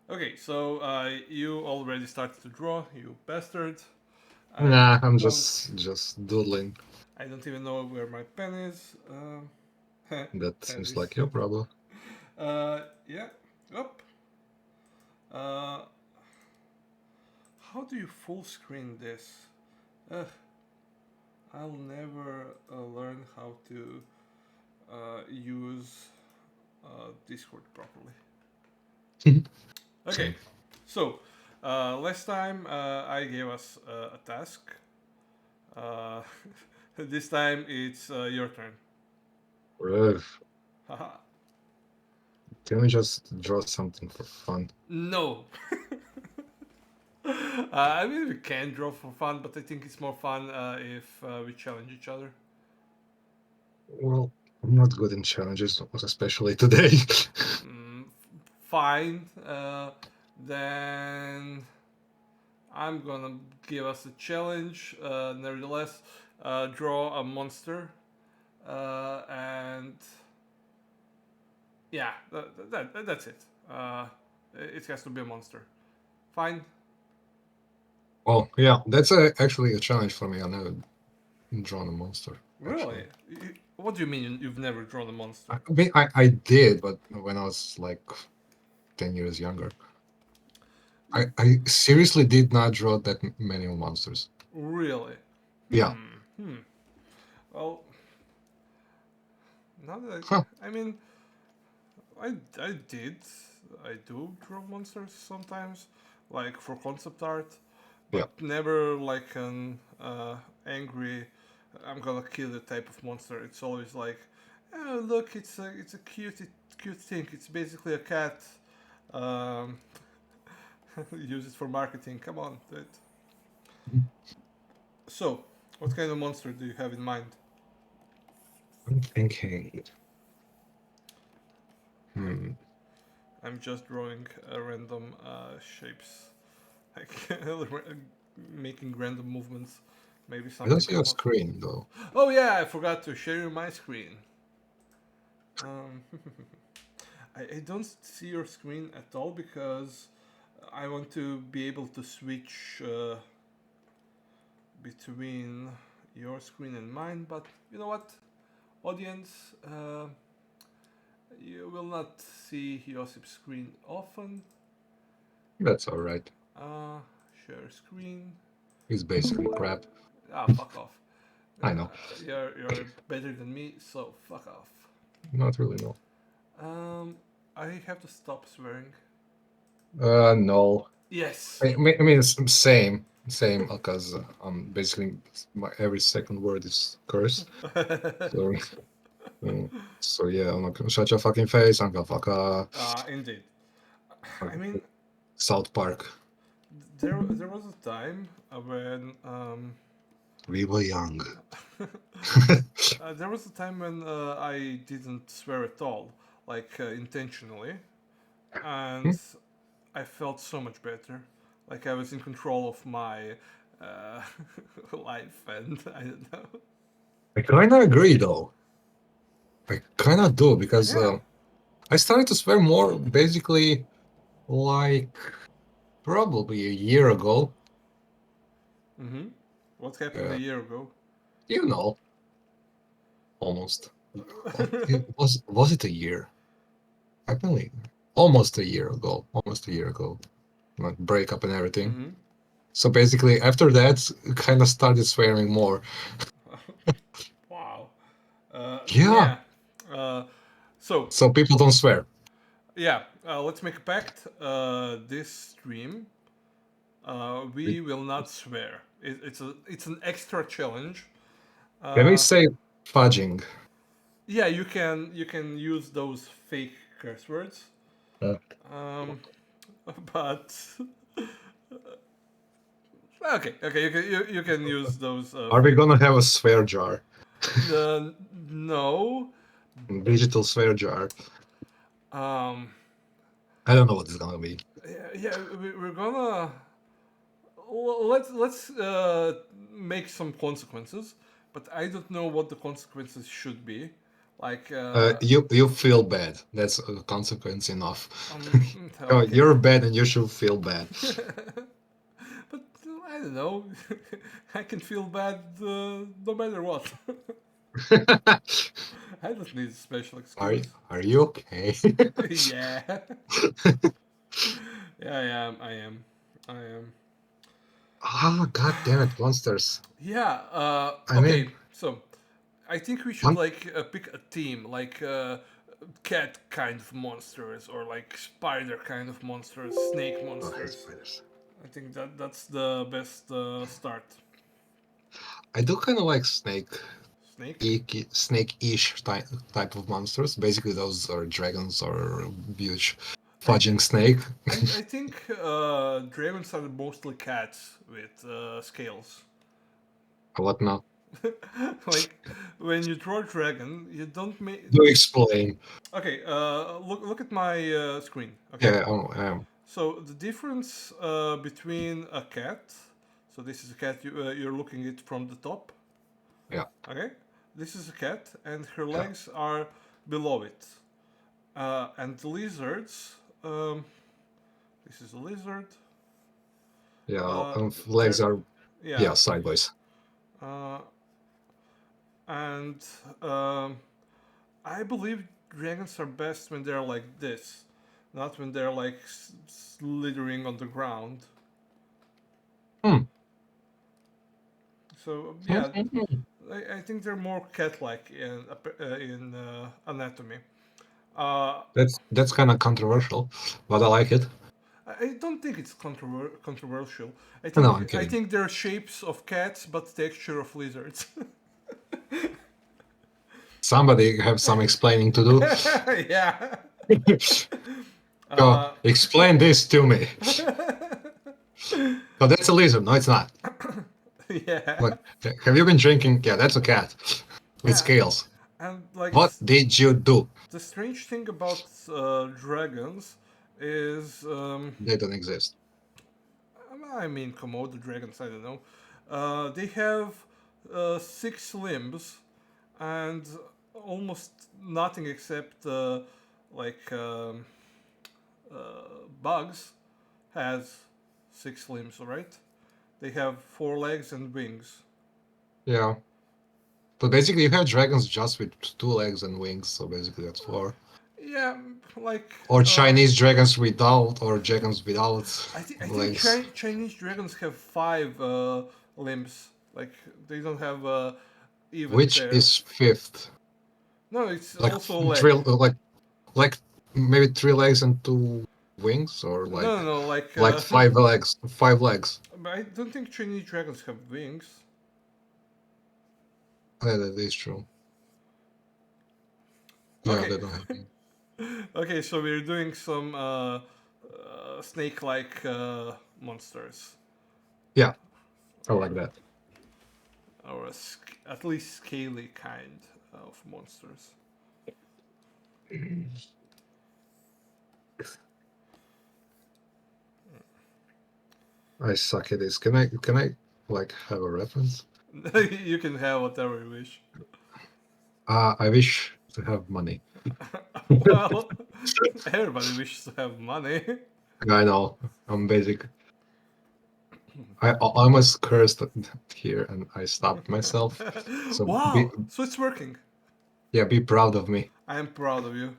Okay, so you already started to draw, you bastard. I Nah, I'm don't. just doodling. I don't even know where my pen is. That Pen seems is. like your problem. Yeah. Up. Uh, how do you full screen this? Ugh, I'll never learn how to use Discord properly. Okay, Same. so last time I gave us a task. Uh, this time it's your turn. Ugh. Haha. Can we just draw something for fun? No. I mean, we can draw for fun, but I think it's more fun if we challenge each other. Well, I'm not good in challenges, especially today. Mm, Fine. Then I'm gonna give us a challenge. Nevertheless, draw a monster, and yeah, that's it. It has to be a monster. Fine. Oh, yeah, that's actually a challenge for me. I never drawn a monster, Really? actually. What do you mean you've never drawn a monster? I did, but when I was like 10 years younger. You I seriously did not draw that many monsters. really? Yeah. Hmm. Well, now that Huh. I mean, I did. I do draw monsters sometimes, like for concept art, Yeah. but never like an angry. I'm gonna kill the type of monster. It's always like, oh look, it's a cute thing. It's basically a cat. Um, use it for marketing. Come on, do it. So, what kind of monster do you have in mind? I'm thinking. Hmm. I'm just drawing random shapes, like making random movements. Maybe I don't something see a come up. screen though. Oh yeah, I forgot to share my screen. Um, I don't see your screen at all because I want to be able to switch between your screen and mine. But you know what, audience, you will not see Josip's screen often. That's all right. Uh, Share screen. It's basically crap. Ah, fuck off. I know. You're better than me, so fuck off. Not really, no. Um, I have to stop swearing. No. Yes. I mean, it's same, because basically my every second word is curse. So, mm, so yeah, I'm not gonna shut your fucking face. I'm gonna fuck Indeed. I mean, South Park. there was a time when We were young. there was a time when I didn't swear at all, like intentionally, and I felt so much better. Like I was in control of my uh, life, and I don't know. I kind of agree, though. I kind of do because Yeah. I started to swear more basically like probably a year ago. Mm-hmm. What happened a Uh, year ago? you know, almost. Was it a year? I believe almost a year ago. Almost a year ago. Like breakup and everything. Mm-hmm. So basically, after that, kind of started swearing more. Wow. Yeah. Yeah. Uh, so So people don't swear. yeah, let's make a pact. This stream, we will not swear. It's an extra challenge. Can we Uh, say fudging? yeah, you can use those fake curse words. Uh, Um, but okay, you can use those are we fake gonna words. have a swear jar? No. Digital swear jar. Um, I don't know what it's gonna be. yeah, we're gonna let's make some consequences, but I don't know what the consequences should be. Like, You feel bad. That's a consequence enough. Oh, okay. you're bad and you should feel bad. But I don't know. I can feel bad no matter what. I don't need a special Are excuse. are you okay? Yeah. Yeah, I am. I am. I am. Ah, god damn it, monsters. Yeah. I mean, Okay. So I think we should one like pick a team, like cat kind of monsters, or like spider kind of monsters, snake oh, I hate monsters. spiders. I think that's the best start. I do kind of like Snake. snake-ish type of monsters. Basically, those are dragons or huge I fudging think snake. I think dragons are mostly cats with scales. What now? Like when you draw a dragon, you don't make. Do explain. Okay, look at my screen. Okay, Yeah, so the difference between a cat. So this is a cat you're looking at from the top. yeah, Okay, this is a cat, and her yeah, legs are below it. And the lizards. This is a lizard. yeah. Legs There, are yeah. yeah sideways. Uh, and um, I believe dragons are best when they're like this, not when they're like slithering on the ground. Hmm. So yeah, Mhm. I think they're more cat-like in anatomy. Uh, That's kind of controversial, but I like it. I don't think it's controversial. No, I'm I kidding. think they're shapes of cats but texture of lizards. Somebody have some explaining to do. Yeah. Go Uh, explain this to me. Oh, that's a lizard. No, it's not. yeah. Look, have you been drinking? Yeah, that's a cat with Yeah. scales. And like What did you do? the strange thing about dragons is, They don't exist. I mean, Komodo dragons. I don't know. They have 6 limbs and almost nothing except like bugs has 6 limbs. Right? They have 4 legs and wings. Yeah. But basically, you have dragons just with 2 legs and wings, so basically that's four. Yeah, like Or Chinese dragons without, or dragons without I think legs, Chinese dragons have 5 limbs. Like they don't have a even which pair. is fifth. No, it's Like also a leg. three, like maybe 3 legs and 2 wings, or No, no, no. Like, like 5 legs, 5 legs. but I don't think Chinese dragons have wings. Yeah, that is true. Yeah, Okay, they don't have. okay. So we're doing some snake-like monsters, Yeah, I like that. or at least scaly kind of monsters. I suck at this. Can I like have a reference? You can have whatever you wish. I wish to have money. Well, everybody wishes to have money. I know. I'm basic. I almost cursed here and I stopped myself. So be Wow, so it's working. yeah, be proud of me. I am proud of you.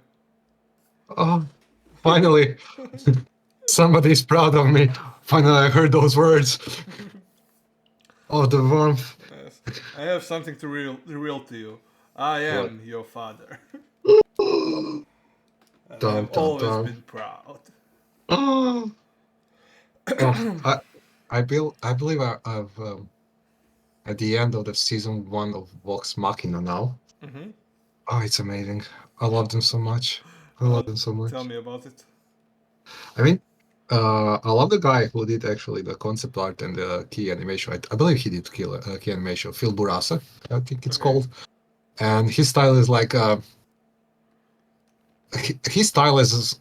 Oh, finally, somebody's proud of me. Finally, I heard those words. Oh, the warmth. Yes. I have something to reveal to you. I What? am your father. And I have Dun dun always dun. been proud. Oh, oh I believe I've at the end of the season 1 of Vox Machina now. Hmm. Oh, it's amazing. I love them so much. I love Uh, them so Tell much. me about it. I mean, I love the guy who did actually the concept art and the key animation. I believe he did key animation. Phil Burasa, I think it's Okay. called. And his style is like he stylizes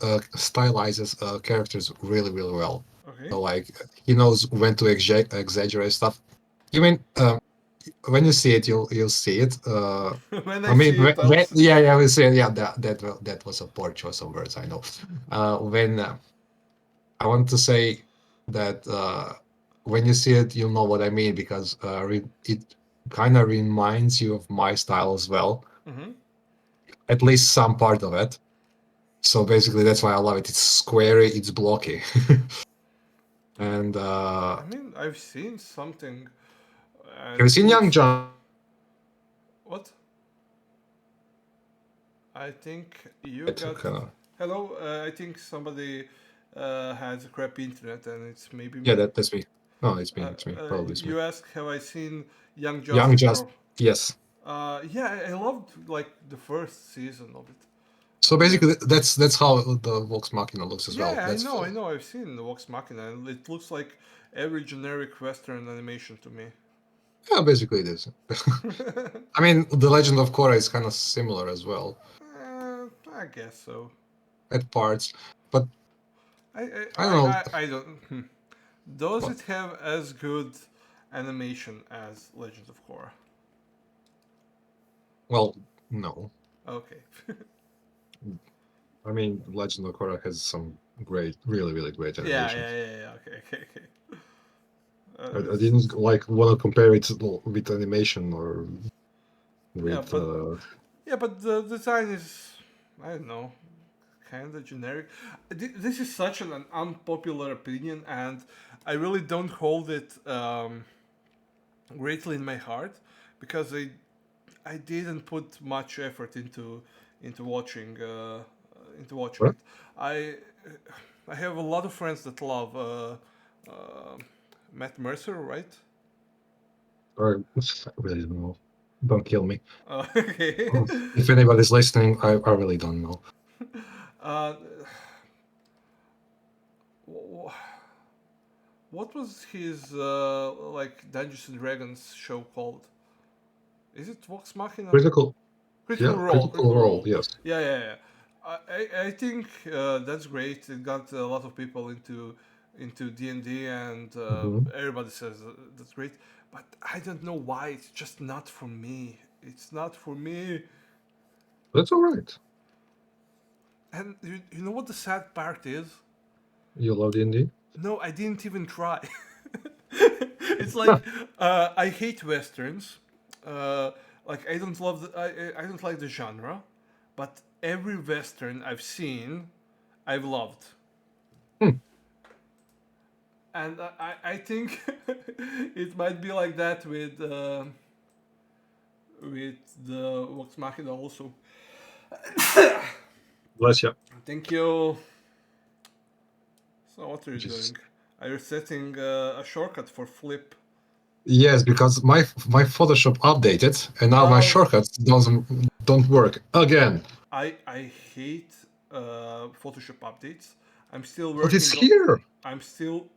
characters really really well. Okay. So like he knows when to exaggerate stuff. You mean when you see it, you'll see it. When I I mean, see it, I'll. yeah, we see it. Yeah, that was a poor choice of words. I know. When I want to say that when you see it, you'll know what I mean because it kind of reminds you of my style as well, Hmm. at least some part of it. So basically, that's why I love it. It's squarey, it's blocky, and I mean, I've seen something, and have you it seen Young looks. John? What? I think you It got. kind of Hello, I think somebody has a crappy internet, and it's maybe yeah, me. that's me. No, it's me. Probably it's me. You asked, have I seen Young Young Justice Just Pro? yes. Yeah, I loved like the first season of it, So and then basically, that's how the Vox Machina looks as well. yeah, That's I know, I've seen the Vox Machina, and it looks like every generic Western animation to me. yeah, basically it is. I mean, the Legend of Korra is kind of similar as well I guess so. at parts, but I I, I don't know I don't. Does what. it have as good animation as Legends of Korra? Well, no. Okay. I mean, Legend of Korra has some great, really, really great Yeah, yeah, animations. yeah, yeah. Okay, okay, okay. I didn't like want to compare it with animation or Yeah, with. but the design is, I don't know, kind of generic. This is such an unpopular opinion, and I really don't hold it greatly in my heart because I didn't put much effort into watching into watching What? it. I I have a lot of friends that love Matt Mercer, right? Or I really don't know. Don't kill me. Okay. If anybody's listening, I really don't know. uh, wh- what was his like Dungeons and Dragons show called? Is it Vox Machina? Critical, Critical yeah, Role. critical Critical role. Role. Yes. Yeah, yeah, yeah. I think that's great. It got a lot of people into D&D, and Hmm. everybody says that's great. But I don't know why. It's just not for me. It's not for me. That's all right. And you know what the sad part is? You love D&D? No, I didn't even try. It's like I hate westerns. Uh, like I don't love I don't like the genre, but every western I've seen, I've loved, Hmm. and I think it might be like that with the Vox Machina also. Bless you. Thank you. So what are you Jesus. doing? Are you setting a shortcut for flip? Yes, because my Photoshop updated, and now my Oh, shortcuts don't work again. I hate Photoshop updates. I'm still But it's working. here. I'm still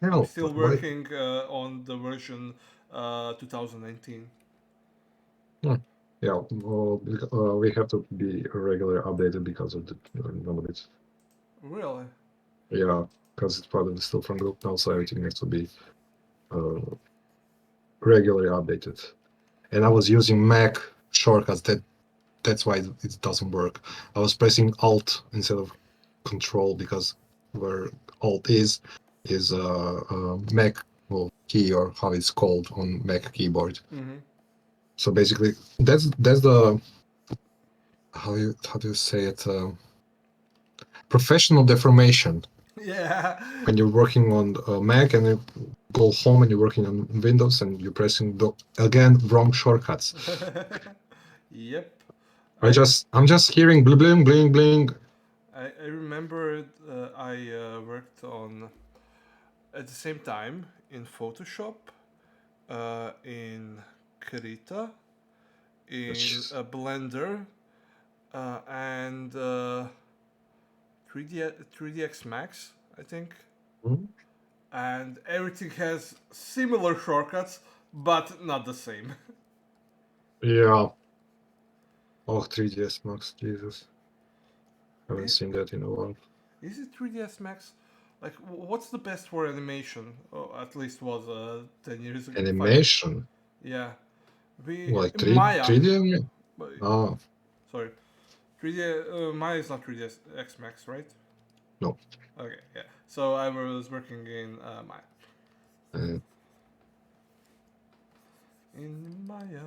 I'm Hell, still why? working on the version 2019. Hmm. Yeah, well, we have to be regular updated because of the none of it. Really? Yeah, because it's probably still from group now, so everything needs to be uh, regularly updated. And I was using Mac shortcuts. That's why it doesn't work. I was pressing Alt instead of Control because where Alt is Mac well, key or how it's called on Mac keyboard. Mm-hmm. So basically, that's the how do you say it? Professional deformation Yeah. when you're working on Mac and you go home and you're working on Windows and you're pressing the again wrong shortcuts. Yep. I I'm just hearing bling bling bling bling. I remember I worked on at the same time in Photoshop, in Krita, in Blender, and 3DX Max, I think. And everything has similar shortcuts, but not the same. Yeah. Oh, 3ds Max, Jesus. Haven't It, seen that in a while. is it 3ds Max? Like, what's the best for animation? Oh, at least was 10 years ago, 5 years. Animation, Yeah, we like Maya. 3D. uh, Oh Sorry, 3D. Maya is not 3D X Max, right? no. Okay, yeah. So I was working in Maya. Uh, In Maya.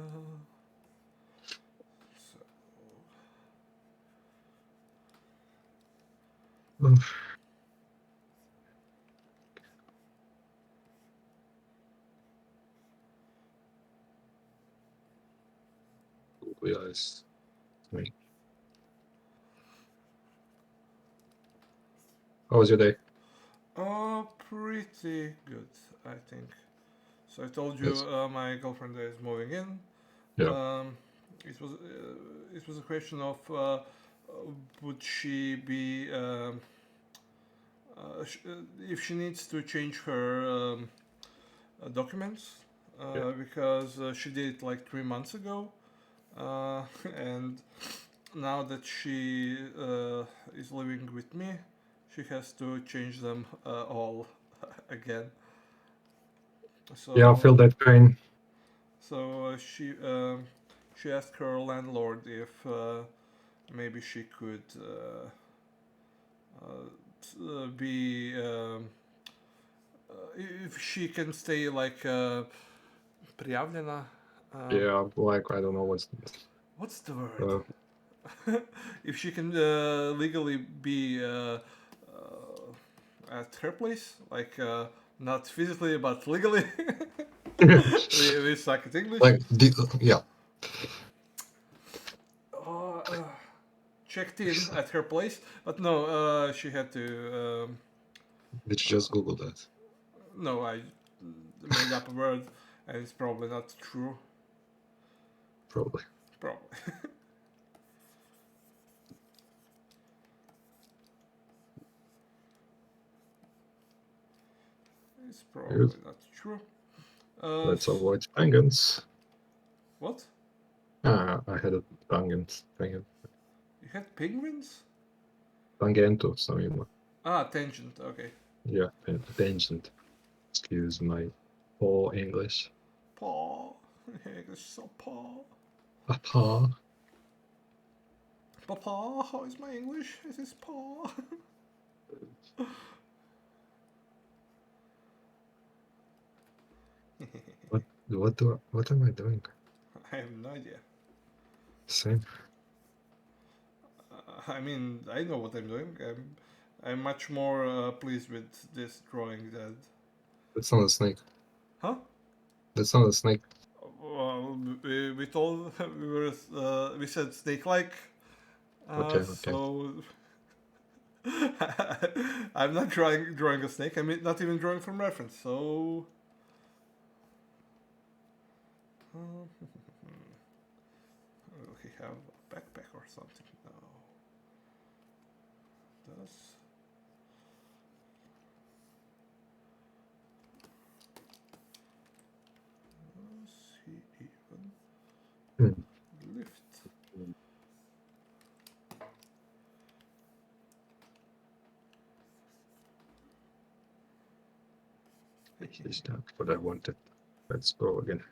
So, Google Eyes. Wait. How was your day? pretty good, I think. So I told you Yes. my girlfriend is moving in. Yeah. Um, it was a question of would she be if she needs to change her documents Yeah. because she did it like 3 months ago, and now that she is living with me, she has to change them all again. Yeah, I feel So that pain. she asked her landlord if maybe she could be if she can stay like prijavljena. Um, Yeah, like I don't know what's the word? uh, If she can legally be at her place, like not physically but legally. We suck at English. like yeah. Uh, uh, checked in at her place, but no, she had to. Did you Uh, just Google that? no, I made up a word, and it's probably not true. Probably. Probably. It's Good. probably not true. Uh, Let's avoid tangents. what? Ah, I had a tangent. You had penguins? Tangento, something. Ah, tangent. Okay. Yeah, tangent. Excuse my poor English. Paw. English so paw. Papa. Papa, how is my English? It is paw. What am I doing? I have no idea. Same. I mean, I know what I'm doing. I'm much more pleased with this drawing than. That's not a snake. Huh? That's not a snake. Well, we told we said snake-like. Okay, okay. So I'm not drawing a snake. I'm not even drawing from reference. So will he have a backpack or something? No. Does he even Hmm. lift? Is that what I wanted? Let's go again.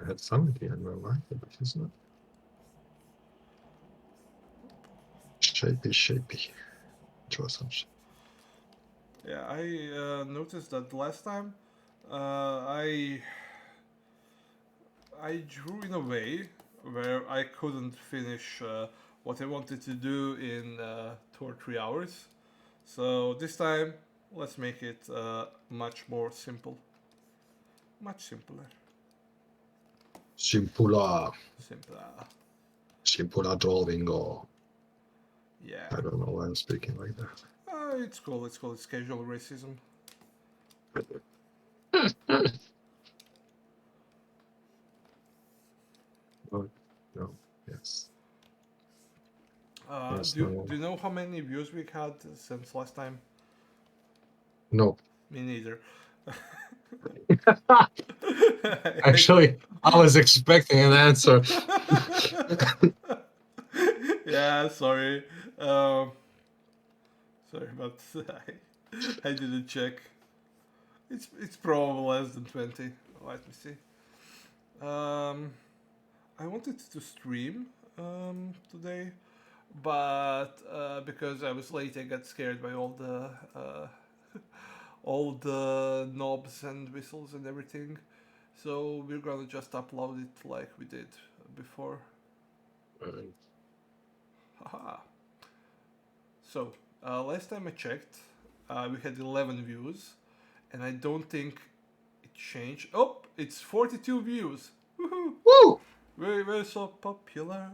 I had something in my mind, but it's not. Shapy. Draw some shape. Yeah, I noticed that the last time I drew in a way where I couldn't finish what I wanted to do in 2 or 3 hours. So this time, let's make it much more simple. Much simpler. Simpula. Simpler. Simpula drawing or Yeah. I don't know why I'm speaking like that. It's cool. It's cool. It's casual racism. Oh, no. Yes. Uh, Yes, do, no. do you know how many views we had since last time? No. Me neither. Actually, I was expecting an answer. Yeah, sorry. Um, Sorry, but I didn't check. It's probably less than 20. Let me see. Um, I wanted to stream today, but because I was late, I got scared by all the knobs and whistles and everything. So we're gonna just upload it like we did before. Right. Haha. So last time I checked, we had 11 views, and I don't think it changed. Oh, it's 42 views. Woohoo! Woo! Very so popular.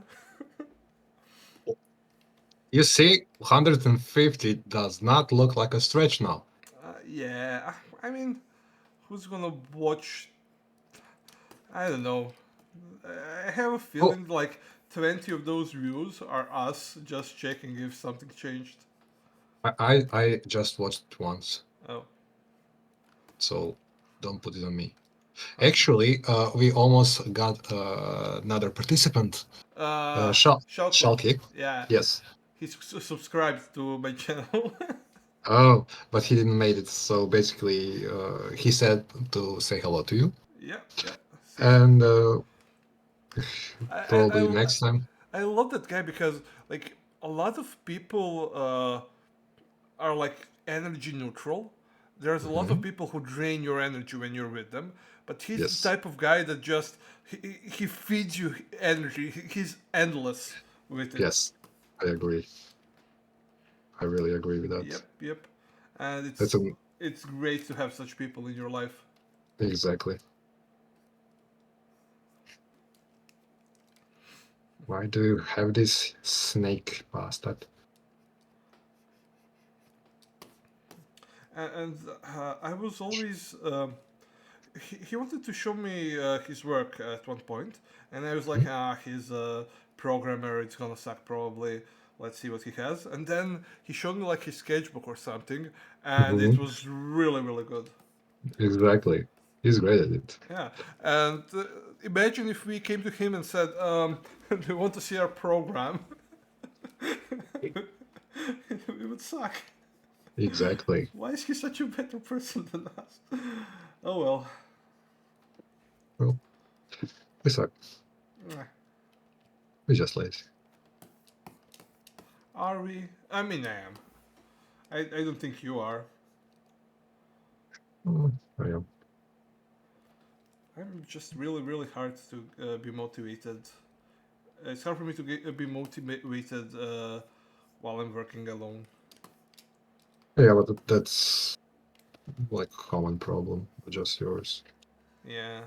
You see, 150 does not look like a stretch now. Yeah, I mean, who's gonna watch? I don't know. I have a Oh, feeling like 20 of those views are us just checking if something changed. I just watched it once, Oh, so don't put it on me. okay. Actually, we almost got another participant, Shalkov. Shalky. Yeah, Yes. he's subscribed to my channel. Oh, but he didn't make it. So basically, he said to say hello to you, Yeah, yeah. See, and I, I, probably I, next time. I love that guy because like a lot of people are like energy neutral. There's a lot of Mhm. people who drain your energy when you're with them, but he's the Yes, type of guy that just he feeds you energy. He's endless with it. yes, I agree. I really agree with that. Yep, yep. And That's a, it's great to have such people in your life. exactly. Why do you have this snake bastard? And I was always he wanted to show me his work at one point, and I was like, Mhm. he's a programmer. It's gonna suck probably. Let's see what he has. And then he showed me like his sketchbook or something, and it Mhm. was really really good. Exactly. He's great at it. Yeah, and imagine if we came to him and said, "Do you want to see our program?" It would suck. Exactly. Why is he such a better person than us? Oh well. Well, we suck. We're just lazy. Are we? I mean, I am. I don't think you are. I am. I'm just really, really hard to be motivated. It's hard for me to be motivated while I'm working alone. Yeah, but that's like a common problem, just yours. Yeah.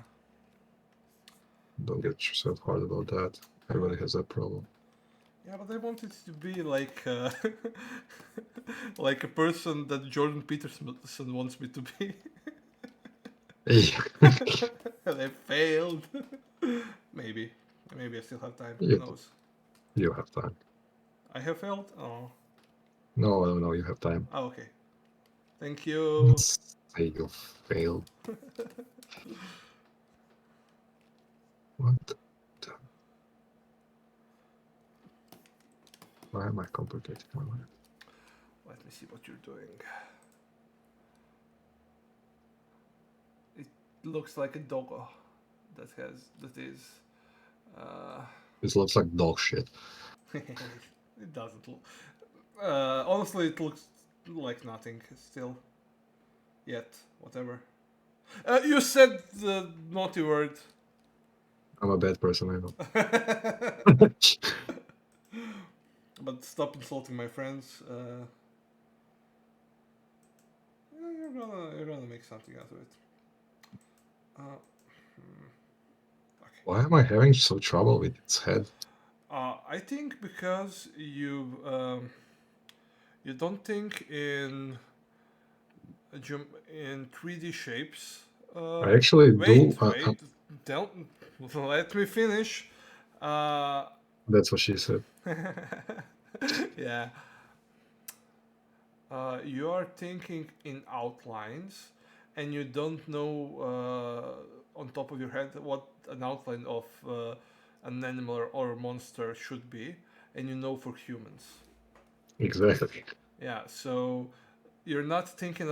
Don't get yourself hard about that. Uh, Everybody has that problem. yeah, but I want it to be like like a person that Jordan Peterson wants me to be. Hey, And I failed. Maybe. Maybe I still have time. Who you, knows? you have time. I have failed? Oh. No, no, no, you have time. Oh, okay. Thank you. Let's say you failed. What? the- Why am I complicating my life? Let me see what you're doing. It looks like a doggo that is. Uh, This looks like dog shit. it doesn't look. Honestly, it looks like nothing still. Yet, whatever. You said the naughty word. I'm a bad person, I know. But stop insulting my friends. You're gonna make something out of it. Uh, okay. Why am I having so trouble with its head? I think because you don't think in 3D shapes. I actually do. Wait. Don't let me finish. Uh, That's what she said. yeah. You are thinking in outlines, and you don't know on top of your head what an outline of an animal or a monster should be, and you know for humans. Exactly. Yeah, so you're not thinking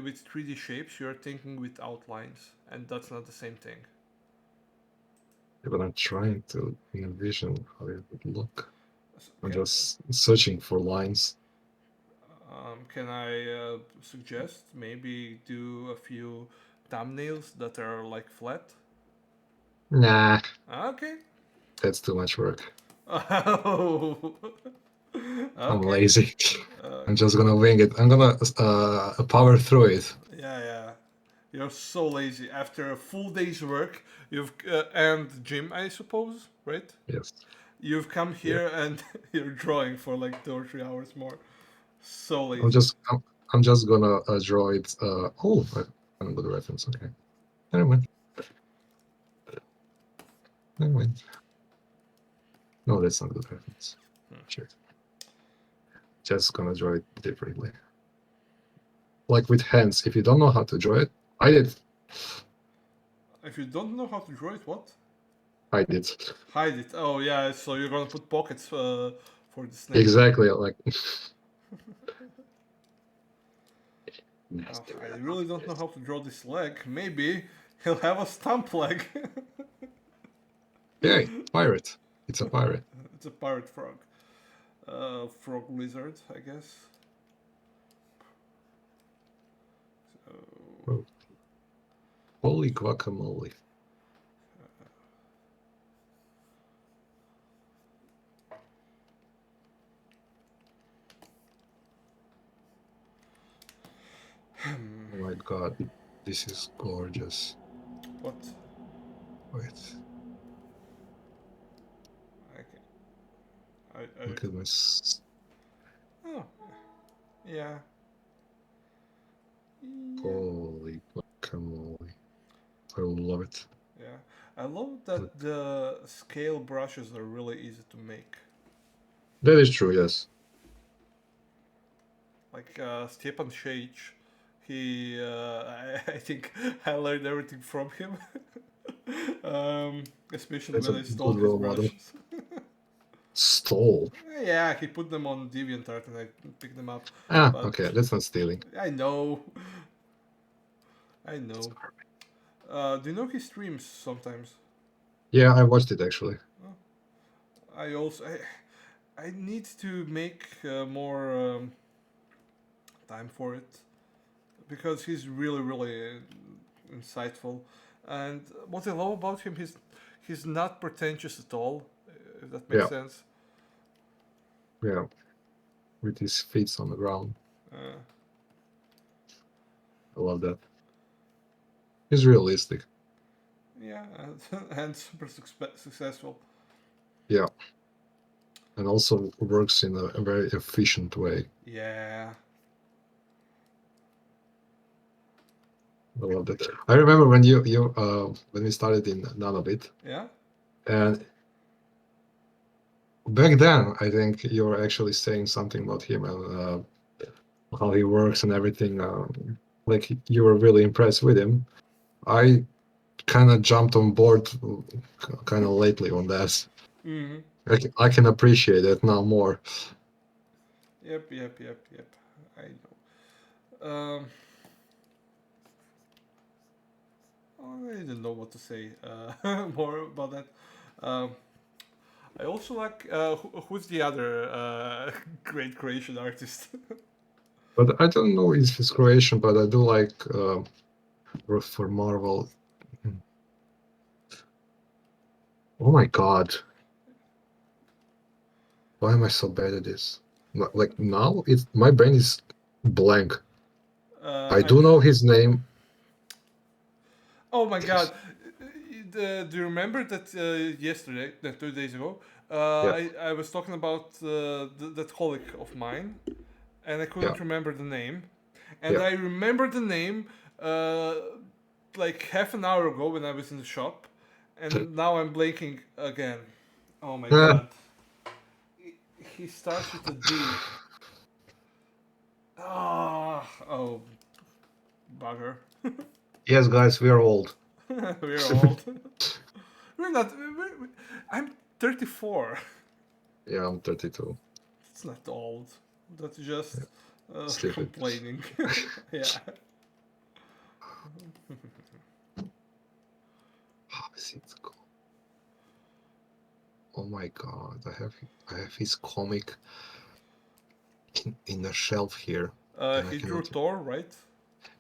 with 3D shapes, you're thinking with outlines, and that's not the same thing. But I'm trying to envision how it would look. I'm Can, just searching for lines. can I suggest maybe do a few thumbnails that are like flat? Nah, Okay. that's too much work. Oh. I'm Okay. lazy. I'm Okay. just gonna wing it. I'm gonna power through it. Yeah, yeah. You're so lazy. After a full day's work, you've and gym, I suppose, right? Yes. You've come Yeah. here and you're drawing for like 2 or 3 hours more. So I'm lazy. just I'm, I'm just gonna draw it. Oh, I don't go to reference. Okay. Never mind. Never mind. No, that's not good reference. Sure. Just gonna draw it differently. Like with hands, if you don't know how to draw it, I did. If you don't know how to draw it, what? I did. Hide it. Oh yeah, so you're gonna put pockets for the snake. Exactly. Like. Oh, Nasty I red. really don't know how to draw this leg. Maybe he'll have a stump leg. Yay, pirate. It's a pirate. It's a pirate frog. Frog lizard, I guess. So, Oh, holy guacamole. Oh my god, this is gorgeous. what? Wait, Okay. look at this. Oh, yeah. Yeah. Holy guacamole. I love it. Yeah. I love Look, that the scale brushes are really easy to make. that is true, yes. Like Stepan Shage, I think I learned everything from him. Especially That's a when I stole good his role model. brushes. Stole. Yeah, he put them on DeviantArt and I picked them up. Ah, But okay, that's not stealing. I know, I That's know. garbage. Do you know he streams sometimes? Yeah, I watched it actually. I also I need to make more time for it because he's really insightful. And what I love about him, he's not pretentious at all. If that makes Yeah, sense. yeah, with his feet on the ground. Uh, I love that. He's realistic. yeah, and super successful. Yeah, and also works in a very efficient way. Yeah. I love that. I remember when you when we started in Nanobit, Yeah. and back then I think you were actually saying something about him and how he works and everything. Like you were really impressed with him. I kind of jumped on board kind of lately on that. Mm-hmm. I can appreciate it now more. Yep. I know. I didn't know what to say more about that. Um, I also like who's the other great creation artist. But I don't know if it's Croatian, but I do like work for Marvel. Oh my God. Why am I so bad at this? Like now, it's my brain is blank. I I'm. do know his name. Oh my god! Do you remember that yesterday, 2 days ago, Yeah, I was talking about that colleague of mine, and I yeah, couldn't remember the name, and yeah. I remembered the name uh, like half an hour ago when I was in the shop, and now I'm blanking again. Oh my Ah, god! He starts with a D. Ah, oh, bugger. yes, guys, we are old. We're old. We're not. I'm 34. Yeah, I'm 32. It's not old. That's just Yeah. Stupid. complaining. Yeah. Oh, it's cool. Oh my god, I have his comic in a shelf here, and I He drew cannot. Thor, right?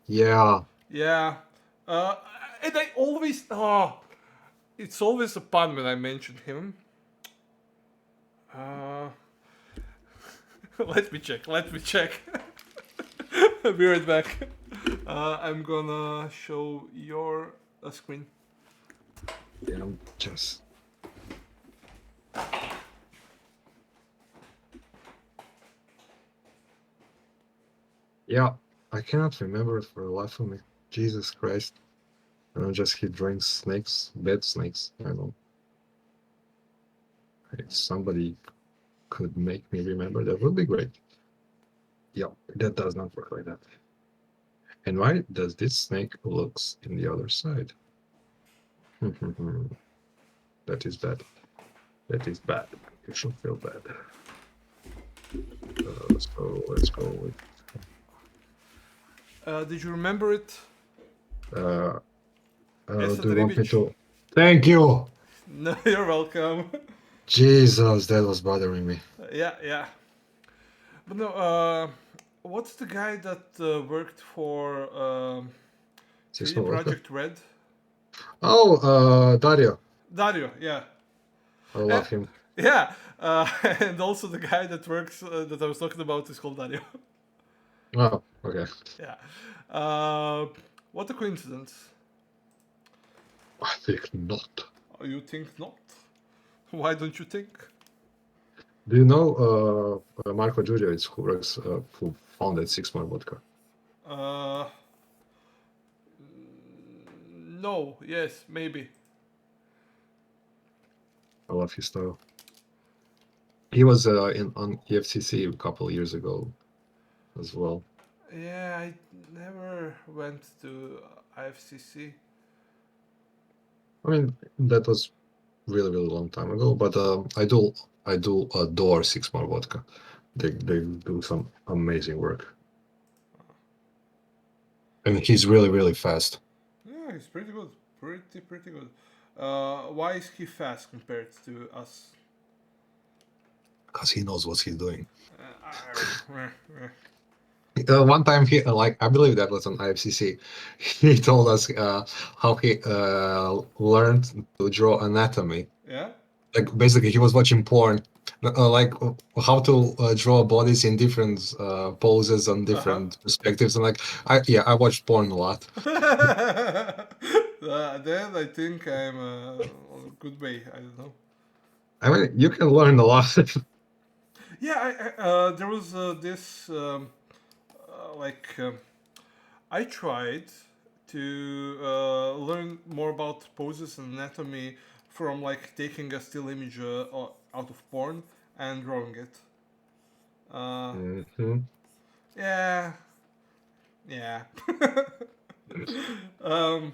Yeah, Yeah. Uh, and I always. Oh, it's always a pun when I mention him. Uh, let me check. Let me check. Be right back. I'm gonna show your screen. yeah, I'm just. Yeah, I cannot remember it for the life of me. Jesus Christ. Just he drinks snakes, bed snakes. I don't know. If somebody could make me remember, that would be great. Yeah, that does not work like that. And why does this snake looks in the other side? That is bad. That is bad. You should feel bad. So let's go with. Did you remember it? Uh, Acid do you want me Ribic. to? Thank you. No, you're welcome. Jesus, that was bothering me. Yeah, yeah. But no, what's the guy that worked for 6 CD more vodka. Project Red? Oh, Dario. Dario, yeah. I Eh, love him. yeah, and also the guy that works that I was talking about is called Dario. Oh, okay. Yeah. Uh, what a coincidence. I think not. You think not? Why don't you think? Do you know Marco Đurđević, who founded 6 more vodka? Uh, no, yes, maybe. I love his style. He was on EFCC a couple years ago as well. Yeah, I never went to IFCC. I mean, that was really, really long time ago. But I do adore 6 more vodka. They do some amazing work, and he's really, really fast Yeah, he's pretty good. Pretty good. Why is he fast compared to us? because he knows what he's doing. Uh, One time he like I believe that was on IFCC. He told us how he learned to draw anatomy. yeah? Like basically, he was watching porn, like how to draw bodies in different poses on Uh huh. different perspectives. And like, I watched porn a lot. Then I think I'm on a good way. I don't know. I mean, you can learn a lot. Yeah, there was this like I tried to learn more about poses and anatomy from like taking a still image out of porn and drawing it. Uh, Mhm. yeah, yeah. um,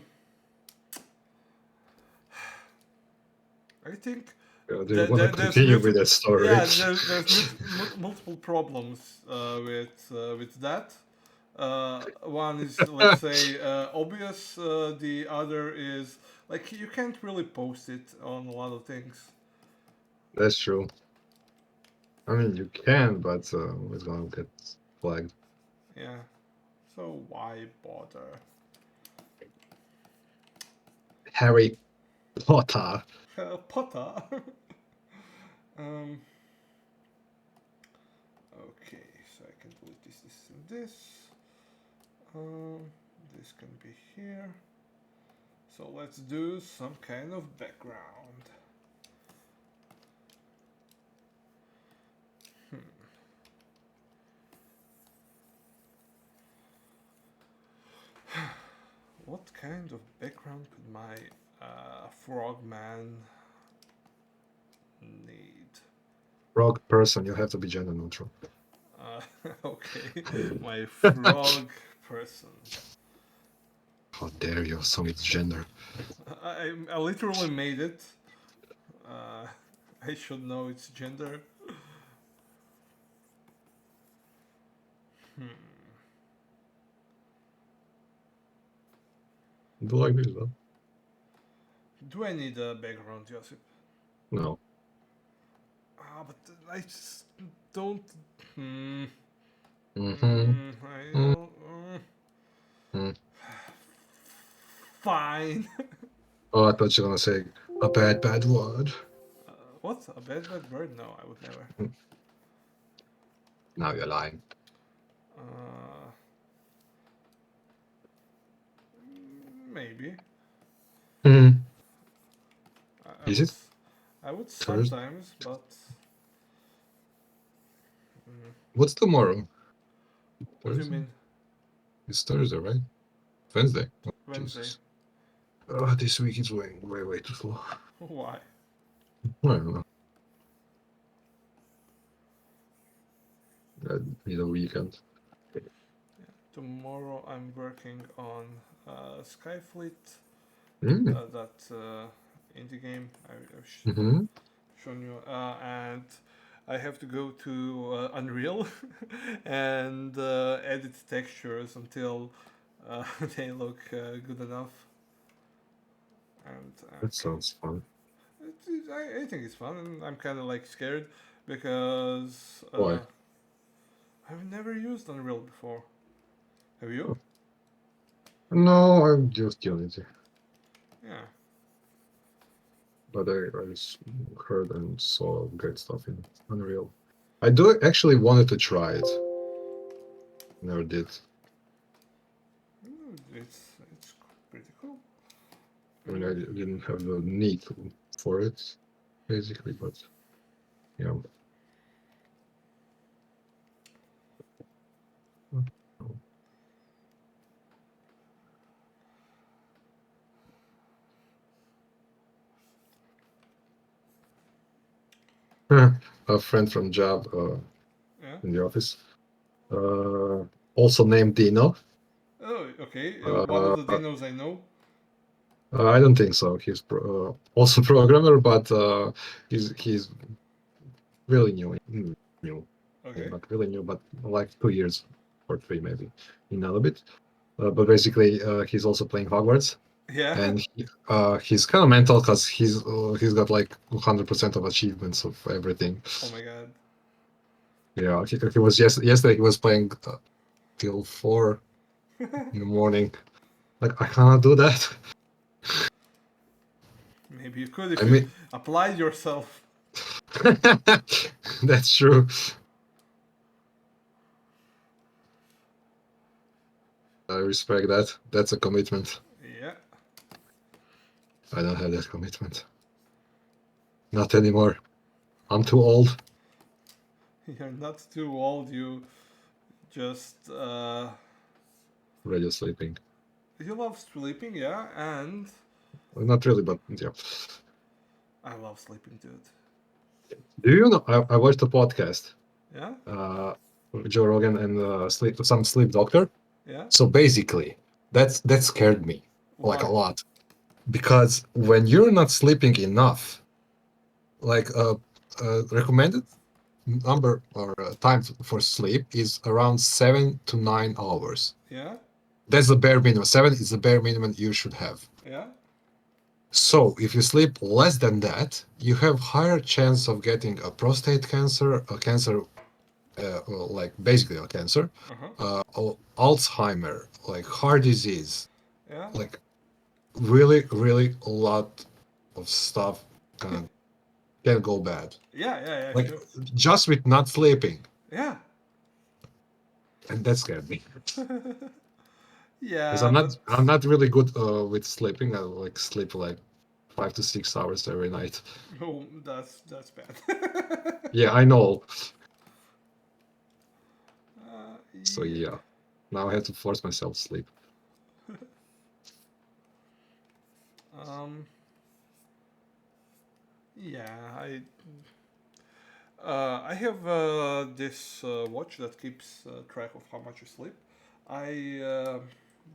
I think Do you want to there's continue with that story? yeah there's multiple problems with that. One is let's say obvious. The other is like you can't really post it on a lot of things. That's true. I mean, you can, but it's gonna get flagged. Yeah. So why bother? Harry Potter. Potter. um. Okay, so I can put this, and this. Um, this can be here. So let's do some kind of background. What kind of background could my frogman need? Rogue person, you have to be gender neutral. Okay, my frog person. How dare you assume it's gender? I literally made it. Uh, I should know its gender. Hmm. Do like this though? Do I need a background, Josip? No. But I just don't. Hmm. Mm-hmm. I don't. Mm-hmm. Fine. Oh, I thought you were gonna say a bad word. What? A bad bird? No, I would never. Now you're lying. Uh, Maybe. Mm-hmm. I Is would. it I would Thursday? sometimes, but. What's tomorrow? What do you Thursday? mean? It's Thursday, right? Wednesday. Oh, Wednesday. Jesus. This week is way too slow. Why? I don't know. I need a weekend. Tomorrow I'm working on Skyfleet, Mm. that indie game I've Mm-hmm. shown you, and I have to go to Unreal and edit textures until they look good enough. And That sounds fun. I think it's fun, and I'm kind of like scared because Why? I've never used Unreal before. Have you? Oh. No, I'm just Unity. Yeah. But I just heard and saw great stuff in Unreal. I do actually wanted to try it. Never did. It's pretty cool. I mean, Mm, I didn't have the need for it, basically, but yeah. A friend from job yeah. in the office, uh, also named Dino. Oh, okay. One of Uh, the dinos I know. I don't think so. He's also programmer, but he's really new. New, Okay. not really new, but like 2 years or three maybe in a little bit. But basically, he's also playing Hogwarts, Yeah. and he's kind of mental because he's got like 100% of achievements of everything. Oh my god. Yeah, he was yesterday. He was playing till 4 in the morning. Like I cannot do that. Maybe you could I if you mean, applied yourself. that's true. I respect that. That's a commitment. Yeah. I don't have that commitment. Not anymore. I'm too old. You're not too old. You just Radio sleeping. you love sleeping, yeah, and Well, not really, but yeah. I love sleeping, dude. Do you know? I watched a podcast, Yeah. uh, Joe Rogan and some sleep doctor. Yeah. So basically, that scared me like a Why? lot because when you're not sleeping enough, like recommended number or time for sleep is around 7 to 9 hours. Yeah. That's the bare minimum. Seven is the bare minimum you should have. Yeah. So if you sleep less than that, you have higher chance of getting a prostate cancer, a cancer, well, like basically a cancer, Uh huh. Alzheimer, like heart disease, Yeah. like really a lot of stuff can go bad. Yeah. Yeah. Yeah. Like Sure. just with not sleeping, Yeah. and that scared me. Because Yeah, I'm not but I'm not really good with sleeping. I like sleep like 5 to 6 hours every night. oh, that's bad. Yeah, I know. So Yeah. yeah, now I have to force myself to sleep. Um. Yeah. I have this watch that keeps track of how much you sleep. I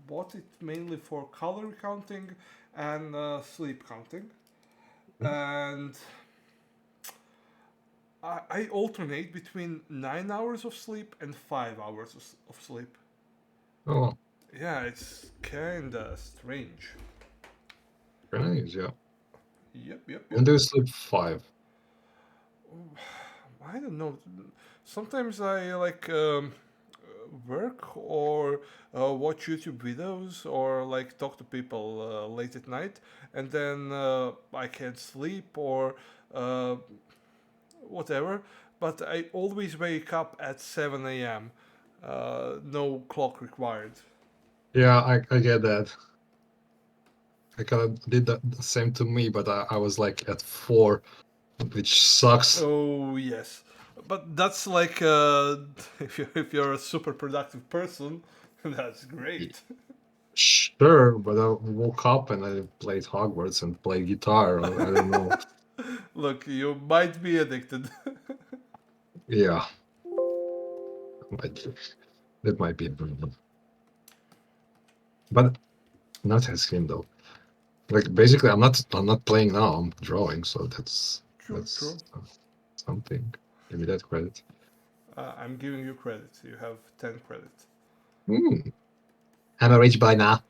bought it mainly for calorie counting and sleep counting, and I alternate between 9 hours of sleep and 5 hours of sleep. Oh, Yeah, it's kinda strange. very nice. Yeah. Yep, yep, When yep. do you sleep 5? I don't know. Sometimes I like work or watch YouTube videos or like talk to people late at night, and then I can't sleep or uh, whatever. But I always wake up at 7 a.m. No clock required. Yeah, I get that. I kind of did that the same to me, but I was like at 4, which sucks. Oh yes, but that's like if you're a super productive person, that's Y- great. Sure, but I woke up and I played Hogwarts and played guitar, or I don't know. Look, you might be addicted. Yeah, might- that might be a problem. But not as him though. Like basically, I'm not playing now. I'm drawing, so that's True, that's true. something. Give me that credit. I'm giving you credit. You have 10 credit. Mm, I'm a rich boy now.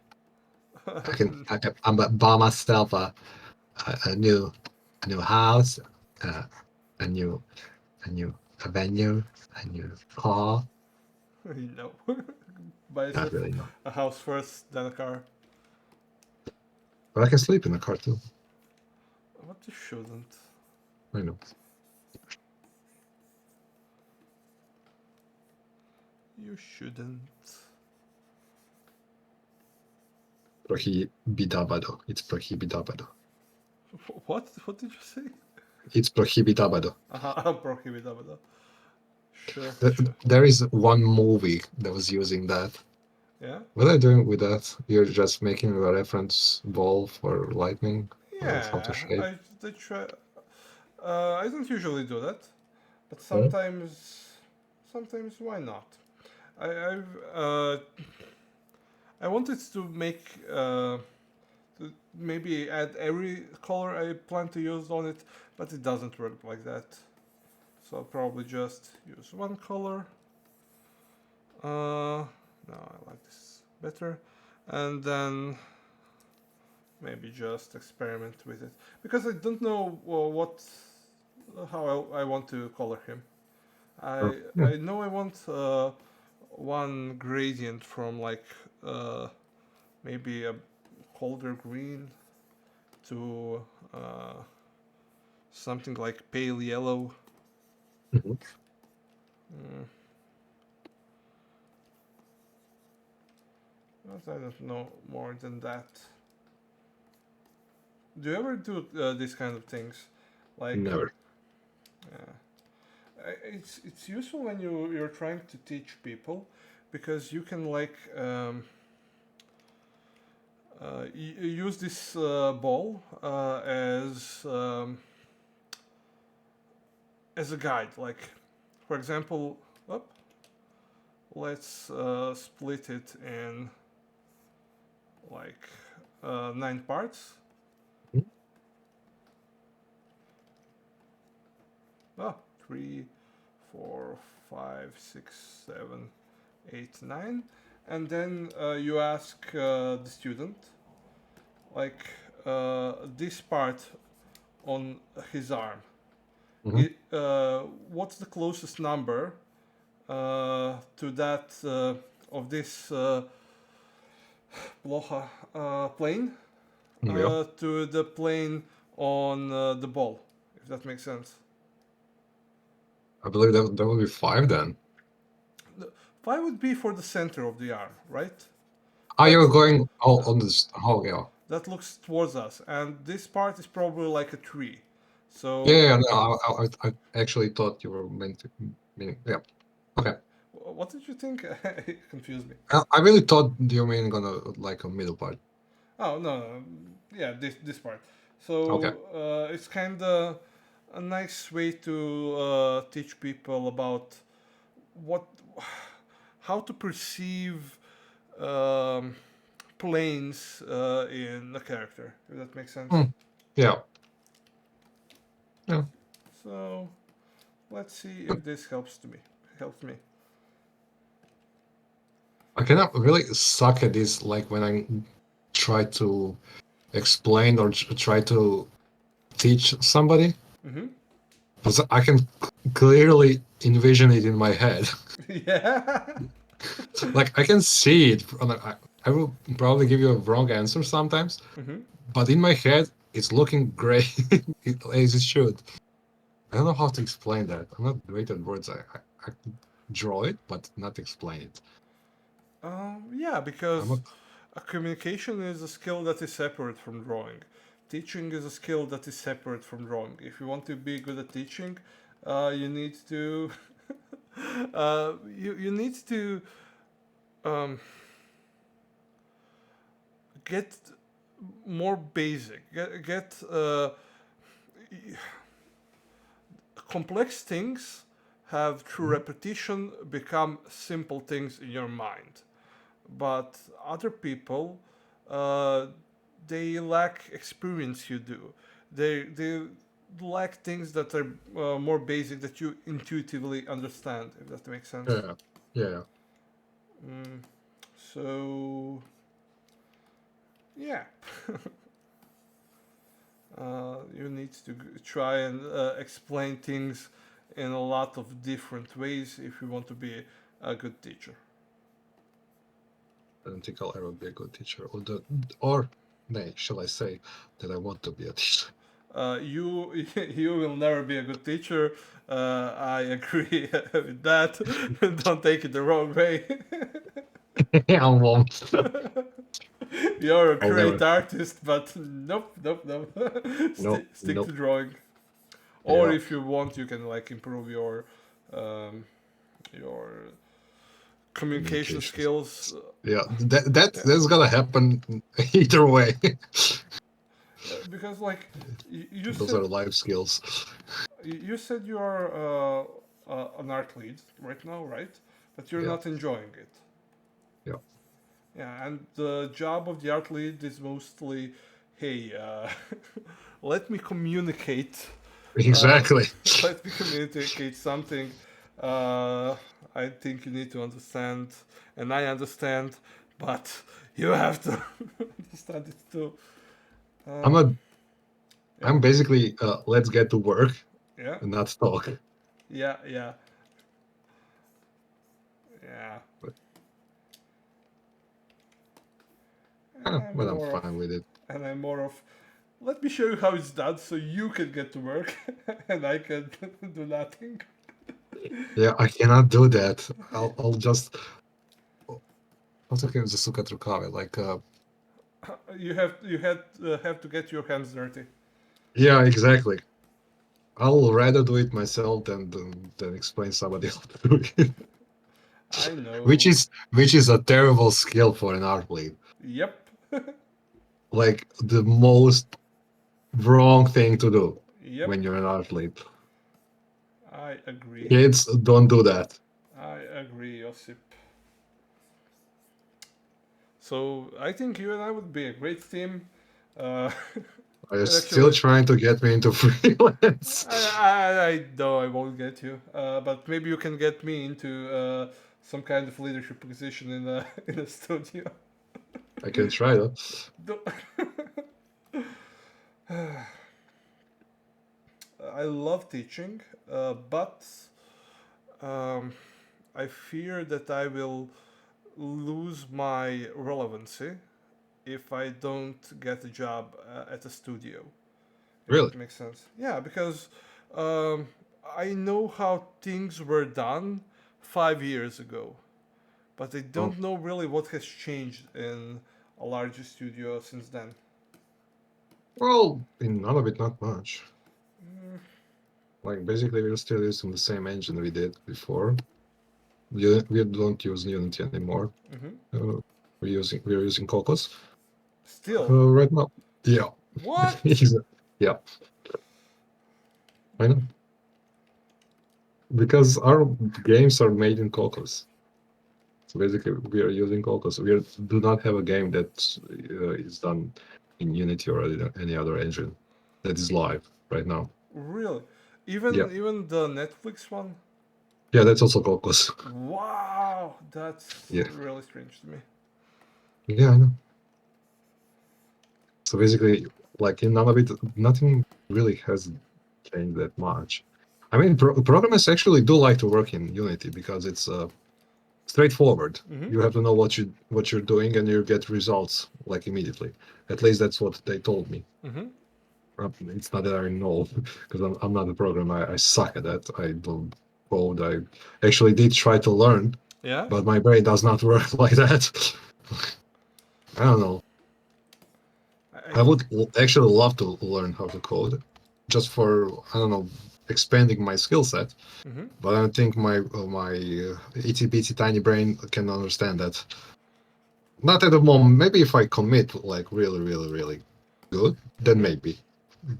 I'm buy myself a new house, uh, a new a new a venue, a new car. No. Buy Not yourself really, no. a house first, then a car. But I can sleep in a car too. What you shouldn't. I know. You shouldn't. Prohibidabado. It's prohibidabado. What? What did you say? It's prohibidabado. Prohibidabada. Sure, sure. There is one movie that was using that. Yeah? What are you doing with that? You're just making a reference ball for lightning, how to Yeah, shape. I try. I don't usually do that, but Hmm? sometimes why not? I wanted to make to maybe add every color I plan to use on it, but it doesn't work like that. So I'll probably just use one color. No, I like this better, and then maybe just experiment with it because I don't know what how I want to color him. Sure. I Yeah. I know I want one gradient from like uh, maybe a colder green to uh, something like pale yellow. Mhm. Mm, but I don't know more than that. Do you ever do these kind of things? Like, Never. uh, it's useful when you're trying to teach people because you can like use this ball as a guide. Like, for example, up. Let's split it in like 9 parts. Mhm. Ah, 3, 4, 5, 6, 7, 8, 9, and then you ask the student like this part on his arm. Mhm. What's the closest number to that of this Blocha plane Yeah. to the plane on the ball, if that makes sense. I believe that will be 5 then. The 5 would be for the center of the arm, right? Ah, That you're going on this. Oh, yeah. that looks towards us, and this part is probably like a tree. Yeah, So, yeah, no, I actually thought you were meant to meaning. Yeah. Okay. what did you think? It confused me. I really thought you mean gonna like a middle part. Oh no, no, yeah, this part. Okay. So it's kind of a nice way to teach people about what, how to perceive um, planes in a character. If that makes sense. Hmm. Yeah. Yeah. So Let's see if this helps to me. Helps me. I cannot really suck at this, like when I try to explain or try to teach somebody, Mm-hmm. because I can clearly envision it in my head. Yeah. Like I can see it. I will probably give you a wrong answer sometimes, Mm-hmm. but in my head, it's looking great as it should. I don't know how to explain that. I'm not great at words. I can draw it, but not explain it. Yeah, I'm a because communication is a skill that is separate from drawing. Teaching is a skill that is separate from drawing. If you want to be good at teaching, you need to you need to um, get more basic. Get complex things have through repetition become simple things in your mind. But other people, uh, they lack experience. You do. They lack things that are more basic that you intuitively understand. If that makes sense. yeah, yeah. Mm, so yeah, you need to try and explain things in a lot of different ways if you want to be a good teacher. I don't think I'll ever be a good teacher, or nay, shall I say that I want to be a teacher? You you will never be a good teacher. I agree with that. Don't take it the wrong way. I won't. You're a I'll great never. artist, but nope, nope, nope. No, Stick to nope. drawing. Or Yeah, if you want, you can like improve um, your communication communications. skills. Yeah, that's Yeah, gonna happen either way. because like you Those said, are life skills. you said you are an art lead right now, right? But you're Yeah, not enjoying it. yeah, Yeah, and the job of the art lead is mostly, hey, let me communicate. Uh, exactly. let me communicate something. Uh, I think you need to understand, and I understand, but you have to understand it too. I'm Um, a. yeah, I'm basically. Let's get to work yeah, and not talk. yeah, yeah, yeah. But, And I'm but I'm more of, fine with it. and I'm more of. Let me show you how it's done, so you can get to work, and I can do nothing. Yeah, I cannot do that. I'll just. What's okay with the suka trukave? Like, Have to get your hands dirty. yeah, exactly. I'll rather do it myself than explain somebody else to do it. I which know. is which is a terrible skill for an athlete. Yep. Like the most wrong thing to do Yep. when you're an athlete. I agree. Kids don't do that. I agree, Josip. So I think you and I would be a great team. Uh, Are you and still actually, trying to get me into freelance? I know I won't get you, but maybe you can get me into some kind of leadership position in a in a studio. I can try that. Do- I love teaching, but um, I fear that I will lose my relevancy if I don't get a job at a studio. If Really? that makes sense. Yeah, because um, I know how things were done 5 years ago, but I Oh, don't know really what has changed in a larger studio since then. well, in none of it, not much. Like basically, we're still using the same engine we did before. We don't use Unity anymore. Mm-hmm. Uh, we're using Cocos Still, right now. Yeah, what? Exa- yeah, I know because our games are made in Cocos. So basically, we are using Cocos. Do not have a game that is done in Unity or any other engine that is live right now. Really? Yeah, Even the Netflix one. yeah, that's also Cocos. Wow, that's Yeah, really strange to me. yeah, I know. So basically, like in none of it, nothing really has changed that much. I mean, programmers actually do like to work in Unity because it's straightforward. Mm-hmm. You have to know what you're doing, and you get results like immediately. At least that's what they told me. Mm-hmm. It's not that I know because I'm not a programmer. I suck at that. I don't code. I actually did try to learn, Yeah. but my brain does not work like that. I don't know. I I would actually love to learn how to code, just for I don't know expanding my skill set. mm-hmm. But I don't think my itty bitty tiny brain can understand that. Not at the moment. Maybe if I commit like really, really, really good, then Mm-hmm. maybe.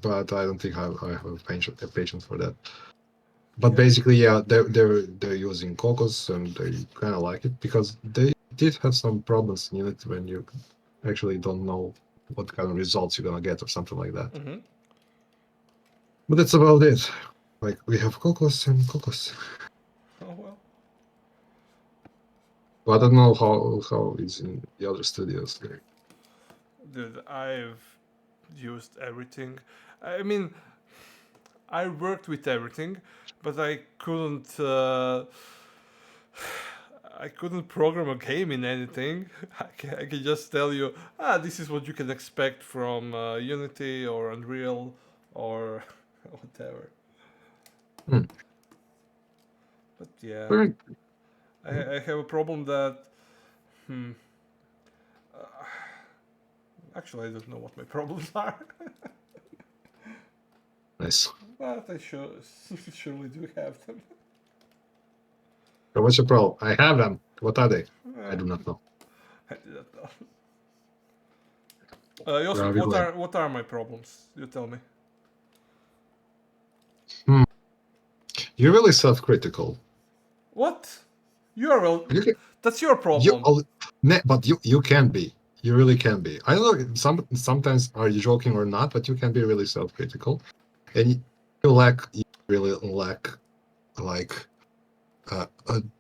But I don't think I have patience for that. But Yeah. basically, yeah, they're using Cocos and they kind of like it because they did have some problems in it when you actually don't know what kind of results you're gonna get or something like that. Mm-hmm. But that's about it. Like we have Cocos and Cocos. Oh well. But I don't know how it's in the other studios. Dude, I've used everything. I mean, I worked with everything, but I couldn't program a game in anything. I can just tell you, this is what you can expect from Unity or Unreal or whatever. Hmm. But yeah, Very- I have a problem that, hmm, actually I don't know what my problems are, Nice. but I surely do have them. So what's your problem? I have them. What are they? I Uh, do not know. I did not know. Josip, Very glad. what are my problems? You tell me. Hmm. You're really self-critical. What? You are well. You can, That's your you, problem. but you can be. You really can be. I don't know. Sometimes are you joking or not? But you can be really self-critical, and you really lack like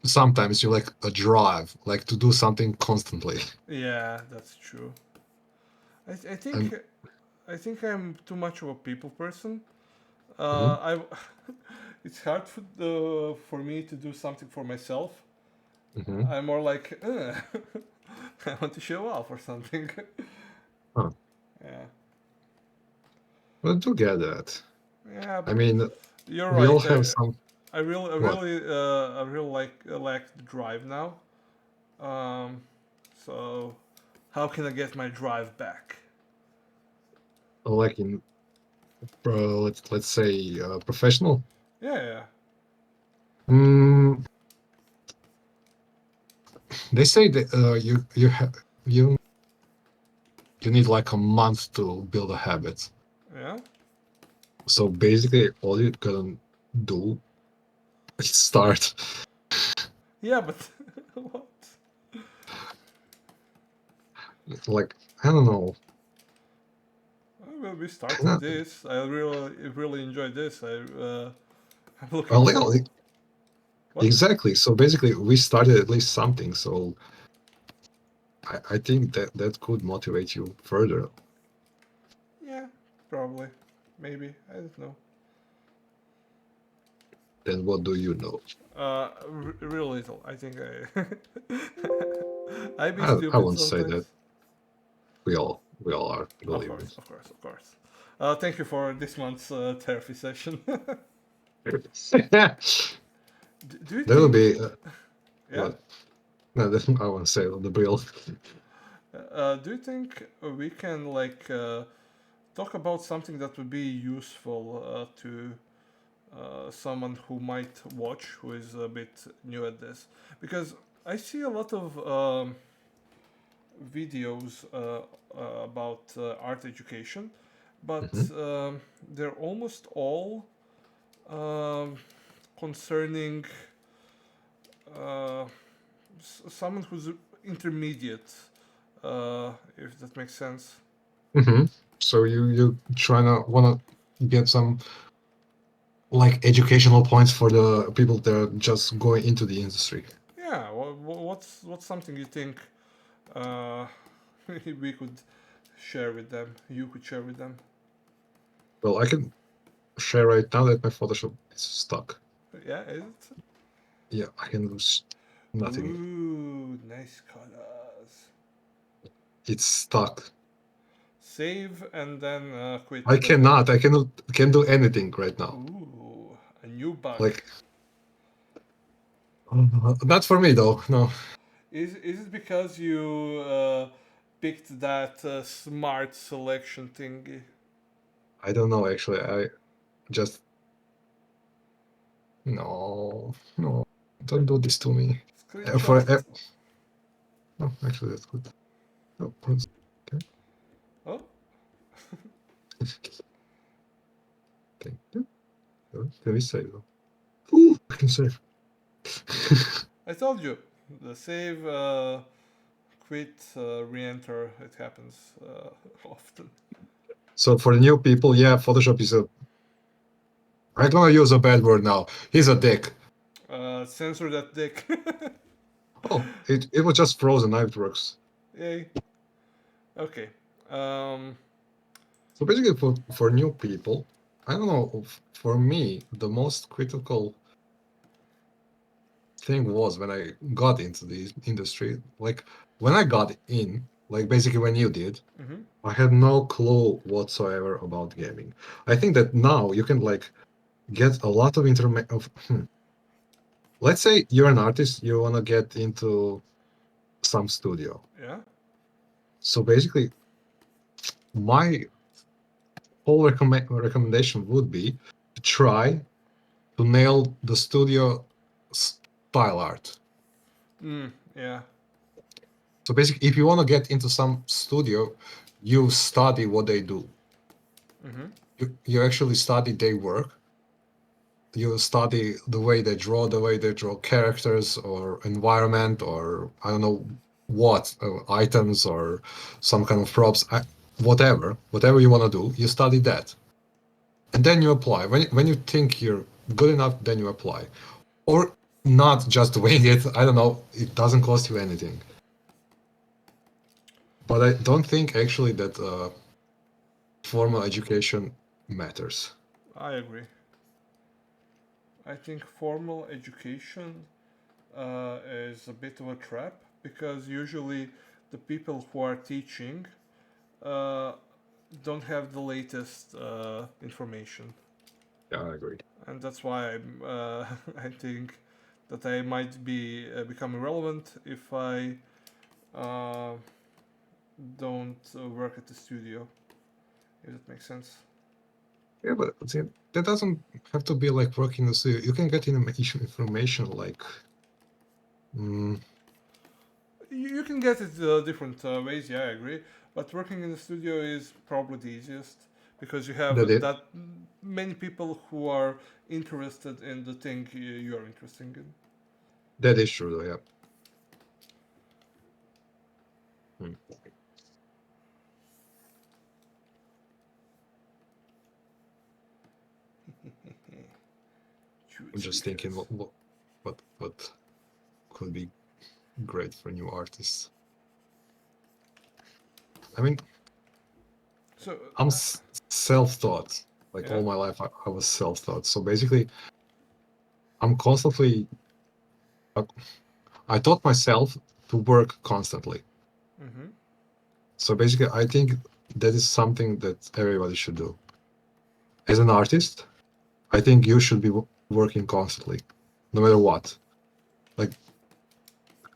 sometimes you lack a drive, like to do something constantly. Yeah, that's true. I think And I'm too much of a people person. mhm, I it's hard for me to do something for myself. mhm. I'm more like I want to show off or something. Huh. Yeah, Well, I do get that. yeah, I but mean, you're we all right. have some. What? I really lack the drive now. Um, so how can I get my drive back? Like in let's say professional. Yeah, yeah, Mm, they say that you you need like a month to build a habit. yeah, So basically, all you can do is start. yeah. But what? Like I don't know. Well, we started Kinda, this. I really enjoyed this. I'm looking well, for what? exactly. So basically, we started at least something. So I think that that could motivate you further. Yeah, probably, maybe. I don't know. Then what do you know? Real little. I think I I be I stupid won't say that. sometimes. We all are. Of Believe me. course, of course, of course. Thank you for this month's therapy session. Do you There will think? be Yeah. what? No, I won't say the bill. Do you think we can talk about something that would be useful to someone who might watch who is a bit new at this? Because I see a lot of videos about art education, but Mhm. they're almost all um, concerning uh, someone who's intermediate, if that makes sense. So you trying to wanna get some. like educational points for the people that are just going into the industry. Yeah. What's something you think uh, we could share with them? You could share with them. Well, I can share right now that my Photoshop is stuck. Yeah. Is it? Yeah, I can lose nothing. Ooh, nice colors. It's stuck. Save and then quit. I That's it. cannot. I cannot can do anything right now. Ooh, a new bug. Like not for me though. No, Is it because you picked that smart selection thingy? I don't know actually. I just no no. Don't do this to me. Screenshot For it. no, actually that's good. No, okay. Oh, Thank you. Can we save though? Ooh, I can save. I told you. The save, quit, re-enter. It happens often. So for the new people, yeah, Photoshop is a. I'm gonna use a bad word now. He's a dick. Censor that dick. Oh, it was just frozen. Now it works. Yay. Okay. Um, So basically, for new people, I don't know. For me, the most critical thing was when I got into the industry. Like when I got in, like basically when you did, mhm. I had no clue whatsoever about gaming. I think that now you can like get a lot of information. Let's say you're an artist, you want to get into some studio. Yeah. So basically, my whole recommendation would be to try to nail the studio style art. Yeah. So basically, if you want to get into some studio, you study what they do. Mhm. You actually study their work. You study the way they draw characters or environment or I don't know what items or some kind of props, whatever you want to do, you study that, and then you apply. When you think you're good enough, then you apply, or not just wing it. I don't know. It doesn't cost you anything. But I don't think actually that formal education matters. I agree. I think formal education is a bit of a trap because usually the people who are teaching uh, don't have the latest information, Yeah, I agree. and that's why I think that I might be become irrelevant if I uh, don't work at the studio. If that makes sense. Yeah, but see, that doesn't have to be like working the studio. You can get information like mm, You can get it different ways. Yeah, I agree. But working in the studio is probably the easiest because you have that it that many people who are interested in the thing you are interested in. that is true though, yeah. Hmm. Huge I'm just thinking secrets. what could be great for new artists. I mean, So, I'm self-taught. Like yeah. all my life, I was self-taught. So basically, I'm constantly. I I taught myself to work constantly. Mm-hmm. So basically, I think that is something that everybody should do. As an artist, I think you should be working constantly, no matter what. Like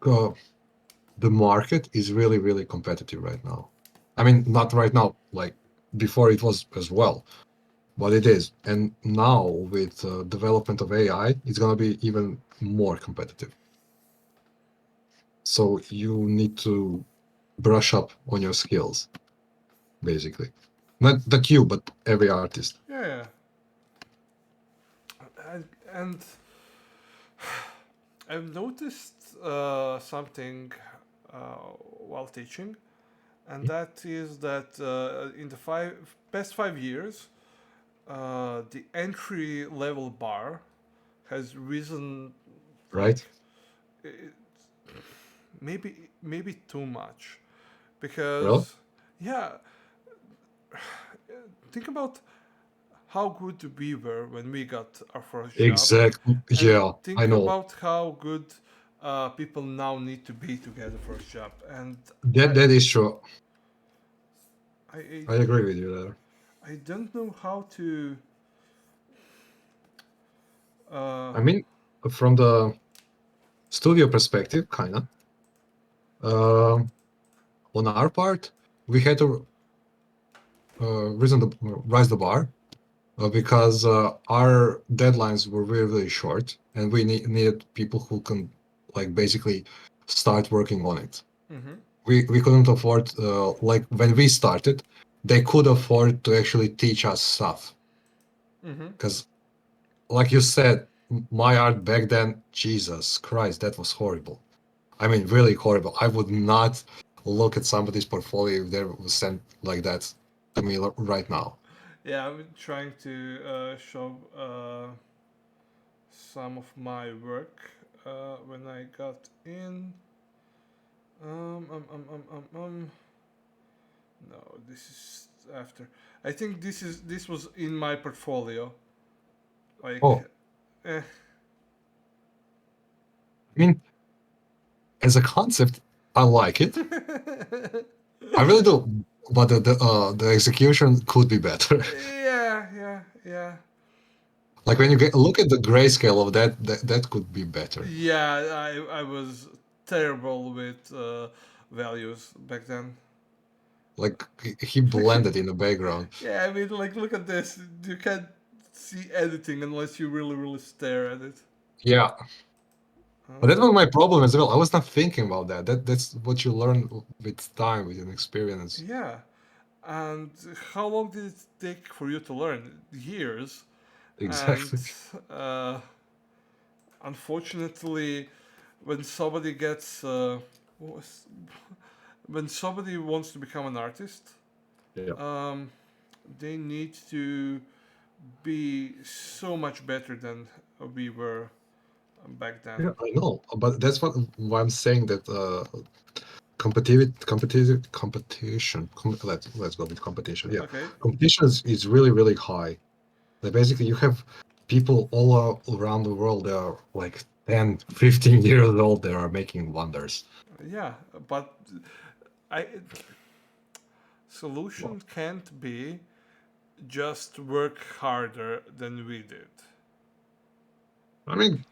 uh, the market is really, really competitive right now. I mean, not right now, like before it was as well, but it is. And now with development of AI, it's going to be even more competitive. So you need to brush up on your skills, basically. Not you, but every artist. Yeah, yeah. And I've noticed something while teaching, and that is that in the past 5 years, the entry level bar has risen right? like it, maybe too much Well, because yeah, think about how good we were when we got our first job, exactly. and Yeah, I think know. about how good people now need to be to get the first job. And That I, that is true. I, I agree with you there. I don't know how to. Uh, I mean, from the studio perspective, kind of. On our part, we had to rise the bar because our deadlines were really, really short, and we needed people who can like basically start working on it. mhm, We couldn't afford like when we started, they could afford to actually teach us stuff mhm. because, like you said, my art back then, Jesus Christ, that was horrible. I mean, really horrible. I would not look at somebody's portfolio if they was sent like that to me right now. Yeah, I'm trying to show some of my work when I got in. Um, um, um, um, No, this is after. I think this was in my portfolio. Like, Oh, eh. I mean, as a concept, I like it. I really do, but the execution could be better. Yeah, yeah, yeah. Like when you get look at the grayscale of that, that could be better. Yeah, I was terrible with values back then. Like he blended in the background. Yeah, I mean, like, look at this. You can't see anything unless you really stare at it. Yeah, but that Uh, was my problem as well. I was not thinking about that. That's what you learn with time, with an experience. yeah. And how long did it take for you to learn? Years. And Exactly. uh, unfortunately, when somebody gets when somebody wants to become an artist, Yeah. um, they need to be so much better than we were back then. Yeah, I know, but that's why I'm saying that competition. Let's go with competition. Yeah, Okay. competition is really really high. Like basically, you have people all around the world that are like 10, 15 years old that are making wonders. Yeah, but I Well, solution can't be just work harder than we did. I mean,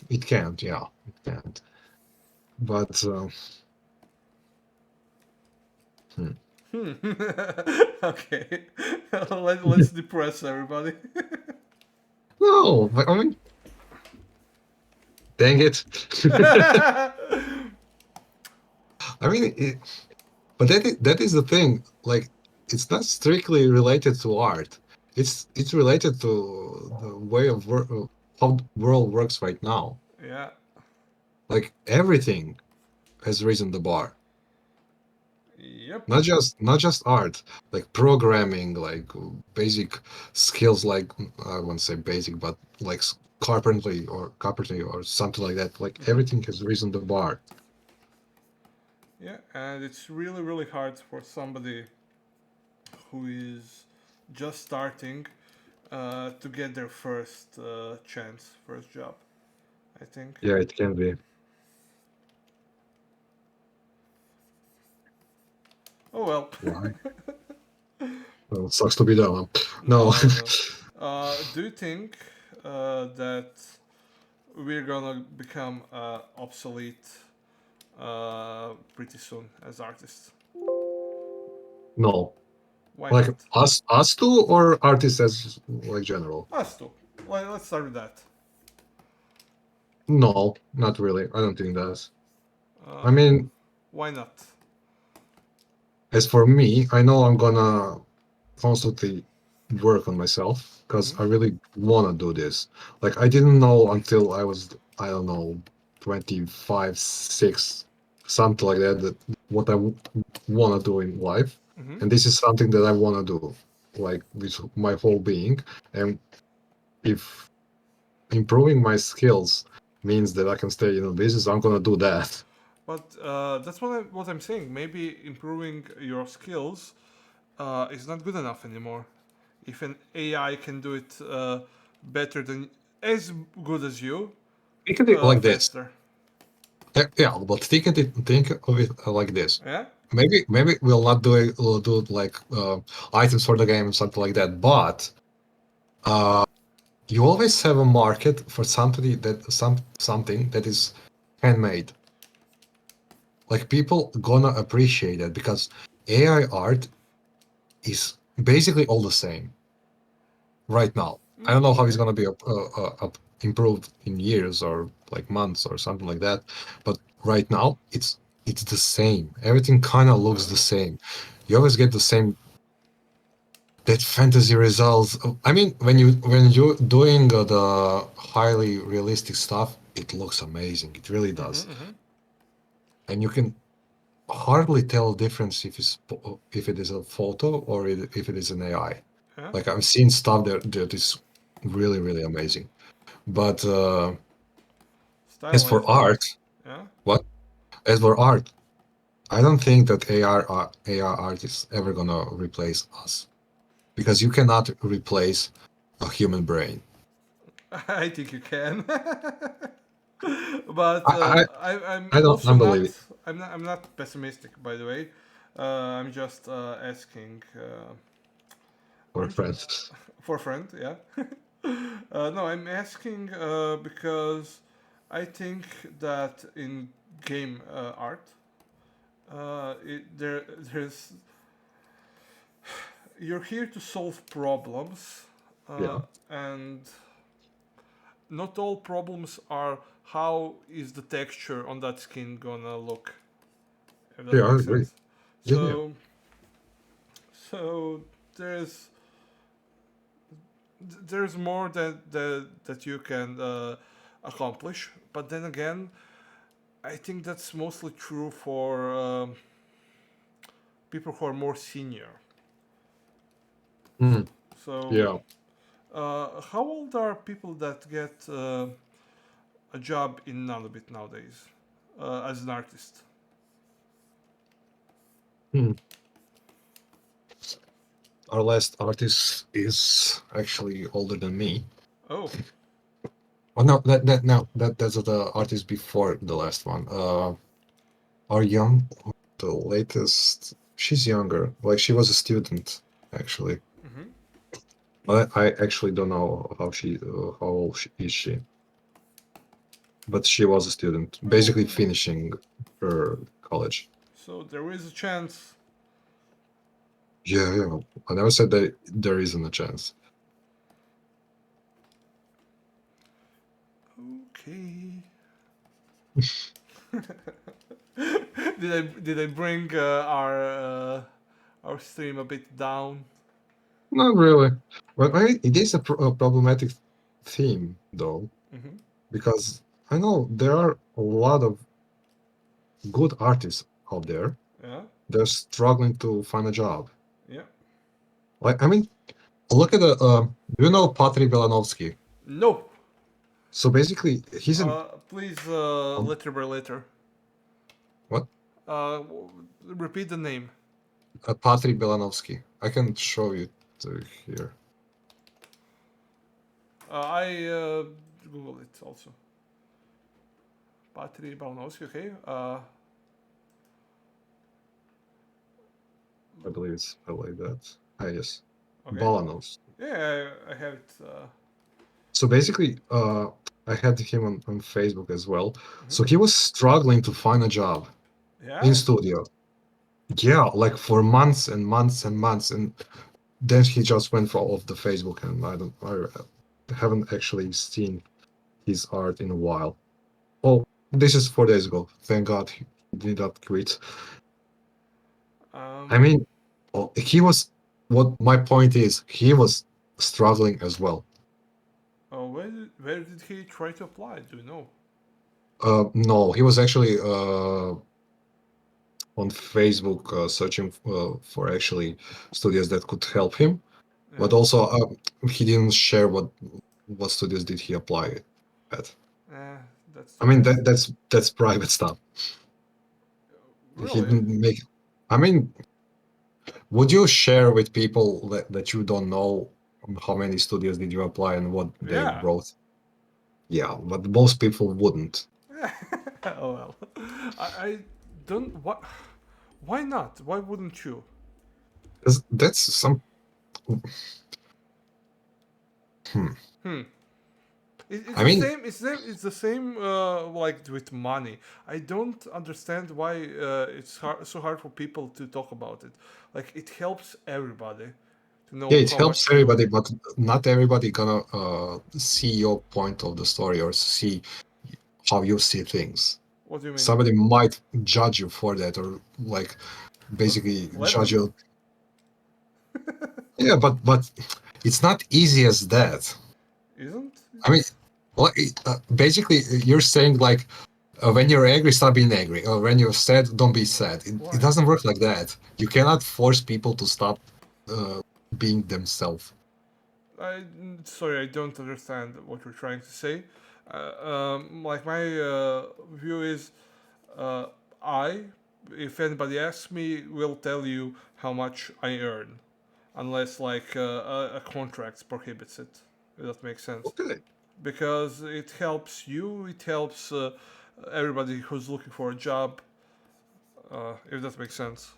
it can't. Yeah, it can't. But hmm. Hmm. Okay. Let's depress everybody. No, but I mean, dang it. I mean, but that is the thing. Like, it's not strictly related to art. It's related to the way of work, how the world works right now. Yeah. Like everything has risen the bar. Yep. Not just art, like programming, like basic skills, like I won't say basic, but like carpentry or something like that. Like Hmm. everything has risen the bar. Yeah, and it's really hard for somebody who is just starting to get their first chance, first job. I think. Yeah, it can be. Oh well. Why? Well, it sucks to be done. No. No, no. Do you think that we're gonna become obsolete pretty soon as artists? No. Why Like not? us two or artists as like general? Us too. Let's start with that. No, not really. I don't think that's. I Uh, mean, why not? as for me, I know I'm gonna constantly work on myself because Hmm. I really wanna do this. Like I didn't know until I was, I don't know, 25, 6, something like that, that what I wanna do in life. Hmm. And this is something that I wanna do. like with my whole being, and if improving my skills means that I can stay in the business, I'm gonna do that. But that's what I'm saying. Maybe improving your skills is not good enough anymore. If an AI can do it better than, as good as you, Think of it like this. faster. Yeah, but think of it like this. Yeah. Maybe we'll do like items for the game or something like that. But you always have a market for something that is handmade. Like people gonna appreciate it because AI art is basically all the same right now. I don't know how it's Okay. gonna be improved in years or like months or something like that, but right now it's the same. Everything kind of looks Uh, the same. You always get the same that fantasy results. I mean, when you're doing the highly realistic stuff, it looks amazing. It really does, and you can hardly tell a difference if it is a photo or if it is an AI. yeah. Like I've seen stuff that is really amazing. But as for Stylized art. art, Yeah. what? As for art, I don't think that AR art is ever gonna replace us because you cannot replace a human brain. I think you can. But I I'm I don't also believe it I'm not pessimistic, by the way. I'm just asking. for I'm j- friends. for a friend, yeah. No, I'm asking because I think that in game art, there's you're here to solve problems, Yeah, and not all problems are how is the texture on that skin gonna look. If that yeah, I makes agree. sense. Yeah, yeah. So so there's there's more that you can accomplish. But then again, I think that's mostly true for people who are more senior. Mm, So, yeah, how old are people that get a job in Nanobit nowadays as an artist? mm. Our last artist is actually older than me. Oh, Oh no, that's the artist before the last one. Our young, the latest. She's younger. Like she was a student actually. I actually don't know how old is she, but she was a student, basically oh. finishing her college. So there is a chance. Yeah, yeah. I never said that there isn't a chance. Okay. Did I bring our stream a bit down? Not really. But it is a problematic theme, though, because I know there are a lot of good artists out there. Yeah. They're struggling to find a job. Yeah. Like, I mean, look at the. Do you know Patry Belanovsky? No. So basically, he's an Please, um, letter by letter. what? Repeat the name. Patry Belanovsky. I can show you here. I Google it also. Patry Balnowski. Okay. I believe it's spelled like that. Ah, yes, Okay. Balanos. Yeah, I have it. So basically, I had him on Facebook as well. So he was struggling to find a job in Yeah. studio. Yeah, like for months and months and months, and then he just went for off the Facebook, and I haven't actually seen his art in a while. Oh, this is 4 days ago. Thank God he did not quit. I Um. mean, he was. What my point is, he was struggling as well. Where did he try to apply? Do you know? No, he was actually on Facebook searching for actually studios that could help him. But Yeah. also, he didn't share what studios did he apply at. Eh, that's I too mean, bad. that's private stuff. He Really? didn't make. I mean, would you share with people that you don't know how many studios did you apply and what they Yeah. wrote? Yeah, but most people wouldn't. Oh well. I don't. What? Why not? Why wouldn't you? 'Cause that's some. Hmm. Hmm. It's I the mean, same. It's the same. Like with money, I don't understand why it's so hard for people to talk about it. Like it helps everybody to yeah, know it how helps much you. everybody, but not everybody gonna see your point of the story or see how you see things. What do you mean? Somebody might judge you for that, or like But basically let judge them. you. Yeah, but it's not easy as that. Isn't I mean, it? well, basically, you're saying like when you're angry, stop being angry, or when you're sad, don't be sad. It Why? doesn't work like that. You cannot force people to stop uh, being themselves. Sorry, I don't understand what you're trying to say. Like my view is, uh, I, if anybody asks me, will tell you how much I earn, unless like a contract prohibits it. If that makes sense, Okay. because it helps you. It helps everybody who's looking for a job. If that makes sense.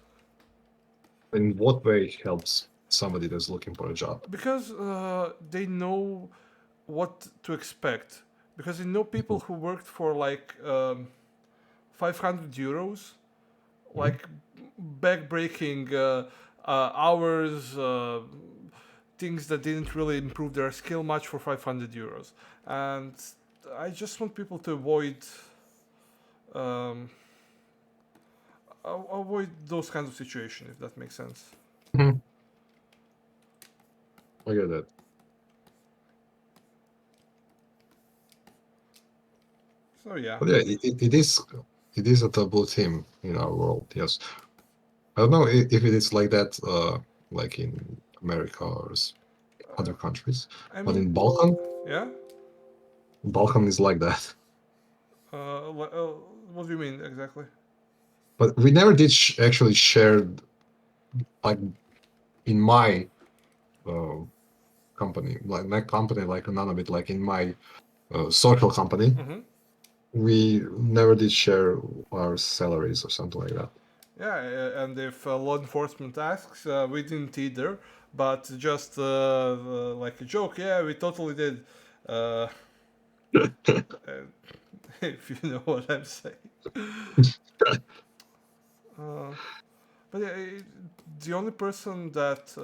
In what way helps somebody that's looking for a job? Because they know what to expect. Because I know people Mhm, who worked for like 500 euros, mhm. like back-breaking hours, things that didn't really improve their skill much for 500 euros. And I just want people to um, avoid those kinds of situations, if that makes sense. Mhm. I get that. So yeah, But yeah, it is a taboo theme in our world. Yes, I don't know if it is like that, like in America or other countries, I but mean, in yeah. Balkan is like that. What do you mean exactly? But we never did actually share like in my uh, company, like my company, like none of it, like in my social company, Mm-hmm. we never did share our salaries or something like that. Yeah, and if law enforcement asks, we didn't either, but just like a joke. Yeah, we totally did. Uh, if you know what I'm saying. Uh, but yeah, the only person that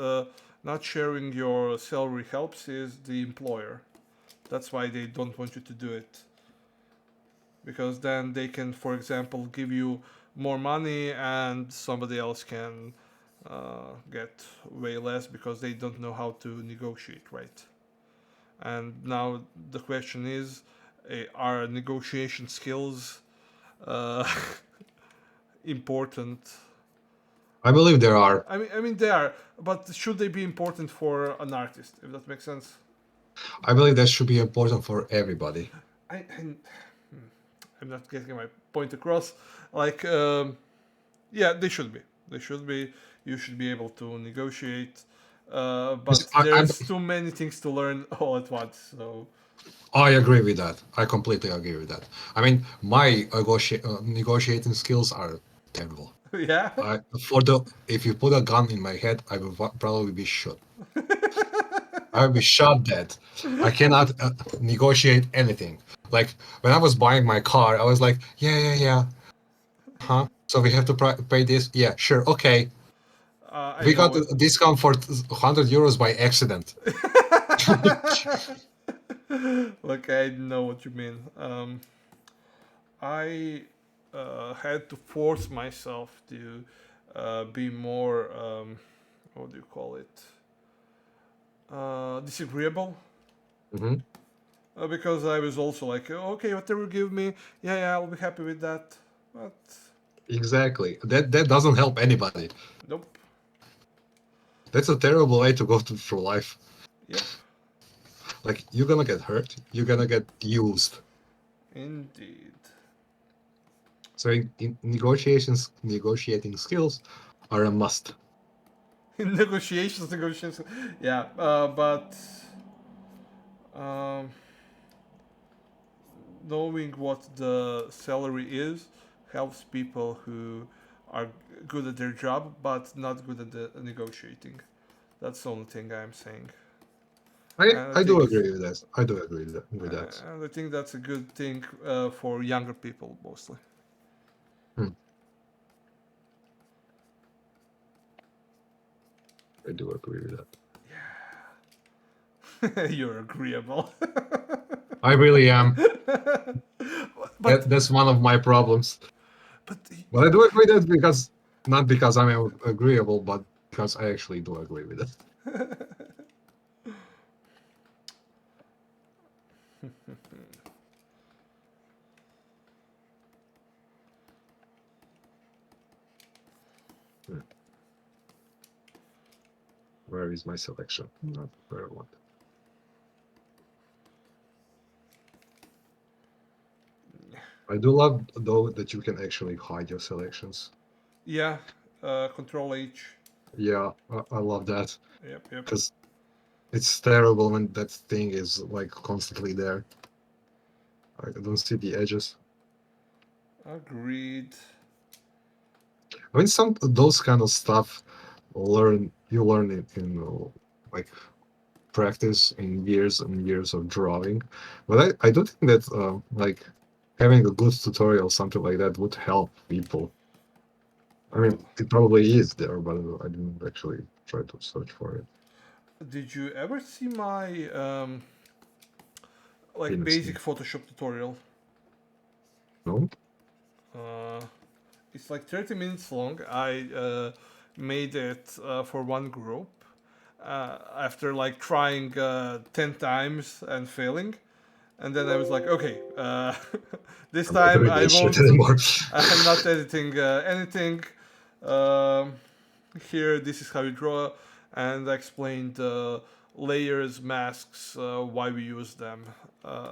not sharing your salary helps is the employer. That's why they don't want you to do it, because then they can, for example, give you more money and somebody else can get way less because they don't know how to negotiate, right? And now the question is, are negotiation skills uh, important? I believe there are. I mean they are, but should they be important for an artist? If that makes sense. I believe that should be important for everybody. I'm not getting my point across. Like, yeah, they should be. They should be. You should be able to negotiate. Yes, But there's too many things to learn all at once. So, I agree with that. I completely agree with that. I mean, my negotiating skills are terrible. yeah. If you put a gun in my head, I will probably be shot. I will be shot dead. I cannot negotiate anything. Like when I was buying my car, I was like, yeah, yeah, yeah, huh? So we have to pay this? Yeah, sure, okay. I We know got what. a discount for 100 euros by accident. Look, I know what you mean. I had to force myself to be more. What do you call it? Disagreeable. Mhm. Because I was also like, okay, whatever you give me, yeah, yeah, I'll be happy with that. But Exactly. That doesn't help anybody. nope. That's a terrible way to go through life. Yep, Like you're gonna get hurt. You're gonna get used. indeed. So in negotiating skills are a must. Negotiations. Yeah, but um, knowing what the salary is helps people who are good at their job but not good at the negotiating. That's the only thing I'm saying. And I I do think agree with that. I do agree with that. and I think that's a good thing for younger people mostly. Hmm, I do agree with that. You're agreeable. I really am. but That's one of my problems. but But I do agree that because not because I'm agreeable, but because I actually do agree with it. Hmm, where is my selection? Not where I want. I do love though that you can actually hide your selections. yeah, Control H. Yeah, I love that Yep, yep. because it's terrible when that thing is like constantly there. I don't see the edges. Agreed. I mean, some those kind of stuff you learn it in like practice in years and years of drawing. But I do think that like having a good tutorial, something like that, would help people. I Uh, mean, it probably is there, but I didn't actually try to search for it. did you ever see my like Didn't basic see. Photoshop tutorial? No? Uh, it's like 30 minutes long. I made it for one group after like trying 10 times and failing. And then I was like, okay, this I'm not time doing I that shit won't, anymore. I'm not editing anything. Um, Here, this is how you draw. And I explained layers, masks, why we use them,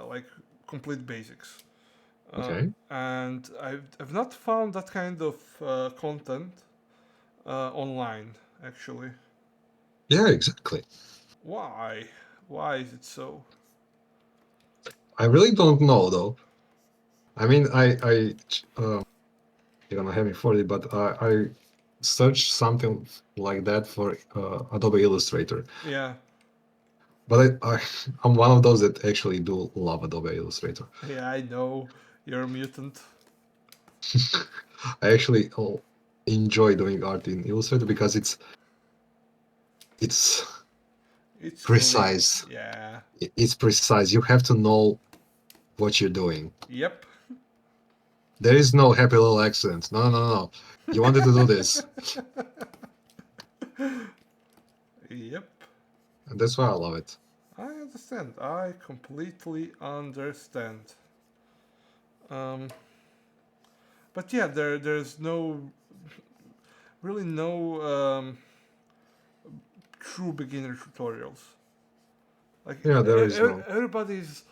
like complete basics. Okay. And I've not found that kind of content online, actually. Yeah, exactly. Why? Why is it so? I really don't know though. I mean, you're gonna have me for it, but I searched something like that for Adobe Illustrator. Yeah, But I'm one of those that actually do love Adobe Illustrator. yeah, I know. You're a mutant. I actually enjoy doing art in Illustrator because it's It's clean. precise. Yeah. It's precise. You have to know what you're doing. Yep. There is no happy little accident. No, no, no, no. You wanted to do this, Yep. and that's why I love it. I understand. I completely understand. Um, but yeah, there's really no true beginner tutorials. Like Yeah, there is no. everybody's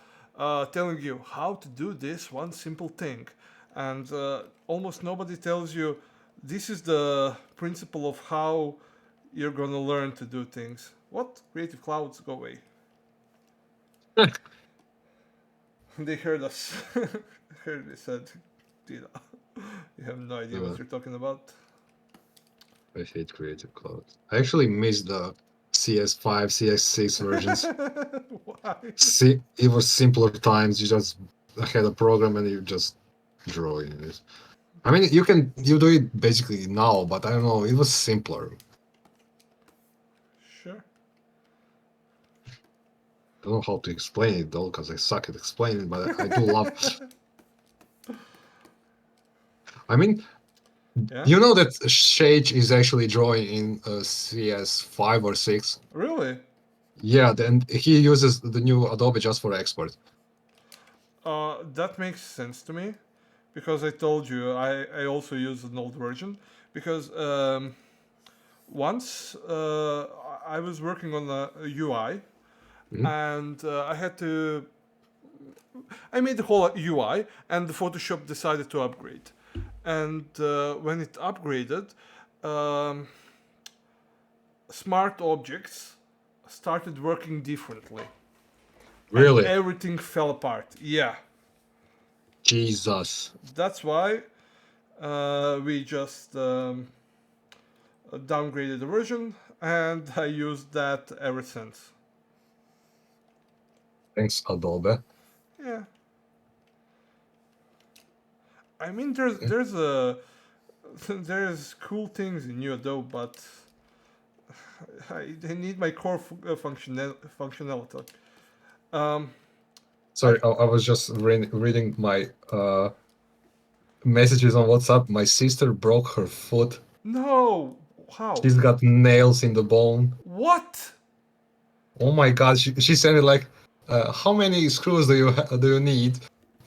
telling you how to do this one simple thing, and almost nobody tells you this is the principle of how you're gonna learn to do things. What? Creative Clouds, go away. They heard us. Heard they said, Tila, you have no idea uh, what you're talking about. I hate Creative Cloud. I actually miss the CS5, CS6 versions. Why? See, it was simpler times. You just had a program and you just draw in it. I mean, you do it basically now, but I don't know. It was simpler. Sure. I don't know how to explain it though, because I suck at explaining. But I do love. I mean, Yeah. you know that Shage is actually drawing in CS5 or 6. Really? Yeah, then he uses the new Adobe just for export. That makes sense to me because I told you I also use an old version because once I was working on the UI, Mhm. and I had to. I made the whole UI, and the Photoshop decided to upgrade. And when it upgraded, um, smart objects started working differently, and Really? everything fell apart. Yeah, Jesus. that's why we just downgraded the version, and I used that ever since. Thanks, Adobe. Yeah, I mean there's a there's cool things in new Adobe, but I need my core functionality. Um, I Sorry, I was just reading my messages on WhatsApp. My sister broke her foot. no, how? She's got nails in the bone. What? Oh my God, she sent me like, how many screws do you need?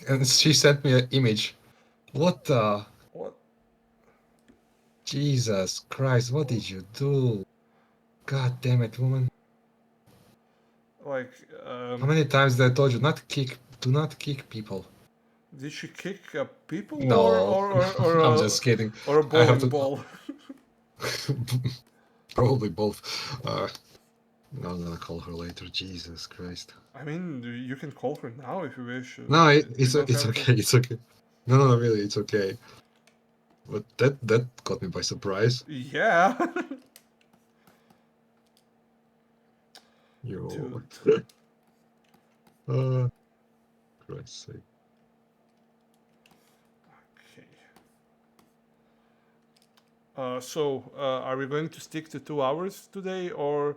And she sent me an image. What the What? Jesus Christ? What did you do? God damn it, woman! Like, How many times did I told you not kick? Do not kick people. did she kick people No, I'm just kidding. or a I have bowling to ball? probably both. No, I'm gonna call her later. Jesus Christ. I mean, you can call her now if you wish. No, You don't it's have to. okay. It's okay. No, no, no, really, it's okay. But that caught me by surprise. Yeah, You, dude. uh, Christ's sake. Okay. Are we going to stick to 2 hours today, or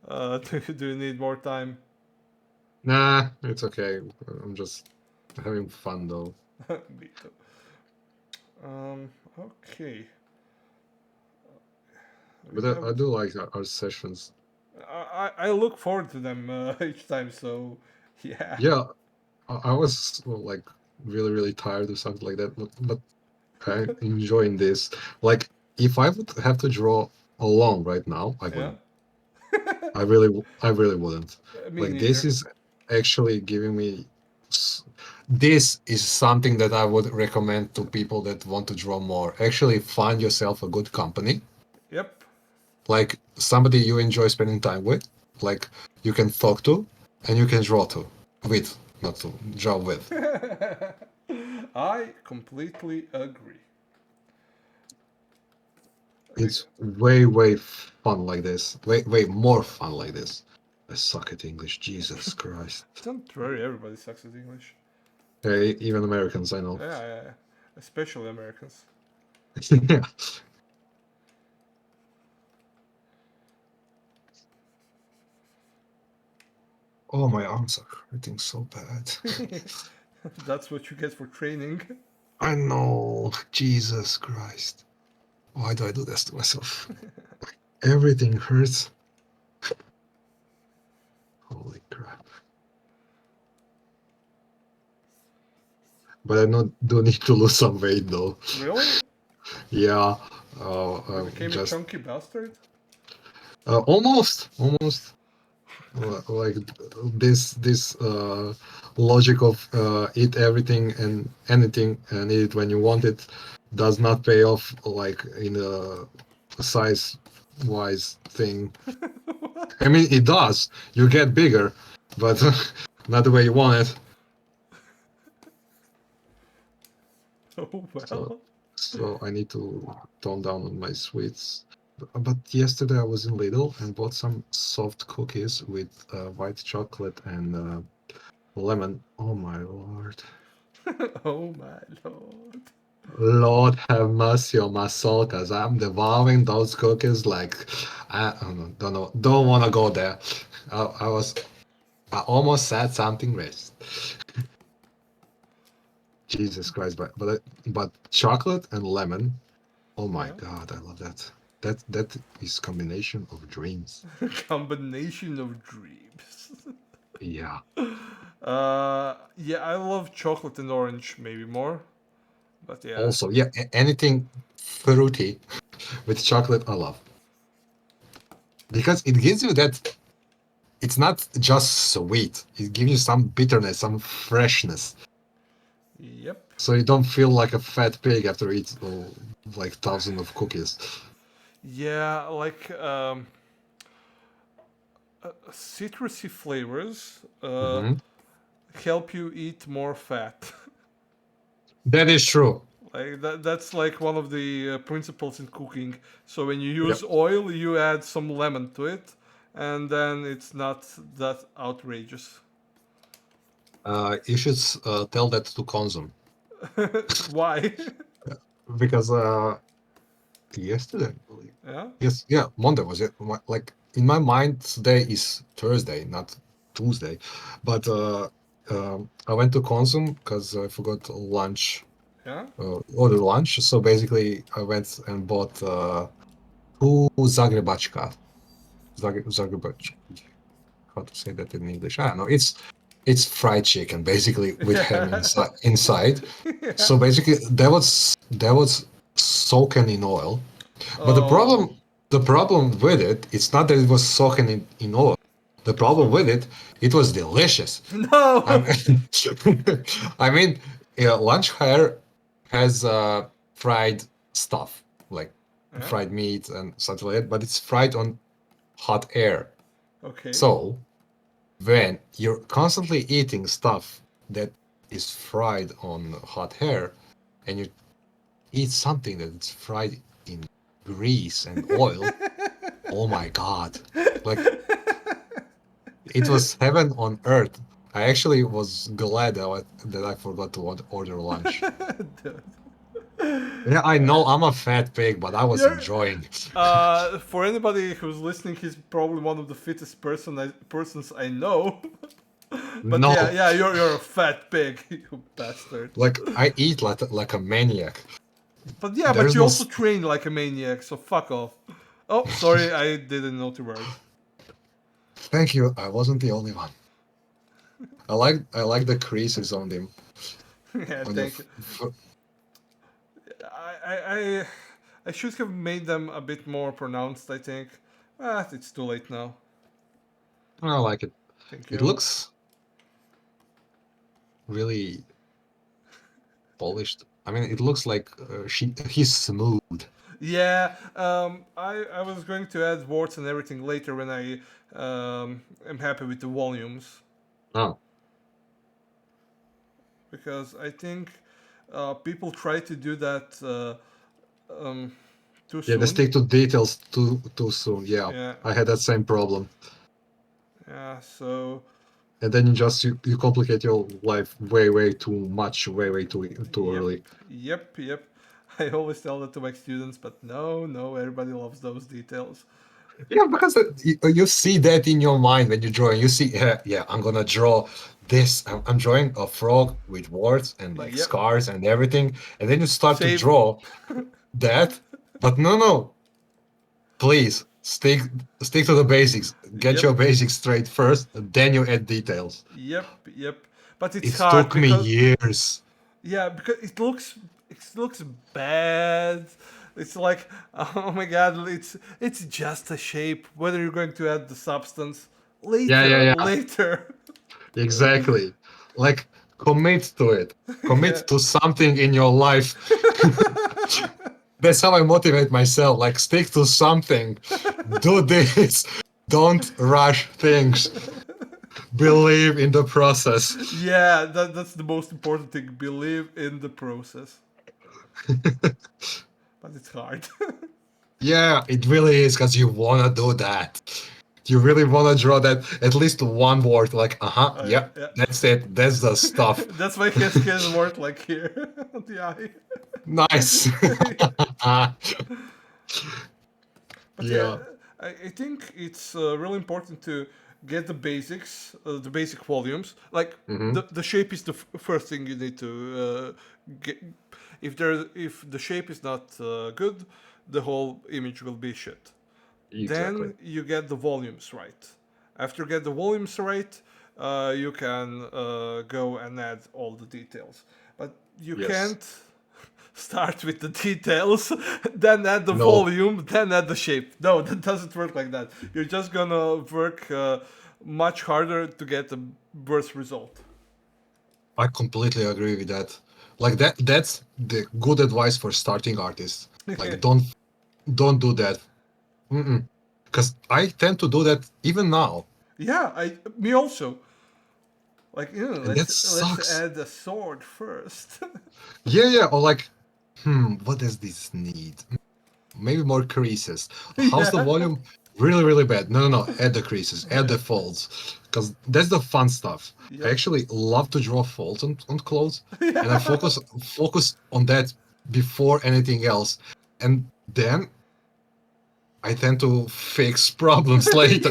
do you need more time? Nah, it's okay. I'm just having fun though. Me too. Okay. We But have. I do like our sessions. I look forward to them each time. So, yeah. Yeah, I was like really tired or something like that, but I'm enjoying this. Like, if I would have to draw alone right now, I Yeah. wouldn't. I really wouldn't. Me Like, this neither. is actually giving me. This is something that I would recommend to people that want to draw more. Actually, find yourself a good company, Yep. like somebody you enjoy spending time with, like you can talk to, and you can draw to, with, not to draw with. I completely agree. Like, It's way fun like this. Way more fun like this. I suck at English. Jesus Christ. don't worry, everybody sucks at English. Hey, even Americans, I know. Yeah. Especially Americans. Yeah. Oh, my arms are hurting so bad. That's what you get for training. I know. Jesus Christ. Why do I do this to myself? Everything hurts. Holy crap. But I do need to lose some weight though. Really? Yeah. You became a Just chunky bastard? almost. Like this logic of eat everything and anything and eat it when you want it does not pay off like in a size wise thing. I mean, it does. You get bigger, but not the way you want it. Oh, So well. so I need to tone down on my sweets. But yesterday I was in Lidl and bought some soft cookies with white chocolate and lemon. Oh my lord. Oh, my lord. Lord have mercy on my soul, cause I'm devouring those cookies like I don't know, don't want to go there. I almost said something racist. Jesus Christ, but chocolate and lemon. Oh my Yeah. God, I love that. That is combination of dreams. Combination of dreams. Yeah. Yeah, I love chocolate and orange maybe more, but yeah. Also, yeah, anything fruity with chocolate, I love. because it gives you that. It's not just sweet. It gives you some bitterness, some freshness, Yep. so you don't feel like a fat pig after eat like thousands of cookies. Yeah, like citrusy flavors Hmm. help you eat more fat. That is true. Like that's like one of the principles in cooking. So when you Yep. use oil, you add some lemon to it, and then it's not that outrageous. You should tell that to Consum Why? because yesterday, I believe. Yeah, Yes, yeah, Monday was it. Like in my mind, today is Thursday, not Tuesday. But I went to Consum because I forgot lunch, yeah. order lunch. So basically, I went and bought two Zagrebačka. Zagrebač, how to say that in English? I don't know. It's fried chicken, basically with ham Yeah. inside. Yeah. So basically, that was soaking in oil. But Oh the problem with it, it's not that it was soaking in oil. The problem so with it, it was delicious. I no. mean, I mean, lunch hare has fried stuff like Yeah. fried meat and something like that, but it's fried on hot air. Okay. So when you're constantly eating stuff that is fried on hot air, and you eat something that's fried in grease and oil, oh my God. Like it was heaven on earth. I actually was glad that I forgot to order lunch. Dude. Yeah, I know I'm a fat pig, but I was You're enjoying. for anybody who's listening, he's probably one of the fittest persons I know. But yeah, No, yeah, you're a fat pig, you bastard. like I eat like a maniac. But yeah, but There's you no. also train like a maniac, so fuck off. Oh, sorry, I didn't know the word. Thank you. I wasn't the only one. I like the creases on them Yeah, on your. thank you. I, I I I should have made them a bit more pronounced. I think. Ah, it's too late now. I like it. Thank It you. looks really polished. I mean, it looks like he's smooth. Yeah, I was going to add words and everything later when I am happy with the volumes Oh, because I think people try to do that um, too yeah, they soon. stick to details too soon. Yeah, Yeah, I had that same problem. yeah. So And then you complicate your life way too much, way too yep, early. yep. I always tell that to my students, but no, everybody loves those details. Yeah, because you see that in your mind when you're drawing. You see, yeah, I'm gonna draw this. I'm drawing a frog with warts and like Yep, scars and everything, and then you start to save. draw that. But no, please stick to the basics. Get Yep, your basics straight first, then you add details. yep. But it's It hard took me because years. yeah, because it looks bad. It's like oh my god, it's just a shape. Whether you're going to add the substance Yeah, later. exactly. Like commit to it. Commit Yeah. to something in your life. That's how I motivate myself. Like stick to something. Do this. Don't rush things. Believe in the process. Yeah, that's the most important thing. Believe in the process, but it's hard. Yeah, it really is because you want to do that. You really want to draw that at least one word, like, Yeah, yeah, yeah. that's it. That's the stuff. That's why his word like here on the eye. Nice. But yeah, Yeah. I think it's really important to get the basics, the basic volumes. Like Hmm. the shape is the first thing you need to get. If the shape is not good, the whole image will be shit. Exactly. Then you get the volumes right. After you get the volumes right, you can go and add all the details. But you Yes. can't. start with the details, then add the No, volume, then add the shape. No, that doesn't work like that. You're just gonna work much harder to get a worse result. I completely agree with that. Like that's the good advice for starting artists. Like don't do that. Because I tend to do that even now, Yeah, I me also. Like, and that let's sucks. add a sword first. Yeah, yeah. Or like, what does this need? Maybe more creases. How's the Yeah. volume? Really, really bad. No, no, no. Add the creases, add Yeah. the folds, because that's the fun stuff. I Yep. actually love to draw folds on clothes, and I Yeah. focus on that before anything else. And then I tend to fix problems later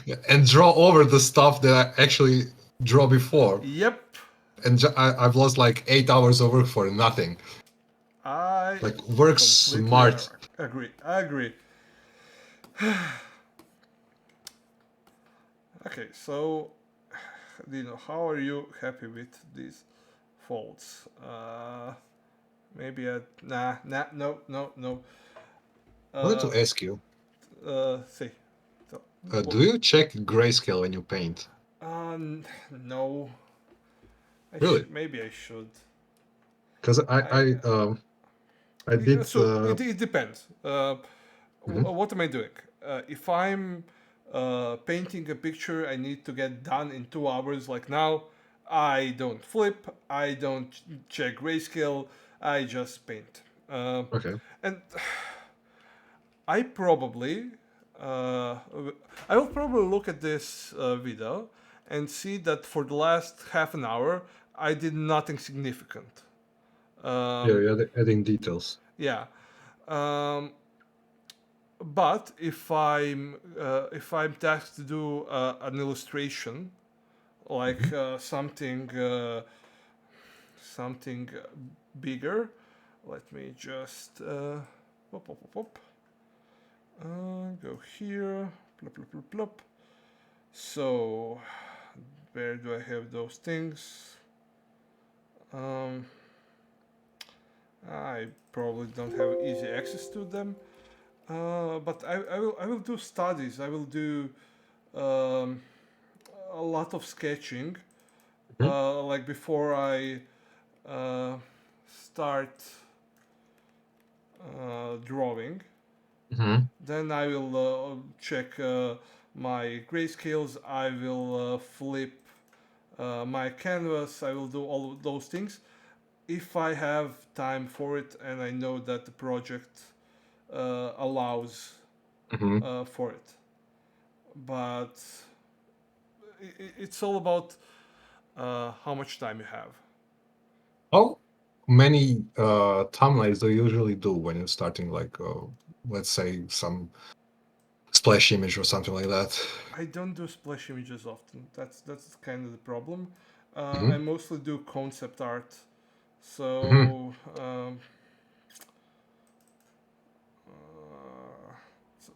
Yeah. and draw over the stuff that I actually draw before. Yep. And I've lost like 8 hours of work for nothing. I Like, work completely smart. agree. I agree. Okay, so Dino, how are you happy with these folds? Maybe no, no, no. I wanted Uh, to ask you, see. So, do you check grayscale when you paint? no. Really? Maybe I should. Because I I did. so it depends. Mhm, What am I doing? If I'm painting a picture I need to get done in 2 hours, like now, I don't flip, I don't check grayscale, I just paint. okay. And I probably, uh, I will probably look at this video and see that for the last half an hour I did nothing significant. Yeah, Um, yeah, adding details. yeah. Um, but if I'm tasked to do an illustration, like Hmm. something bigger, let me just pop, pop, pop, pop. Go here, plop, plop, plop, plop. So where do I have those things? Um, I probably don't have easy access to them. But I will do studies. I will do um, a lot of sketching, Hmm. like before I uh, start drawing. Hmm. Then I will check my grayscales. I will flip my canvas. I will do all of those things if I have time for it and I know that the project allows Hmm. for it. But it's all about how much time you have. How many thumbnails do you usually do when you're starting, like, let's say, some splash image or something like that? I don't do splash images often. That's kind of the problem. I Hmm. mostly do concept art. Hmm.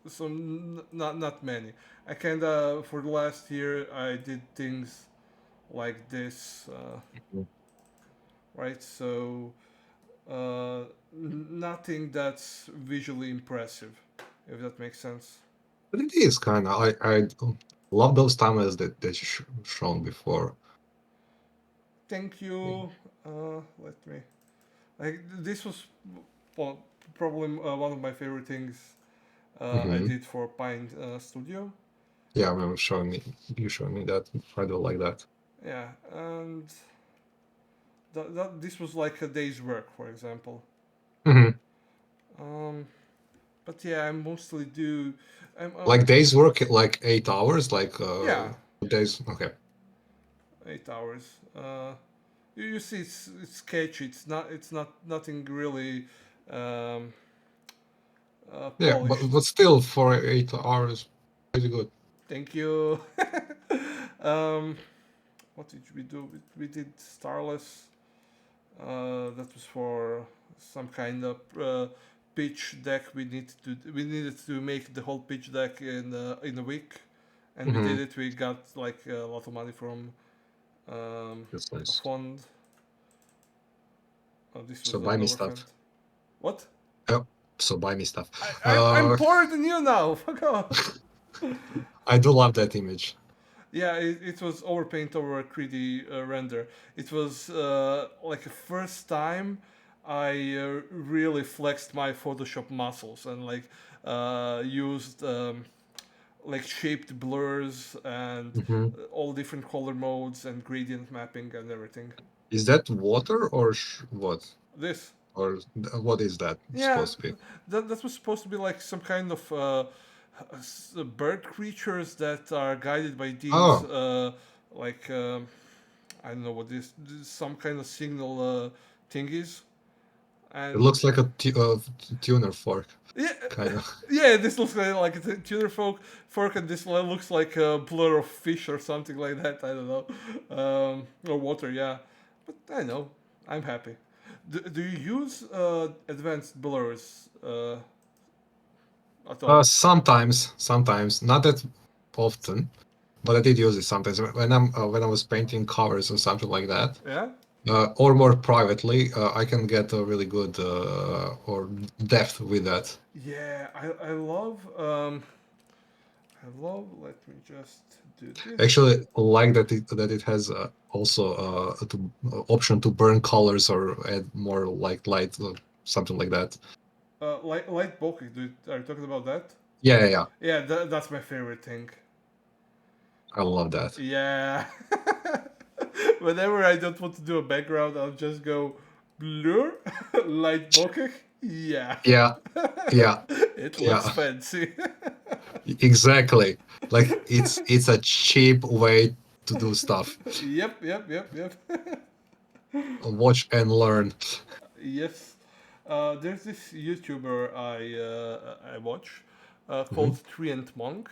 So, not many. I kind of for the last year I did things like this, right? So nothing that's visually impressive, if that makes sense. But it is kind of. I love those thumbnails that you shown before. Thank you. Let me. Like this was well, probably one of my favorite things I Hmm. did for Pine Studio. Yeah, I remember showing me you showing me that. I do like that. Yeah, and this was like a day's work, for example. Hmm. Um, but yeah, I mostly do. I'm Like days work at like 8 hours, like yeah, days. Okay. 8 hours. You see, it's sketchy. It's not nothing really um, Yeah, but polished. still for 8 hours, pretty good. Thank you. um, what did we do? We did Starless. That was for some kind of pitch deck. We needed to make the whole pitch deck in a week, and we did Hmm. it. We got like a lot of money from That's a nice. fund. This So was buy an me overfend. stuff. What? Oh, so buy me stuff. I'm poorer than you now. Fuck off. I do love that image. Yeah, it was overpaint over a 3D render. It was like the first time I really flexed my Photoshop muscles and like used like shaped blurs and Hmm. all different color modes and gradient mapping and everything. Is that water or what? This, Or what is that yeah, supposed to be? that was supposed to be like some kind of bird creatures that are guided by these Oh, like I don't know what this some kind of signal thingies, it and looks like a tuner fork, yeah, kind of. yeah, this looks like a tuner fork, and this one looks like a blur of fish or something like that. I don't know, or water, yeah, but I know I'm happy. Do you use advanced blurs at all? Sometimes, not that often, but I did use it sometimes when I was painting covers or something like that, Yeah, or more privately. I can get a really good or depth with that. yeah, I love I love. Let me just do this. Actually, like that it has also option to burn colors or add more like light, something like that. Light bulking. Are you talking about that? Yeah, yeah, yeah. Yeah, that's my favorite thing. I love that. Yeah. Whenever I don't want to do a background, I'll just go blur, light bokeh. Yeah. Yeah, yeah, It looks yeah. fancy. Exactly. Like it's a cheap way to do stuff. Yep. Watch and learn. Yes. There's this YouTuber I watch Hmm. called Tree and Monk,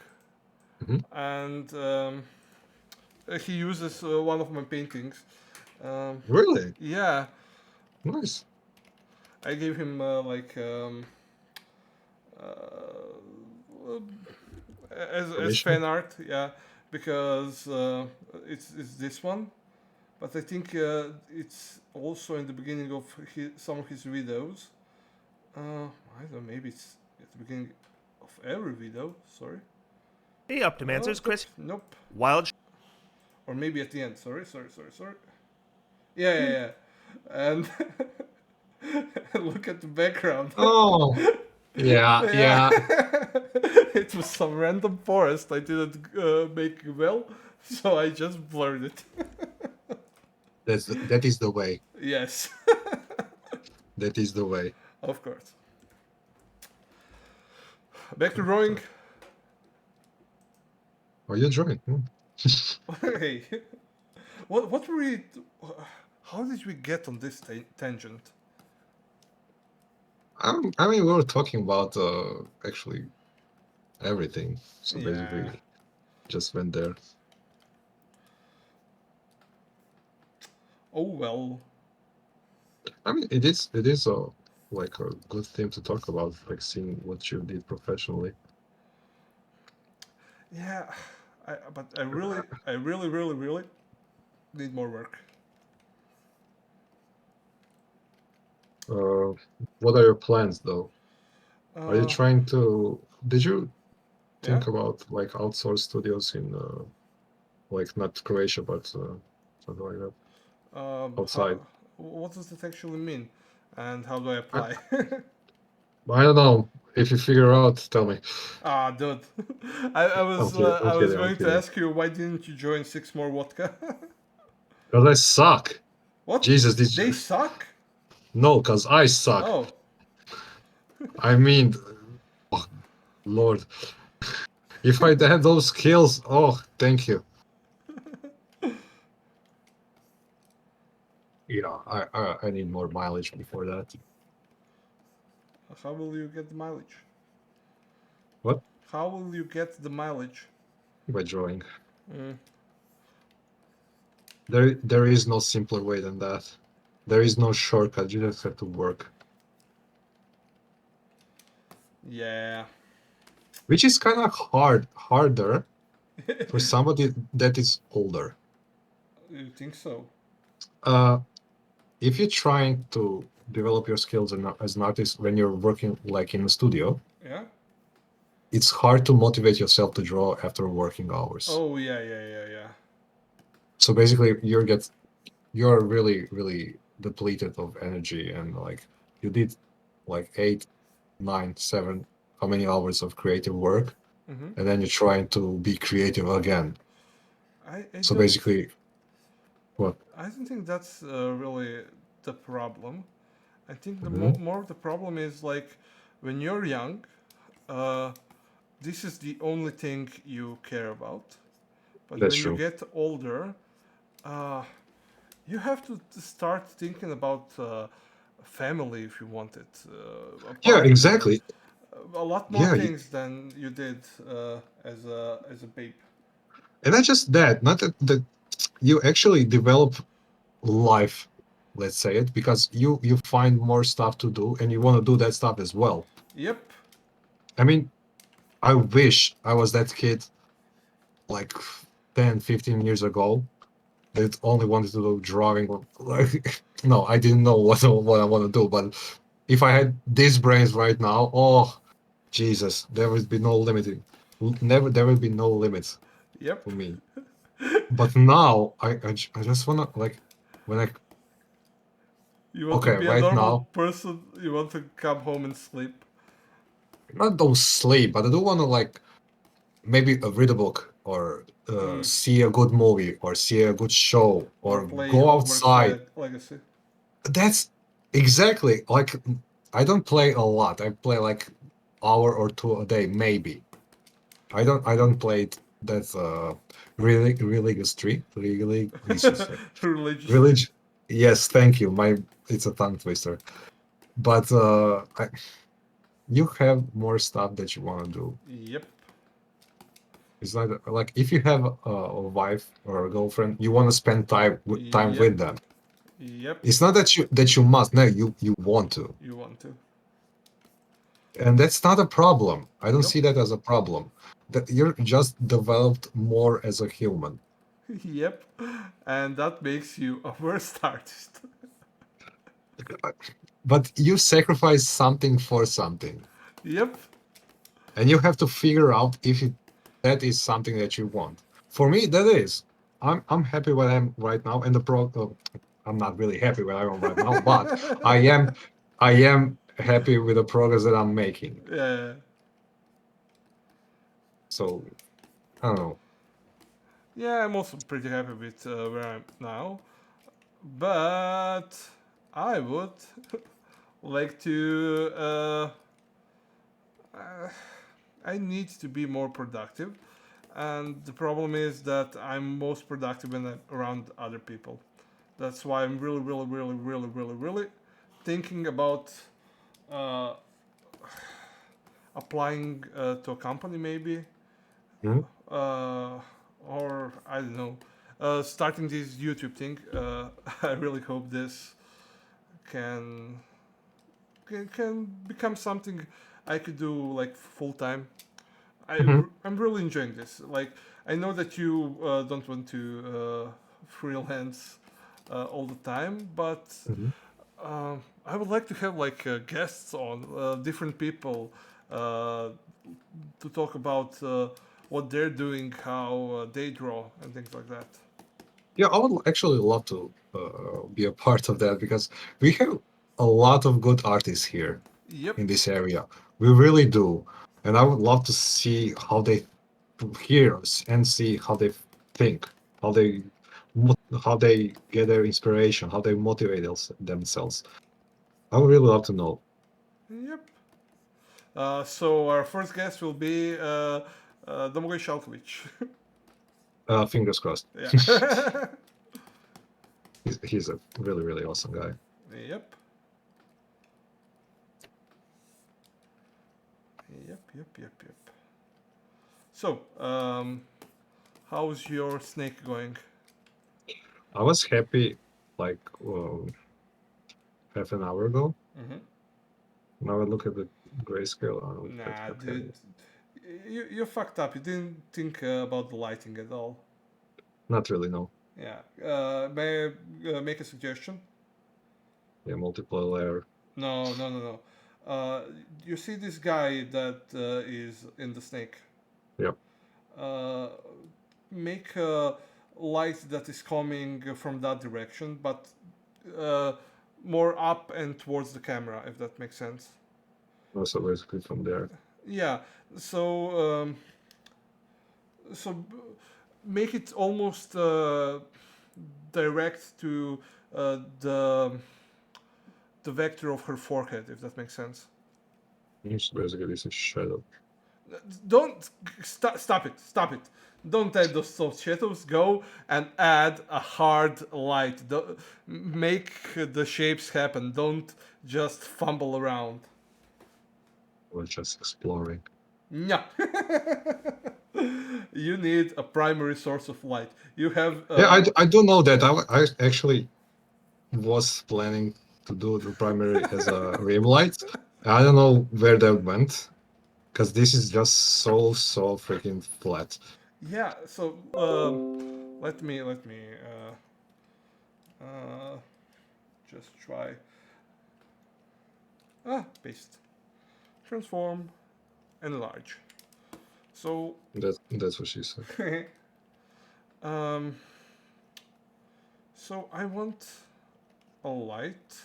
Hmm. and he uses one of my paintings. Um, Really? yeah, Nice. I gave him uh, as Permission? fan art, yeah, because it's this one. But I think it's also in the beginning of some of his videos. I don't know, maybe it's at the beginning of every video. Sorry. Hey, Optimancers, Chris. Nope. Wild Or maybe at the end. Sorry. Yeah. And look at the background. Oh, yeah, Yeah. yeah. It was some random forest. I didn't make well, so I just blurred it. That is the way. Yes, That is the way. of course. Back to drawing. Are you drawing? Hey, what were we? How did we get on this tangent? I mean, we were talking about actually everything. So Yeah. basically, just went there. Oh well. I mean, it is a like a good thing to talk about, like seeing what you did professionally. Yeah. But I really need more work. Uh, what are your plans though? Are you Uh, trying to? Did you yeah. think about like outsource studios in like not Croatia but something like that How? outside? What does that actually mean? And how do I I, apply? I don't know. If you figure out, tell me. Ah, dude. I I'm was kidding. I'm I was kidding. I'm going to kidding. ask you why didn't you join Six More Vodka? Because I suck. What? Jesus, did They you? suck? No, because I suck. Oh, I mean, oh, Lord, if I had those skills, oh, thank you. Yeah, I need more mileage before that. how will you get the mileage? What? How will you get the mileage? By drawing. Mm, There is no simpler way than that. There is no shortcut. You just have to work, yeah. which is kind of harder for somebody that is older. You think so? Uh, if you're trying to develop your skills as an artist when you're working like in a studio. Yeah. It's hard to motivate yourself to draw after working hours. Oh yeah. So basically, you're really depleted of energy, and like you did like 8, 9, 7, how many hours of creative work, Mm-hmm. and then you're trying to be creative again. I So don't basically, what? I don't think that's really the problem. I think the Mhm. more the problem is like when you're young, uh, this is the only thing you care about. But That's when you true. get older, uh, you have to start thinking about family if you want it, a Yeah, partner, exactly. a lot more Yeah, things than you did as a babe. and not just that, not that you actually develop life, let's say it, because you find more stuff to do and you want to do that stuff as well. Yep. I mean, I wish I was that kid like 10, 15 years ago that only wanted to do drawing. Like, no, I didn't know what I want to do, but if I had these brains right now, oh Jesus, there would be no limiting. Never, there would be no limits Yep. for me. But now I just wanna like when I You want to okay be a right normal now person. You want to come home and sleep not don't sleep, but I do want to like maybe read a book or mm. see a good movie or see a good show or or play go Hogwarts outside. Legacy. That's exactly like I don't play a lot. I play like hour or two a day, maybe. I don't play it that's really religiously. Religiously. Relig yes, thank you. My it's a tongue twister. But you have more stuff that you want to do. Yep. It's not like if you have a wife or a girlfriend, you want to spend time Yep. with them. Yep. It's not that you must. No, you want to, You want to. and that's not a problem. I don't Yep. see that as a problem. That you're just developed more as a human. Yep. And that makes you a worst artist. But you sacrifice something for something, Yep. and you have to figure out if that is something that you want. For me, that is. I'm happy where I'm right now, and I'm not really happy where I am right now, but I am I am happy with the progress that I'm making. Yeah. So I don't know. Yeah, I'm also pretty happy with where I'm now. But I would like to. Uh, I need to be more productive. And the problem is that I'm most productive when I'm around other people. That's why I'm really thinking about uh, applying to a company maybe, Mhm. uh, or I don't know, starting this YouTube thing. I really hope this can, can become something I could do like full time. Mhm. I'm really enjoying this. Like I know that you don't want to freelance all the time, but Mhm. I would like to have like guests on different people uh, to talk about what they're doing, how they draw, and things like that. Yeah, I would actually love to be a part of that because we have a lot of good artists here Yep. in this area. We really do, and I would love to see how they hear us and see how they think, how they how they get their inspiration, how they motivate themselves. I would really love to know. Yep. So our first guest will be Domagoj Shalkovic. Fingers crossed. Yeah. He's a really awesome guy. Yep. Yep. So, how's your snake going? I was happy like half an hour ago. Mm-hmm. Now I look at the grayscale. I don't that Nah, happy. dude, you fucked up. You didn't think about the lighting at all. Not really, no. Yeah. May I make a suggestion? Yeah, multiple layer. No, no, no, no. You see this guy that is in the snake. Yep. Uh, make a light that is coming from that direction, but uh, more up and towards the camera, if that makes sense. Also basically from there. Yeah. So make it almost direct to the vector of her forehead, if that makes sense. It's basically this is shadow. Don't stop it. Stop it. Don't add those soft shadows. Go and add a hard light. Make the shapes happen. Don't just fumble around. We're just exploring. No. You need a primary source of light. You have. Yeah, I do know that. I actually was planning to do the primary as a rim light. I don't know where that went because this is just so freaking flat. Yeah. So let me just try. Paste. Transform. Enlarge. So That's what she said. um, so I want a light.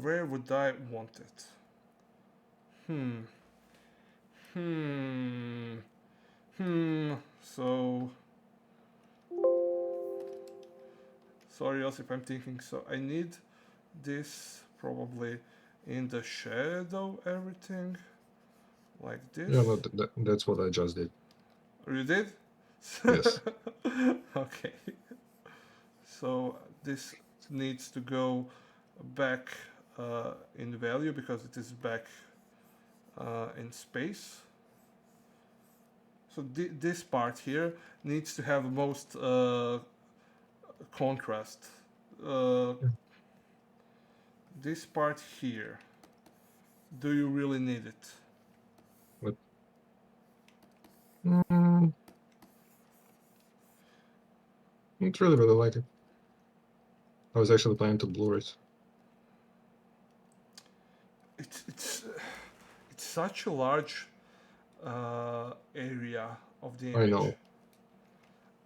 Where would I want it? So sorry, Josip, I'm thinking. So I need this probably in the shadow. Everything like this. Yeah, no, that's what I just did. You did? Yes. Okay. So this needs to go back in value because it is back in space. So this part here needs to have most contrast. This part here, do you really need it? But not really, but I like it. I was actually planning to blur it. It's such a large area of the image. I know.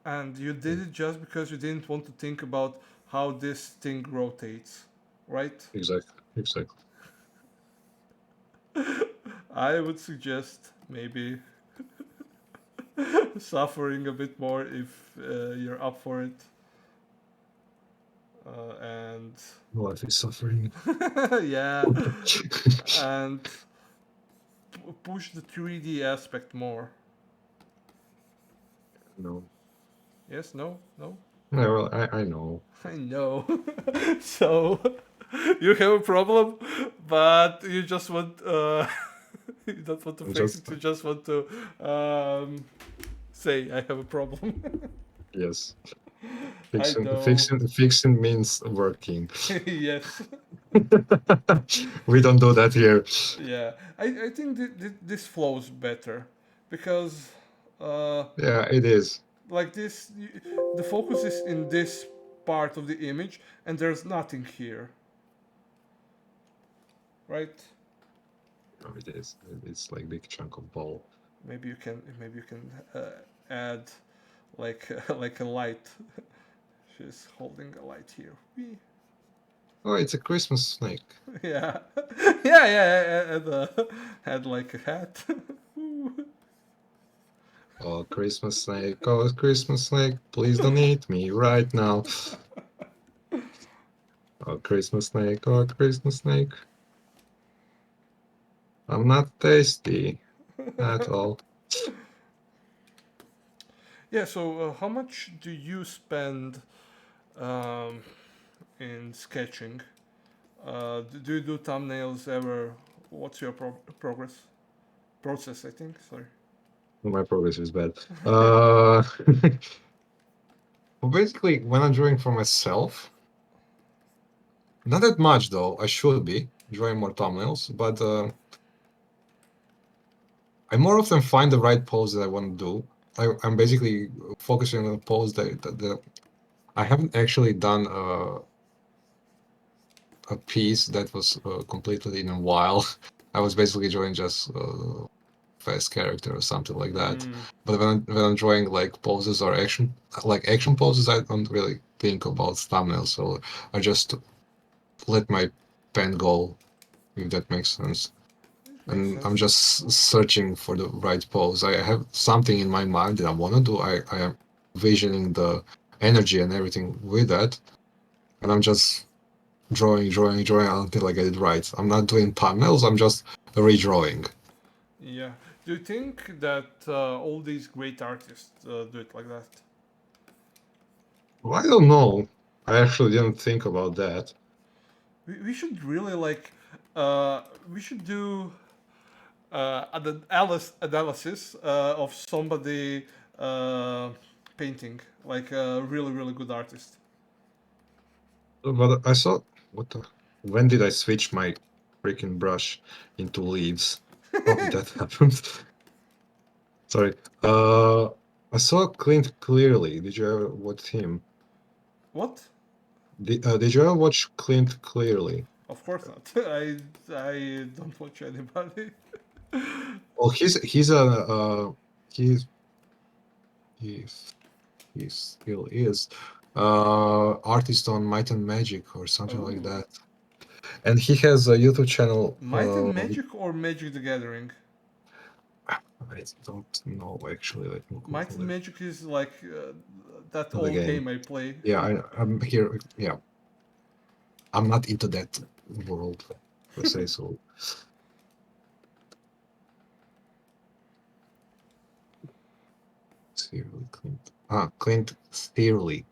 And you did it just because you didn't want to think about how this thing rotates, right? Exactly. I would suggest maybe suffering a bit more if you're up for it. And Life is suffering. yeah, and push the 3D aspect more. No. Yes, no, no? No, well, I know. I know. So you have a problem, but you just want you don't want to fix it. You just want to say I have a problem. Yes. I know. Fixing means working. Yes. We don't do that here. Yeah. I think this flows better because Yeah, it is. like this, the focus is in this part of the image, and there's nothing here, right? No, it is. It's like big chunk of ball. Maybe you can add like like a light. She's holding a light here. Whee. Oh, it's a Christmas snake. Yeah, yeah. And had like a hat. Oh, Christmas snake. Oh, Christmas snake. Please don't eat me right now. Oh, Christmas snake. Oh, Christmas snake. I'm not tasty at all. Yeah. So how much do you spend in sketching? Do you do thumbnails ever? What's your process? I think. Sorry. My progress is bad. Well, basically, when I'm drawing for myself, not that much though. I should be drawing more thumbnails, but I more often find the right pose that I want to do. I'm basically focusing on a pose that I haven't actually done a piece that was completed in a while. I was basically drawing just fast character or something like that. But when I'm drawing like poses or action poses, I don't really think about thumbnails. So I just let my pen go, if that makes sense. Makes And I'm sense. just searching for the right pose. I have something in my mind that I want to do. I am visioning the energy and everything with that, and I'm just drawing until I get it right. I'm not doing thumbnails. I'm just redrawing. Yeah. Do you think that all these great artists do it like that? Well, I don't know. I actually didn't think about that. We should really like we should do an analysis of somebody painting like a really good artist. But I saw what the, when did I switch my freaking brush into leaves? How did that happen? Sorry. I saw Clint Clearly. Did you ever watch him? What? Did you ever watch Clint Clearly? Of course not. I don't watch anybody. Well, he's a he's he's he still is artist on Might and Magic or something like Oh, that, and he has a YouTube channel. Might and Magic or Magic the Gathering? I don't know actually. Let me Might and Google it. Magic is like that The old game. game I play. Yeah, I'm here. Yeah, I'm not into that world, let's say so. Clearly, Clint. Clint Clearly.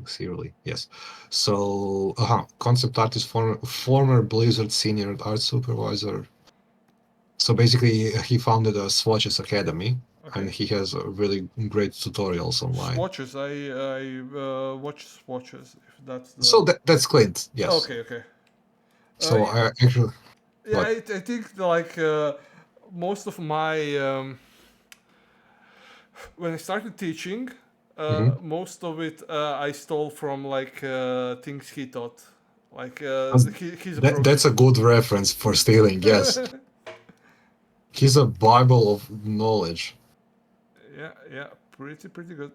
Clearly, yes. So, concept artist, former Blizzard senior art supervisor. So basically, he founded a Swatches Academy, and Okay. he has really great tutorials online. Swatches. I watch swatches. If that's the. So that's Clint, yes. Okay. Okay. So Yeah, I actually, yeah. what? I think like most of my when I started teaching, Mhm. most of it I stole from like things he taught. Like he's a That's a good reference for stealing, yes. He's a Bible of knowledge. Yeah, yeah, pretty good.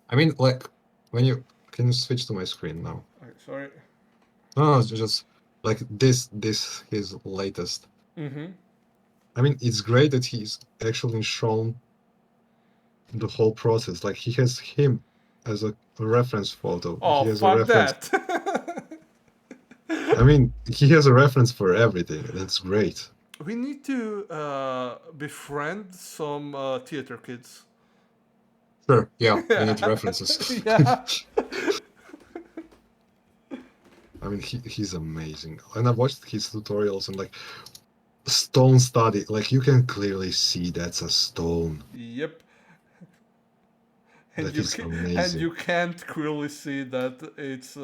I mean, like, when you can you switch to my screen now? Okay, sorry. No, it's just like this his latest. Mm-hmm. I mean, it's great that he's actually shown the whole process. Like he has him as a reference photo. Oh, He has a fuck reference. that. I mean, he has a reference for everything. That's great. We need to befriend some theater kids. Sure, yeah, we need Yeah. references. Yeah. I mean, he's amazing. And I watched his tutorials and like stone study. Like you can clearly see that's a stone. Yep. That is And amazing. you can't clearly see that it's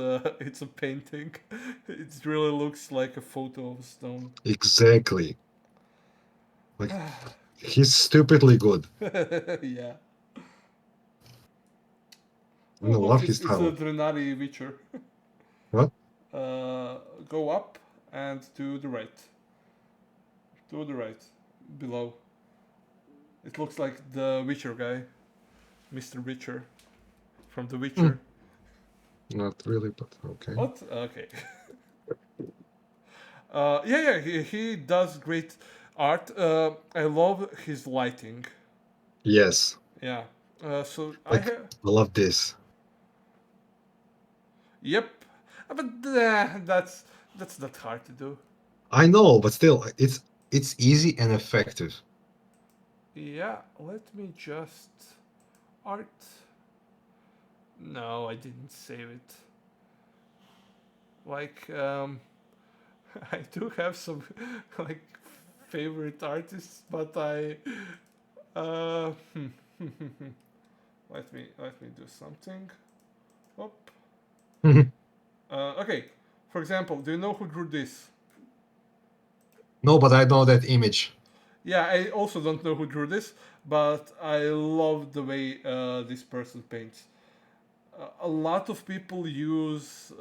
a painting. It really looks like a photo of stone. Exactly. Like he's stupidly good. Yeah. And Oh I look, love his it's a style. Drenari Witcher. What? Go up and to the right. To the right. Below. It looks like the Witcher guy. Mr. Witcher. From The Hmm, Witcher. not really, but okay. What? Okay. Yeah, he does great art. I love his lighting. Yes. Yeah. So I Like have. I love this. Yep. But that's not hard to do. I know, but still, it's easy and effective. Yeah. Let me just art. No, I didn't save it. Like I do have some like favorite artists, but I uh let me do something. Up. Okay. For example, do you know who drew this? No, but I know that image. Yeah, I also don't know who drew this, but I love the way this person paints. A lot of people use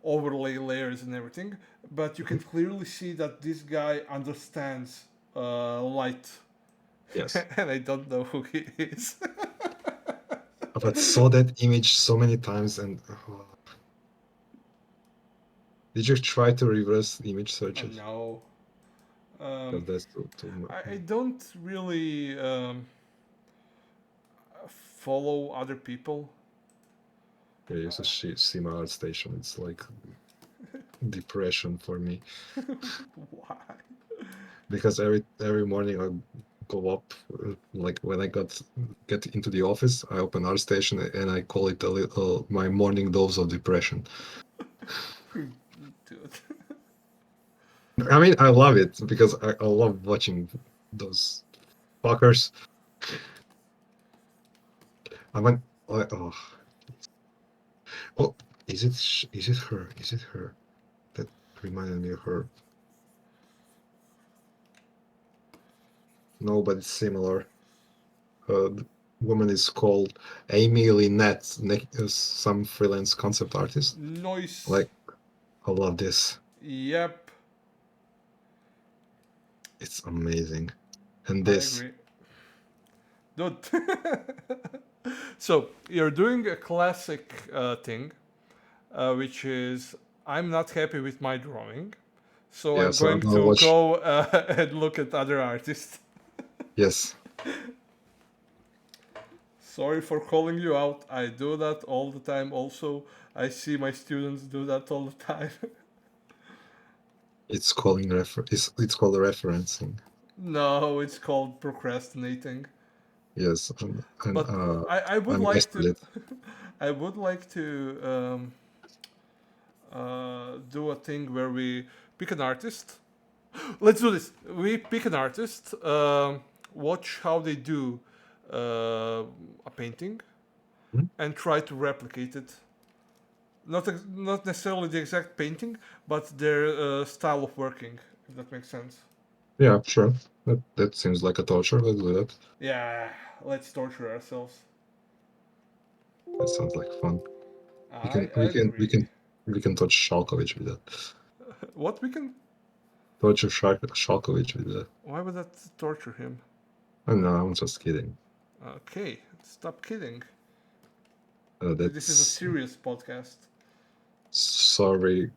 overlay layers and everything, but you can clearly see that this guy understands light, Yes. and I don't know who he is. But saw that image so many times and did you try to reverse image searches? No. Because that's too much. I don't really follow other people. Yeah, you should see my art station. It's like depression for me Why? because every morning I go up, like when I get into the office, I open art station and I call it a little my morning dose of depression. Dude. I mean, I love it because I love watching those fuckers. I went, oh, oh, is it her? Is it her? That reminded me of her. No, but it's similar. The woman is called Amy Lynette, some freelance concept artist. Noise. Like, I love this. Yep. It's amazing. And I this, agree. Dude. So, you're doing a classic thing, which is I'm not happy with my drawing, so yeah. I'm So I'm going gonna to watch. go and look at other artists. Yes, Sorry for calling you out. I do that all the time. Also, I see my students do that all the time. it's calling it's called referencing. No, it's called procrastinating. Yes, and But I would I like mastered to it. I would like to do a thing where we pick an artist. Let's do this. We pick an artist, watch how they do a painting, Hmm? and try to replicate it. Not necessarily the exact painting, but their style of working. If that makes sense. Yeah, sure. That seems like a torture. Let's do that. Yeah, let's torture ourselves. That sounds like fun. We I can we can we agree. can we can touch Shalkovich with that. What we can? Torture Shalkovich with that. Why would that torture him? Oh, no, I'm just kidding. Okay, stop kidding. This is a That's serious podcast. sorry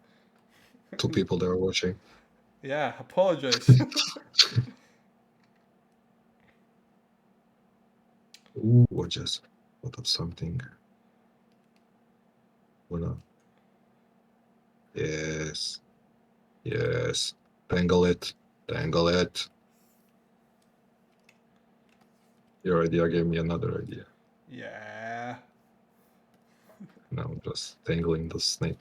to people that are watching. Yeah, apologize. Ooh, or just thought of something. Wanna? Yes, yes. Tangle it, tangle it. Your idea gave me another idea. Yeah. Now I'm just tangling the snake.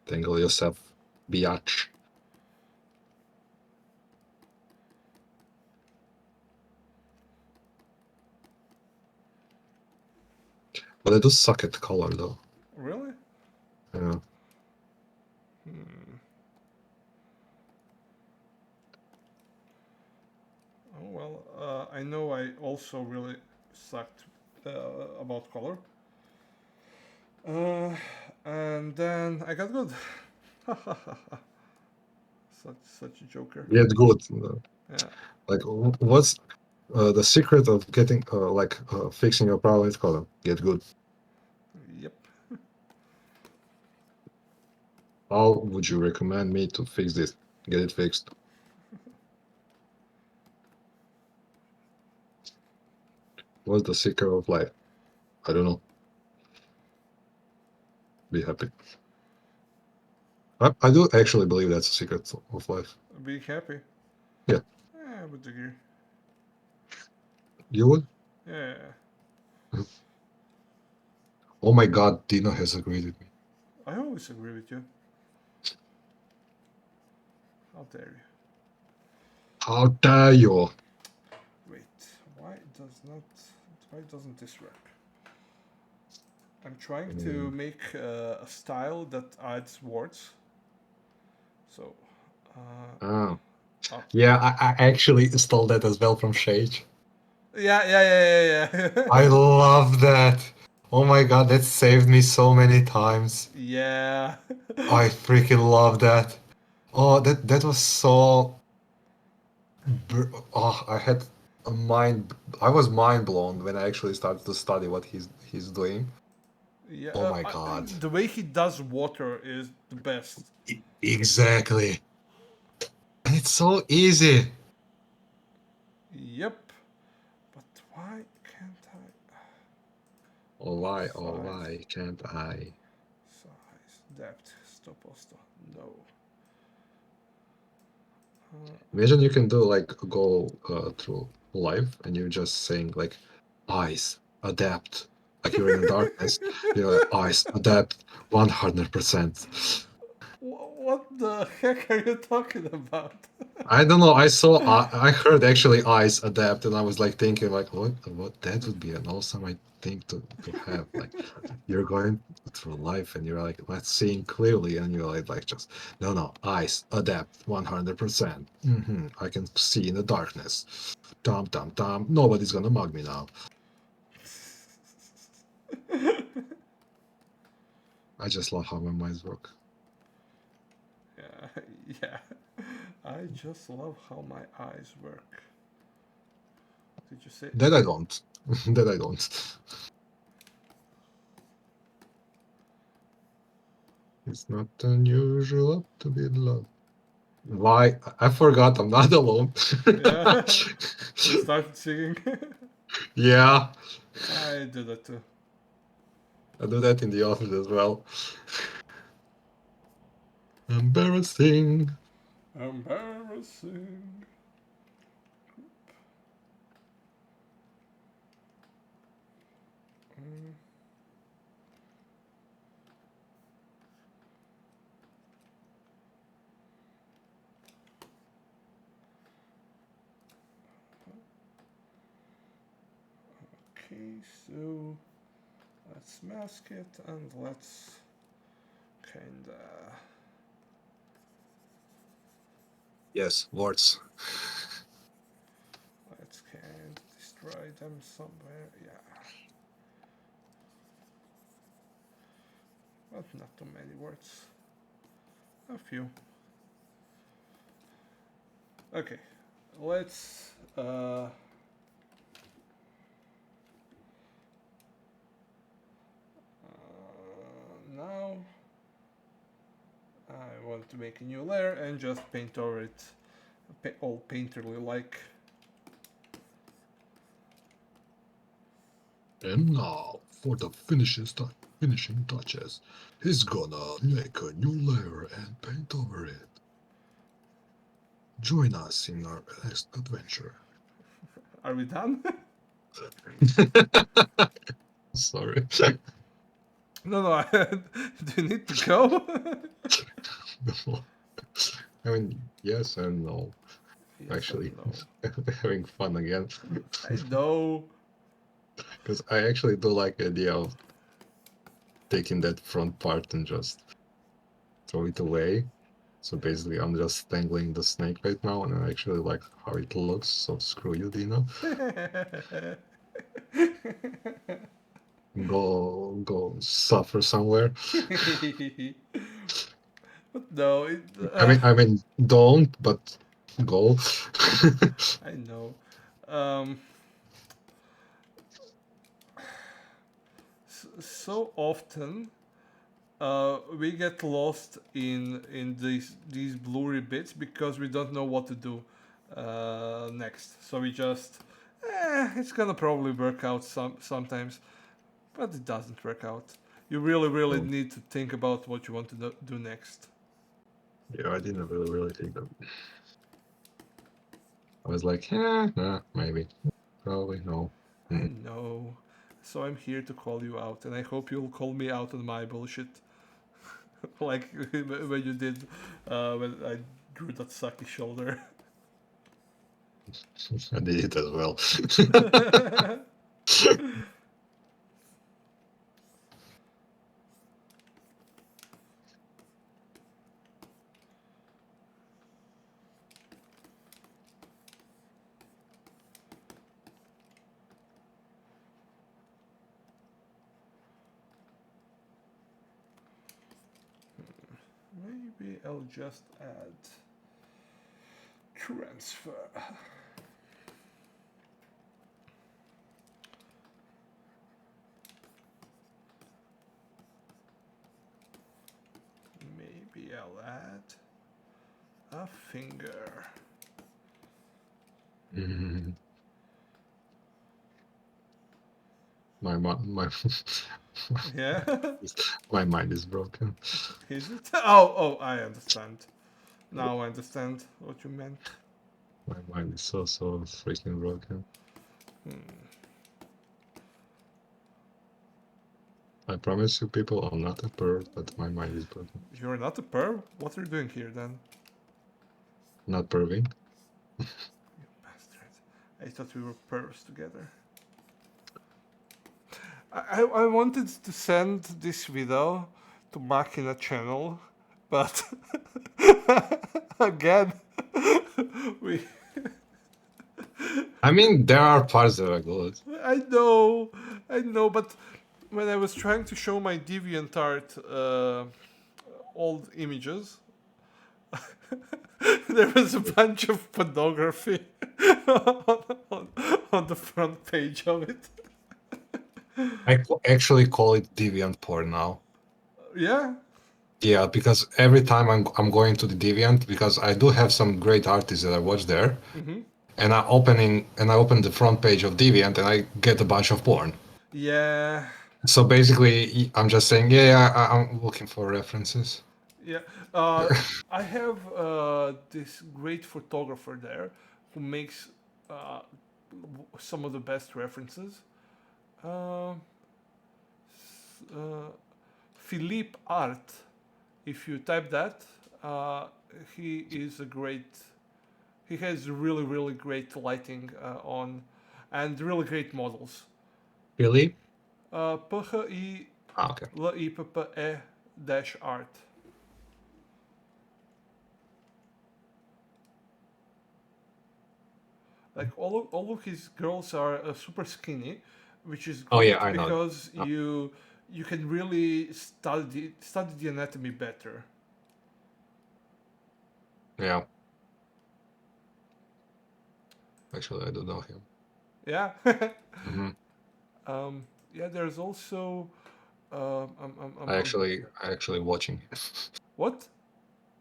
Tangle yourself, biatch. But I do suck at color though. Really? Yeah. Oh well, I know I also really sucked about color. And then I got good. Such a joker. Get good. Yeah. Like, what's the secret of getting fixing your problem with color? Get good. Yep. How would you recommend me to fix this? Get it fixed. What's the secret of life? I don't know. Be happy. I do actually believe that's the secret of life. Be happy. Yeah. Yeah, I would agree. You would? Yeah. Oh my god, Dino has agreed with me. I always agree with you. How dare you? How dare you? Wait, why doesn't this work? I'm trying to make a style that adds words. So, Oh. up. Yeah, I actually installed that as well from Shage. Yeah. I love that. Oh my god, that saved me so many times. Yeah. I freaking love that. Oh, that was so. Oh, I had a mind. I was mind blown when I actually started to study what he's doing. Yeah, Oh my god. the way he does water is the best. Exactly. And it's so easy. Yep. But why can't I? Oh Size, why can't I? size, depth, stop also. No. Imagine you can do like go through life and you're just saying like eyes, adapt. Like you're in the darkness, you're like eyes, adapt 100%. What the heck are you talking about? I don't know. I heard actually eyes adapt, and I was like thinking like, what that would be an awesome thing to have. Like, you're going through life and you're like, let's seeing clearly, and you're like just no eyes adapt 100%. I can see in the darkness. Dum. Nobody's gonna mug me now. I just love how my minds work. Yeah, yeah. I just love how my eyes work. Did you say? That I don't. That I don't. It's not unusual to be loved. Why? I forgot I'm not alone. Yeah. You started singing. Yeah, I do that too. I do that in the office as well. Embarrassing. Embarrassing. Okay, so let's mask it and let's kinda Yes, words. let's kind destroy them somewhere. Yeah, but not too many words. A few. Okay, let's now I want to make a new layer and just paint over it all painterly like. And now for the finishing touches. He's gonna make a new layer and paint over it. Join us in our next adventure. Are we done? Sorry. No, do you need to go? I mean, yes and no. Yes Actually, and no. having fun again. I know. Because I actually do like the idea of taking that front part and just throw it away. So basically, I'm just tangling the snake right now, and I actually like how it looks. So screw you, Dino. Go suffer somewhere. But no, I mean, don't, but go. I know. Um, so often we get lost in these blurry bits because we don't know what to do next. So we just, it's gonna probably work out sometimes, but it doesn't work out. You really Oh, need to think about what you want to do next. yeah, I didn't really think that. I was like, maybe, probably no. I Mm. know. So I'm here to call you out, and I hope you'll call me out on my bullshit, like when you did when I drew that sucky shoulder. I did it as well. maybe I'll just add transfer. Maybe I'll add a finger. My Yeah. my mind is broken. Is it? Oh, I understand. Now I understand what you meant. My mind is so freaking broken. I promise you, people, I'm not a perv, but my mind is broken. You're not a perv? What are you doing here then? Not perving. You bastard. I thought we were pervs together. I wanted to send this video to Machina channel, but again, we. I mean, there are parts that are good. I know, but when I was trying to show my DeviantArt old images, there was a bunch of pornography on the front page of it. I actually call it deviant porn now. Yeah. Yeah, because every time I'm going to the deviant, because I do have some great artists that I watch there, and I open the front page of deviant and I get a bunch of porn. Yeah. So basically, I'm just saying, yeah, I'm looking for references. Yeah. I have this great photographer there who makes some of the best references. Uh, Philippe Art. If you type that, he is a great. He has really great lighting on, and really great models. Really? PHI Ah, okay. LIPPE dash art. Like all of his girls are super skinny, which is Oh great yeah, I know. because Oh, you can really study the anatomy better. yeah. Actually, I do know him. Yeah. Hmm. Yeah. There's also I actually watching him. what?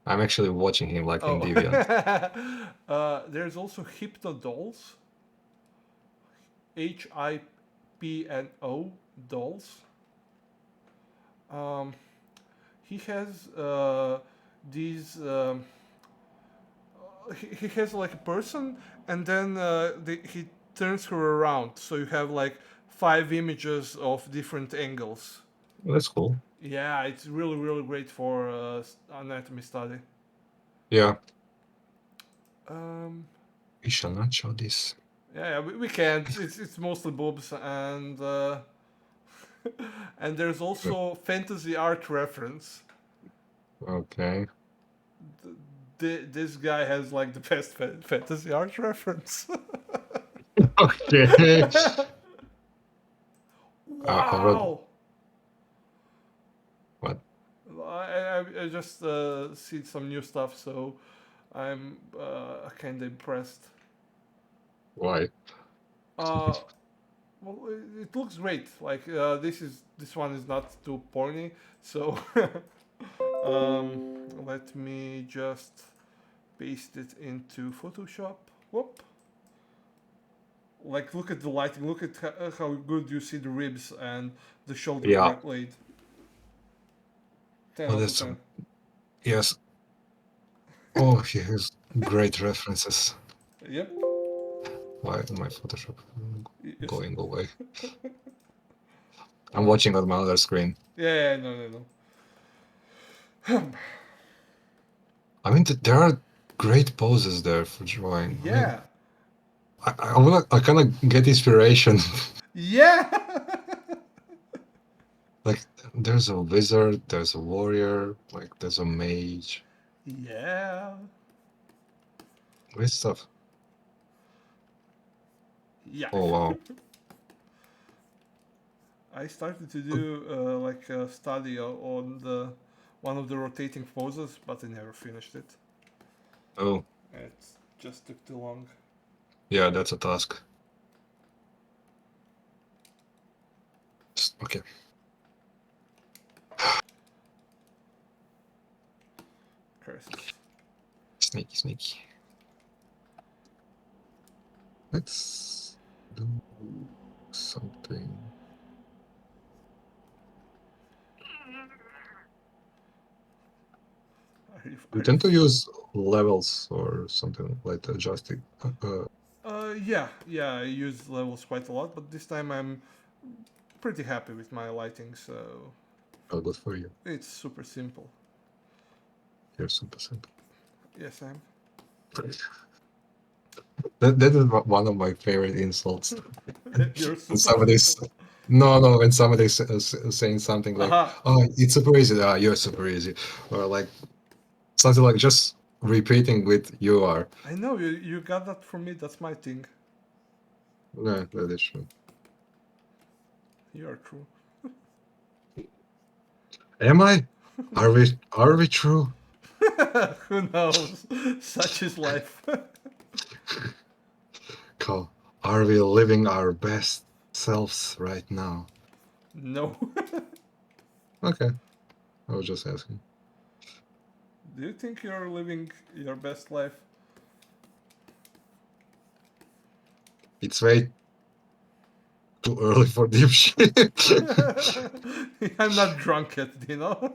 I'm actually watching him like in Oh. Deviant. There's also Hypno Dolls. HIPNO Dolls. Um, he has these. He has like a person, and then he turns her around, so you have like 5 images of different angles. That's cool. Yeah, it's really great for anatomy study. Yeah. Um, We shall not show this. yeah, we can't. It's mostly boobs and and there's also fantasy art reference. Okay. This guy has like the best fantasy art reference. Okay. I wrote Wow! what? I just see some new stuff, so I'm kind of impressed. Why? Uh, well, it looks great. Like this one is not too porny, so let me just paste it into Photoshop. Whoop. Like look at the lighting. Look at how good you see the ribs and the shoulder Yeah. blade. 10 Oh, out of that's 10. yes. Oh, he has great references. Yep. Why is my Photoshop Yes. going away? I'm watching on my other screen. Yeah, no. I mean, there are great poses there for drawing. I mean, Yeah. I kind of get inspiration. Yeah. Like, there's a wizard, there's a warrior, like, there's a mage. Yeah. Great stuff. Yeah. Oh, wow. I started to do like a study on one of the rotating poses, but I never finished it. Oh, It just took too long. yeah, that's a task. Okay. Curses. Sneaky, sneaky. Let's do something. You tend to use levels or something like adjusting. Yeah, I use levels quite a lot, but this time I'm pretty happy with my lighting, so Oh, good for you. it's super simple. You're super simple. Yes, I'm. That is one of my favorite insults. You're When super somebody's simple. no, when somebody's saying something like, Aha. "Oh, it's super easy." Ah, you're super easy, or like something like just repeating with "you are." I know you got that from me. That's my thing. No, that is true. You are true. Am I? Are we true? Who knows? Such is life. Call. Are we living our best selves right now? No. Okay, I was just asking. Do you think you're living your best life? It's way too early for deep shit. I'm not drunk yet, you know?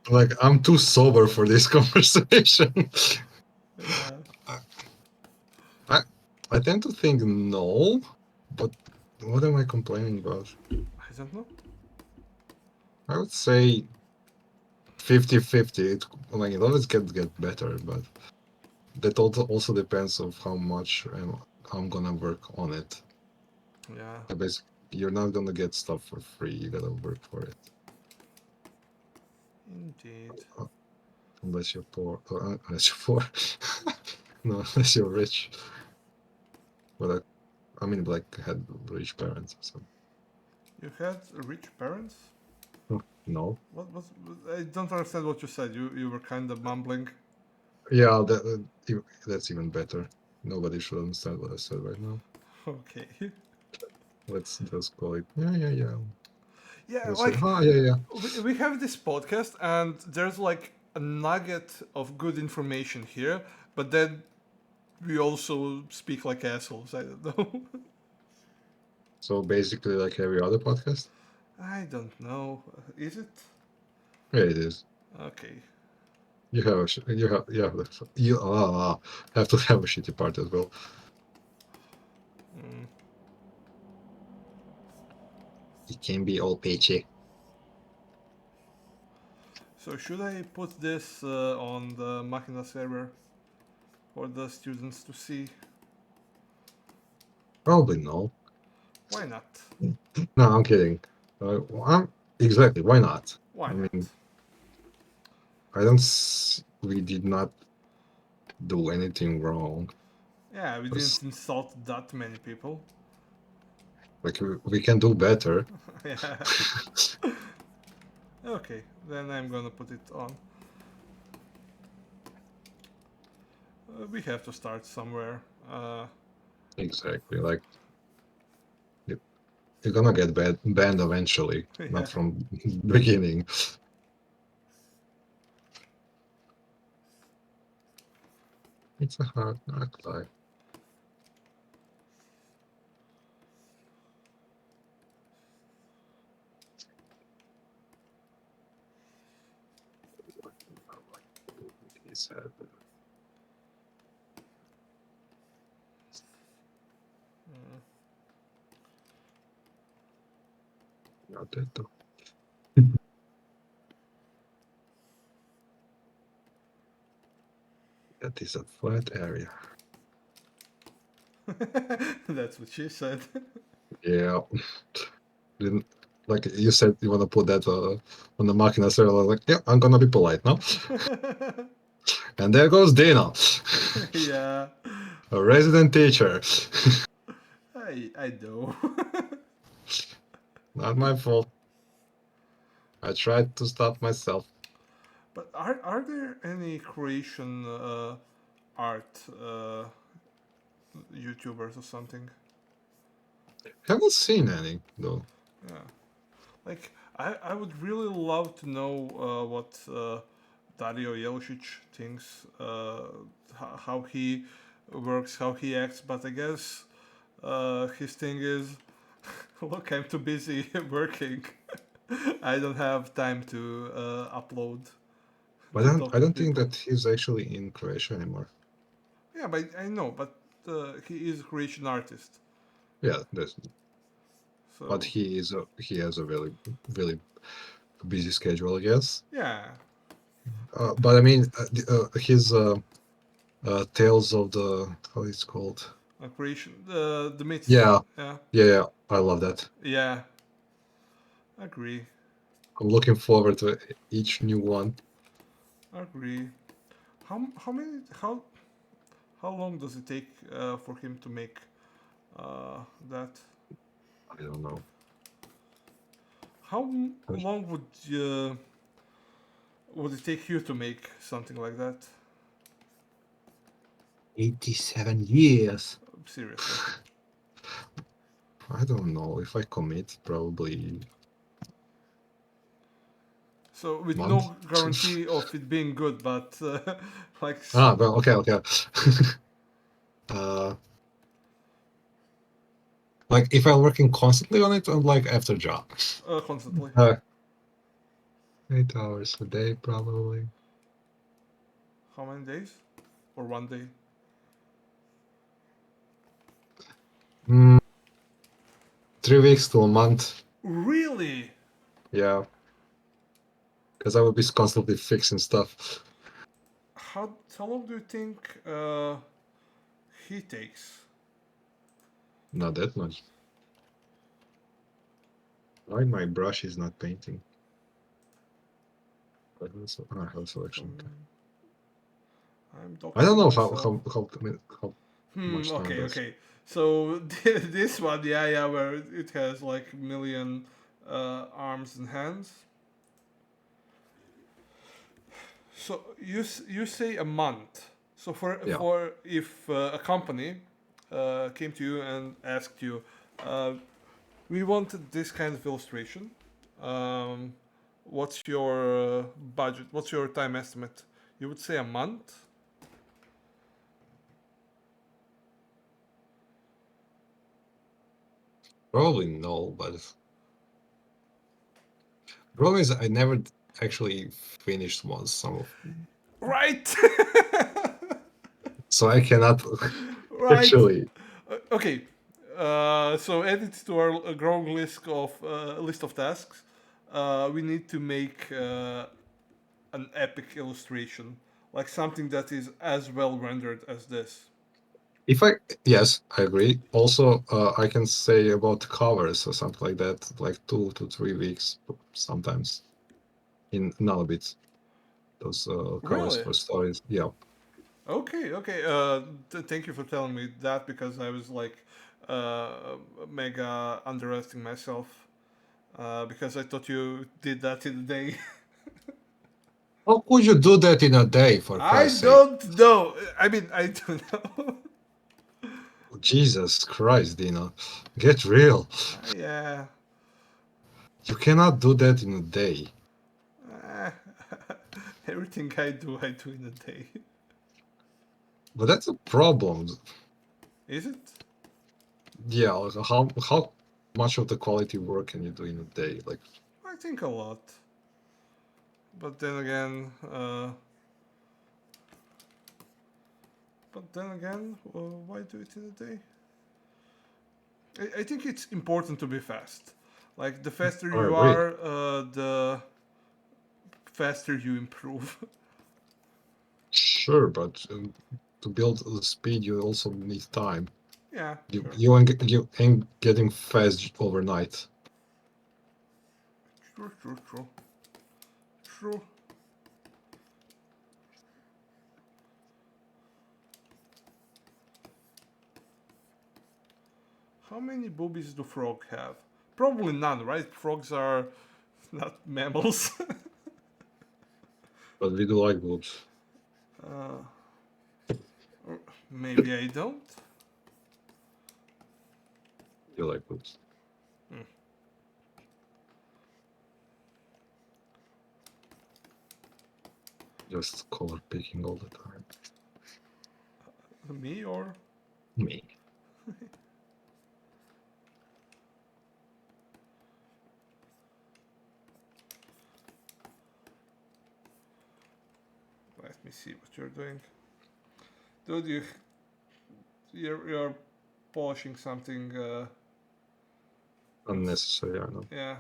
Like I'm too sober for this conversation. Yeah. I tend to think no, but what am I complaining about? I don't know. I would say 50-50. It always get better, but that also depends of how much I'm gonna work on it. Yeah. Basically, you're not gonna get stuff for free. You gotta work for it. Indeed. Uh, Unless you're poor. Unless you're poor. No, unless you're rich. But I mean, like, had rich parents or something. You had rich parents? No. What was? I don't understand what you said. You were kind of mumbling. Yeah, that's even better. Nobody should understand what I said right now. Okay. Let's just call it. Yeah. Yeah, We'll say, like yeah. we have this podcast and there's like a nugget of good information here, but then we also speak like assholes. I don't know. So basically, like every other podcast. I don't know. Is it? Yeah, it is. Okay. You have you have to have a shitty part as well. Mm. It can be all peachy. So should I put this on the Machina server for the students to see? Probably no. Why not? No, I'm kidding. Exactly. Why not? Why I not? mean, I don't. We did not do anything wrong. Yeah, we didn't insult that many people. Like we can do better. Yeah. Okay, then I'm gonna put it on. We have to start somewhere. Exactly. Like you're gonna get banned eventually, Yeah. not from beginning. It's a hard life. He said, not that though. That is a flat area. That's what she said. Yeah. Didn't like you said you want to put that on the Machina server. I was like, yeah, I'm gonna be polite now. And there goes Dino, Yeah. a resident teacher. I know. Not my fault. I tried to stop myself. But are there any Croatian art YouTubers or something? Haven't seen any though. Yeah. Like I would really love to know what Dario Jelšić thinks, how he works, how he acts. But I guess his thing is, look, I'm too busy working. I don't have time to upload But to talk I to don't think people. that he's actually in Croatia anymore. Yeah, but I know, but he is a Croatian artist, Yeah, that's, but so he has a really busy schedule, I guess. yeah, But I mean, his Tales of the, how it's called? a Croatian the myths. Yeah, Yeah, yeah, I love that. yeah, agree, I'm looking forward to each new one. agree. How many how long does it take for him to make that? I don't know. How long would it take you to make something like that? 87 years. Seriously. I don't know if I commit, probably So with month. no guarantee of it being good, but like Well, okay. uh, like if I'm working constantly on it, I'm like after job. constantly. Uh, 8 hours a day, probably. How many days? Or one day? Mm, 3 weeks to a month. Really? Yeah, because I would be constantly fixing stuff. How long do you think he takes? Not that much. Why my brush is not painting? But also, I have selection. Okay. I'm I don't doxing know myself. how much time Okay, does. okay. So this one, yeah, where it has like million arms and hands. So you say a month. So Yeah. for if a company came to you and asked you, uh, we wanted this kind of illustration. Um, what's your budget? What's your time estimate? You would say a month. Probably no, but problem is I never actually finished one some of, Right. so I cannot Right. actually. Okay. So add it to our growing list of tasks. We need to make an epic illustration, like something that is as well rendered as this. If I Yes, I agree. Also, I can say about covers or something like that, like 2 to 3 weeks sometimes in Nalabit. Those covers Really? for stories. Yeah. Okay. Okay. Thank you for telling me that because I was like mega underestimating myself because I thought you did that in a day. How could you do that in a day, for I Christ's sake? don't know. I mean, I don't know. Jesus Christ, Dino. Get real. Yeah. You cannot do that in a day. Eh, everything I do in a day. But that's a problem. Is it? Yeah, like how much of the quality work can you do in a day? Like, I think a lot. But then again, why do it in a day? I think it's important to be fast. Like the faster I you agree. are, the faster you improve. Sure, but to build the speed, you also need time. Yeah, You sure. you ain't getting fast overnight. True. True. How many boobies do frog have? Probably none, right? Frogs are not mammals. But we do like boobs. Uh, or maybe I don't. You like boobs. Hmm. Just color picking all the time. Me or? Me. Let me see what you're doing. Dude, you're polishing something. Unnecessary, I know. Yeah.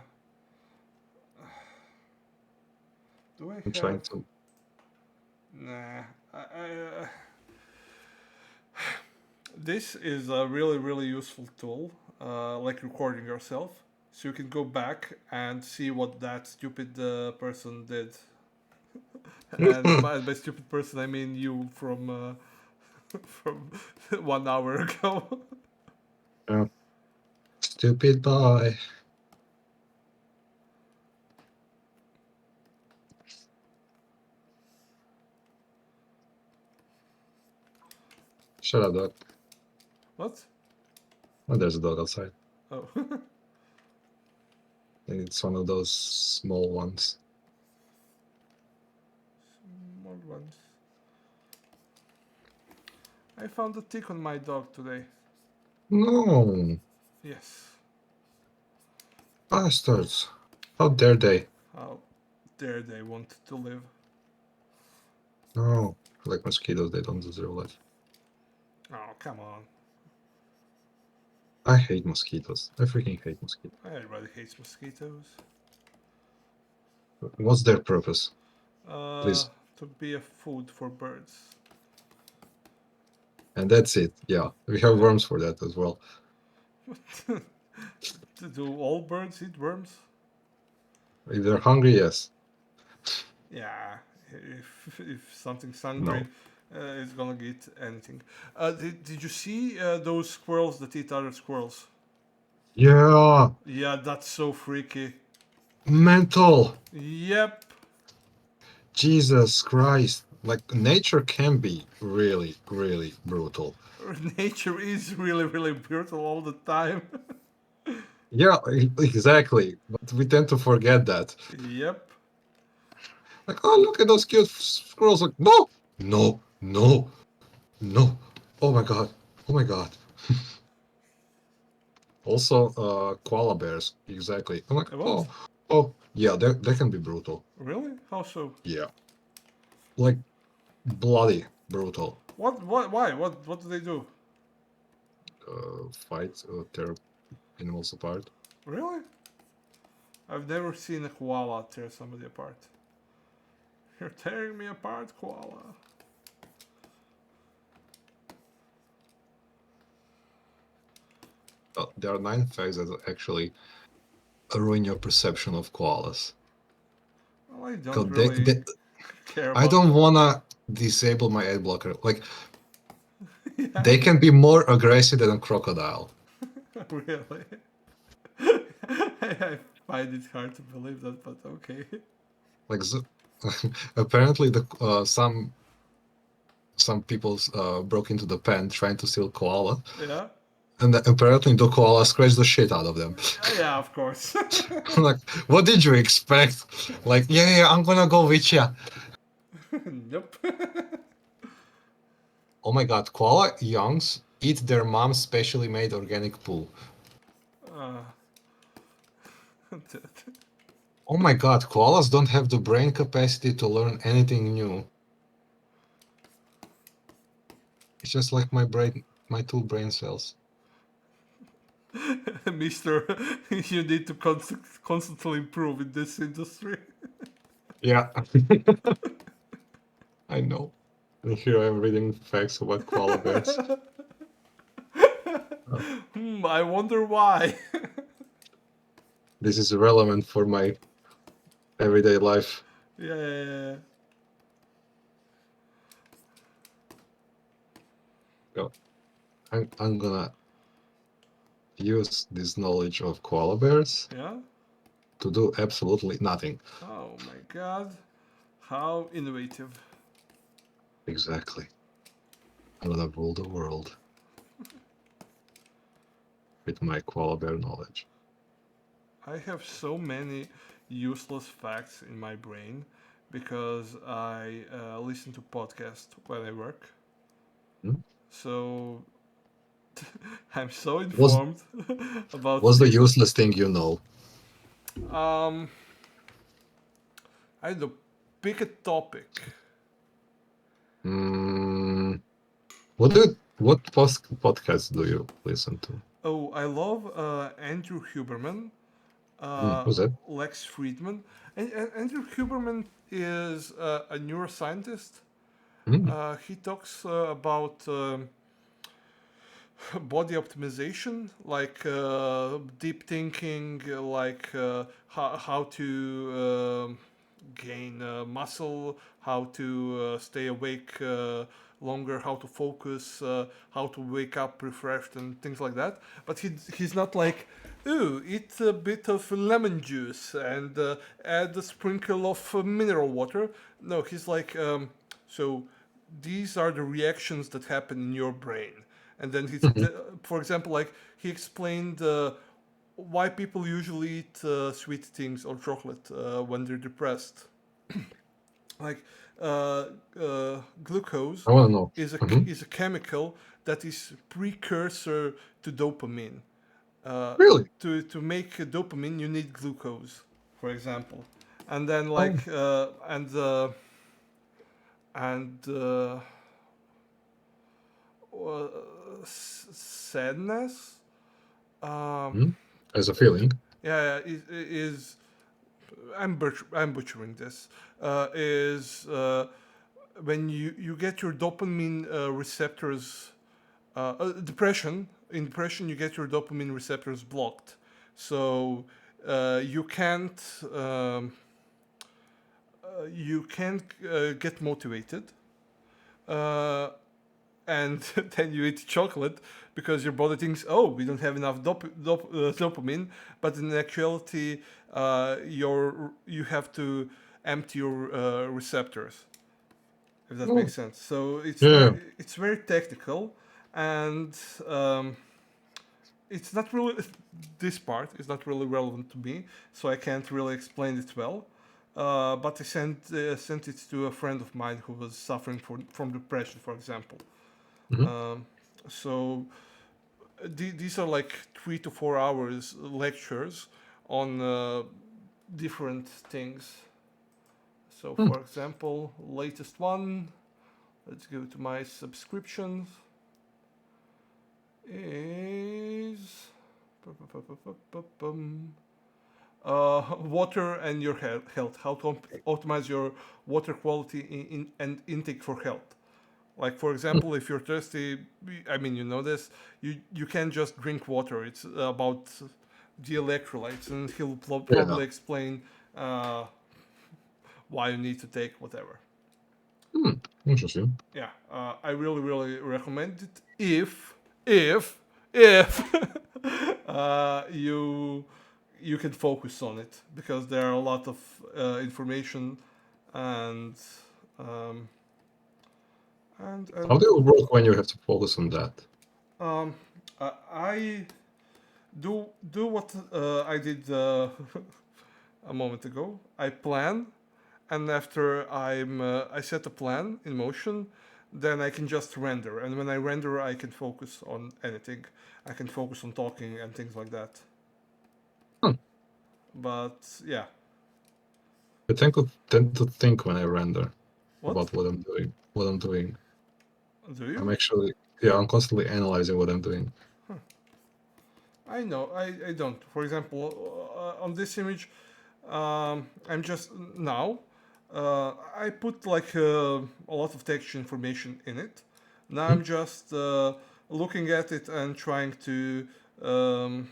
Do I I'm trying have? to. Nah. This is a really useful tool, like recording yourself, so you can go back and see what that stupid person did. And by stupid person, I mean you from from 1 hour ago. Yeah. Stupid boy. Shut up, dog. What? Oh, there's a dog outside. Oh. And it's one of those small ones. Small ones. I found a tick on my dog today. No, Yes. bastards. How dare they? How dare they want to live? No, like mosquitoes, they don't deserve life. Oh, come on. I hate mosquitoes. I freaking hate mosquitoes. Everybody hates mosquitoes. What's their purpose? Uh, Please. to be a food for birds. And that's it. Yeah, we have worms for that as well. Do all birds eat worms? If they're hungry, yes. Yeah, if something's hungry, No. it's gonna get anything. Did you see those squirrels that eat other squirrels? Yeah, Yeah, that's so freaky. mental. Yep. Jesus Christ. Like, nature can be really, really brutal. Nature is really brutal all the time. Yeah, exactly. But we tend to forget that. Yep. Like, oh, look at those cute squirrels. Like, no, no, no, no. Oh my God. Oh my God. Also, koala bears. Exactly. I'm like, What? oh, yeah, they can be brutal. Really? How so? Yeah. Like, bloody brutal. What? What? Why? What do they do? Fight, tear animals apart. Really? I've never seen a koala tear somebody apart. You're tearing me apart, koala. There are 9 facts that actually ruin your perception of koalas. Well, I don't 'Cause really care I about don't them. wanna disable my ad blocker. Like, Yeah, they can be more aggressive than a crocodile. really. I find it hard to believe that, but okay. Like, apparently, some people broke into the pen trying to steal koala, Yeah? and apparently the koala scratched the shit out of them. Yeah, of course. Like, what did you expect? Like, yeah, I'm gonna go with you. Yep. Oh my God, koala youngs eat their mom's specially made organic poo. Uh, Oh my God, koalas don't have the brain capacity to learn anything new. It's just like my brain, my 2 brain cells. Mister, you need to constantly improve in this industry. Yeah, I know. And here I'm reading facts about koala bears. I wonder why. This is relevant for my everyday life. Yeah. So I'm gonna use this knowledge of koala bears Yeah? to do absolutely nothing. Oh my god. How innovative. Exactly. I'm gonna rule the world with my koala bear knowledge. I have so many useless facts in my brain because I listen to podcasts when I work. Hmm? So I'm so What's informed about what's the useless. useless thing you know? Um, I don't know. Pick a topic. Mm, what podcasts do you listen to? Oh, I love Andrew Huberman, Who's that? Lex Friedman. And Andrew Huberman is a neuroscientist. Mm, He talks about body optimization, like deep thinking, like how to gain muscle, how to stay awake longer, how to focus, how to wake up refreshed, and things like that. But he's not like, ooh, eat a bit of lemon juice and add a sprinkle of mineral water. No, he's like, so these are the reactions that happen in your brain. And then mhm. for example, like he explained why people usually eat sweet things or chocolate when they're depressed. Like uh, glucose I want to know. Hmm. is a chemical that is precursor to dopamine. Uh, Really? to make dopamine, you need glucose, for example, and then Oh, like and uh, sadness. Um, mm, as a feeling. yeah, is I'm butchering this. Is when you get your dopamine receptors. Depression. In depression, you get your dopamine receptors blocked, so you can't get motivated. Uh, and then you eat chocolate because your body thinks, oh, we don't have enough dopamine, but in actuality, you have to empty your receptors, if that Oh, makes sense. So yeah. it's very technical, and um, it's not really this part is not really relevant to me, so I can't really explain it well. But I sent it to a friend of mine who was suffering from depression, for example. Hmm. Um, so these are like 3 to 4 hours lectures on different things. So, Hmm. for example, latest one. Let's go to my subscriptions. Is water and your health. How to optimize your water quality and intake for health. Like for Hmm. example, if you're thirsty, I mean you know this, you can't just drink water. It's about the electrolytes, and he'll Yeah. probably explain uh, why you need to take whatever. Hmm. Interesting. Yeah, I really recommend it if you can focus on it because there are a lot of information and um, How and do you work when you have to focus on that? um, I do what I did a moment ago. I plan, and after I set a plan in motion, then I can just render. And when I render, I can focus on anything. I can focus on talking and things like that. Hmm. But yeah, I tend to think when I render what about what I'm doing. What I'm doing. do I'm you? actually, yeah, I'm constantly analyzing what I'm doing. I know. I don't. For example, on this image, I'm just now. I put like a lot of texture information in it. Now Hmm. I'm just looking at it and trying to um,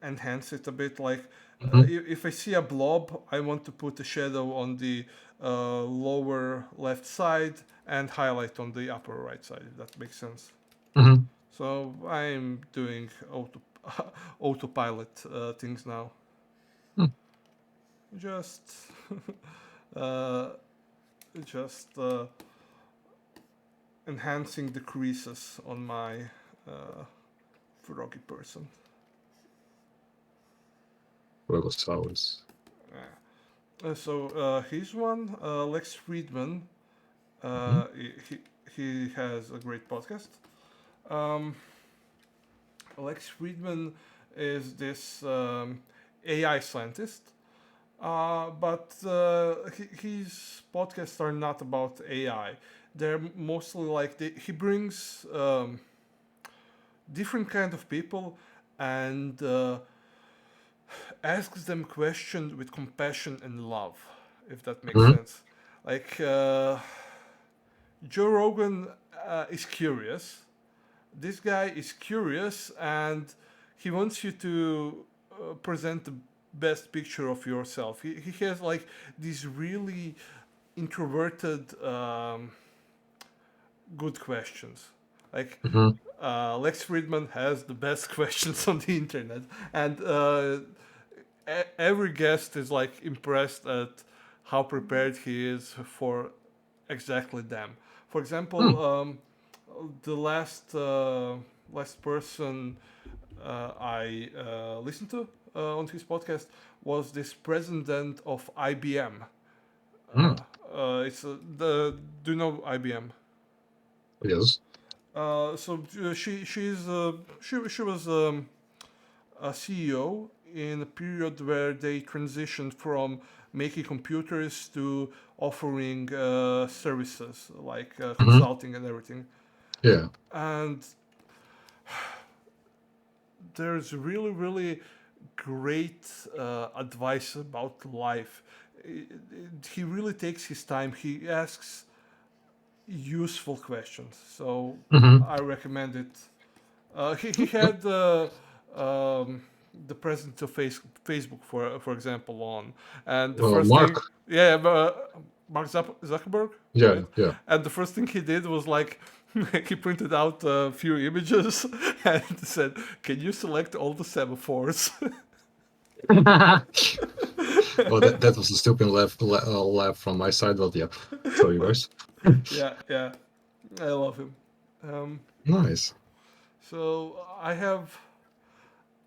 enhance it a bit. Like Hmm. if I see a blob, I want to put a shadow on the lower left side and highlight on the upper right side. If that makes sense. Hmm. So I'm doing autopilot things now. Hmm. Just uh, just enhancing the creases on my froggy person. Buenos Aires. So he's one. Lex Friedman. Mhm. He has a great podcast. Um, Lex Friedman is this AI scientist, but his podcasts are not about AI. They're mostly like he brings different kind of people and asks them questions with compassion and love, if that makes Mhm. sense. Like Joe Rogan is curious. This guy is curious and he wants you to present the best picture of yourself. He has like these really introverted good questions. Like Mhm. Lex Friedman has the best questions on the internet, and every guest is like impressed at how prepared he is for exactly them. For Hmm. example, the last person I listened to on his podcast was this president of IBM. Hmm. It's the do you know IBM? Yes. She was a CEO in a period where they transitioned from making computers to offering services like Mhm. consulting and everything. Yeah. And there's really great advice about life. He really takes his time. He asks useful questions. So Mhm. I recommend it. He Okay. had the president of Facebook, for example, on, and the first Mark. thing, yeah, Mark Zuckerberg, Yeah. right? Yeah. And the first thing he did was like he printed out a few images and said, "Can you select all the semaphores?" Well, that was a stupid laugh from my side, but yeah. So you guys. Yeah, yeah, I love him. Um, Nice. so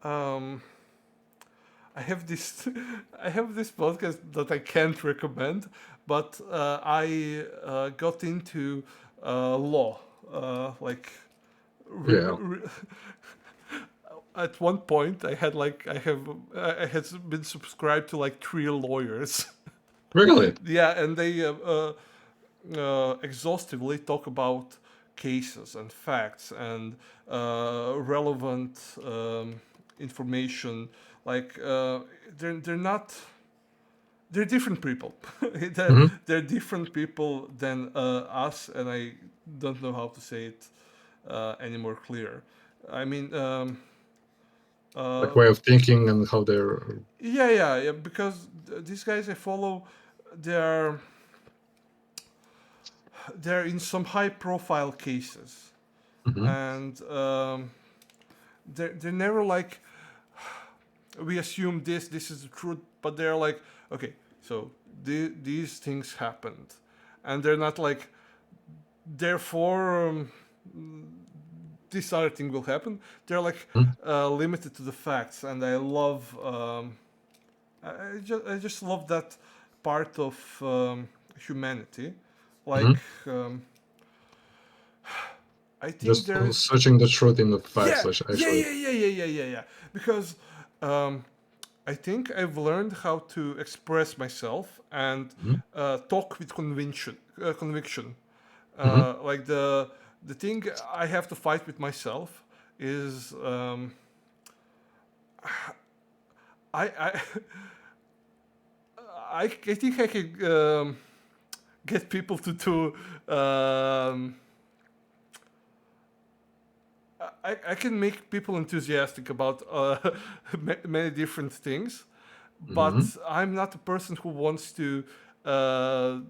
um, I have this I have this podcast that I can't recommend, but I got into law. Like Yeah. at one point, I had been subscribed to like three lawyers. Really. Yeah, and they exhaustively talk about cases and facts and relevant information. Like they're not they're different people. Mhm. They're different people than us, and I don't know how to say it any more clear. I mean, Like uh, way of thinking and how they're. yeah, because these guys I follow, they're they're in some high profile cases, Mhm. and they're never like we assume this is the truth, but they're like okay, so these things happened, and they're not like therefore this other thing will happen. They're like Mhm. limited to the facts, and I love I just love that part of humanity. Like Mhm. I think Just there's searching the truth in the facts, yeah actually. because I think I've learned how to express myself and Mhm. talk with conviction. Mhm. Like the thing I have to fight with myself is I I think I can get people to do. I can make people enthusiastic about many different things, but Mhm. I'm not a person who wants to uh,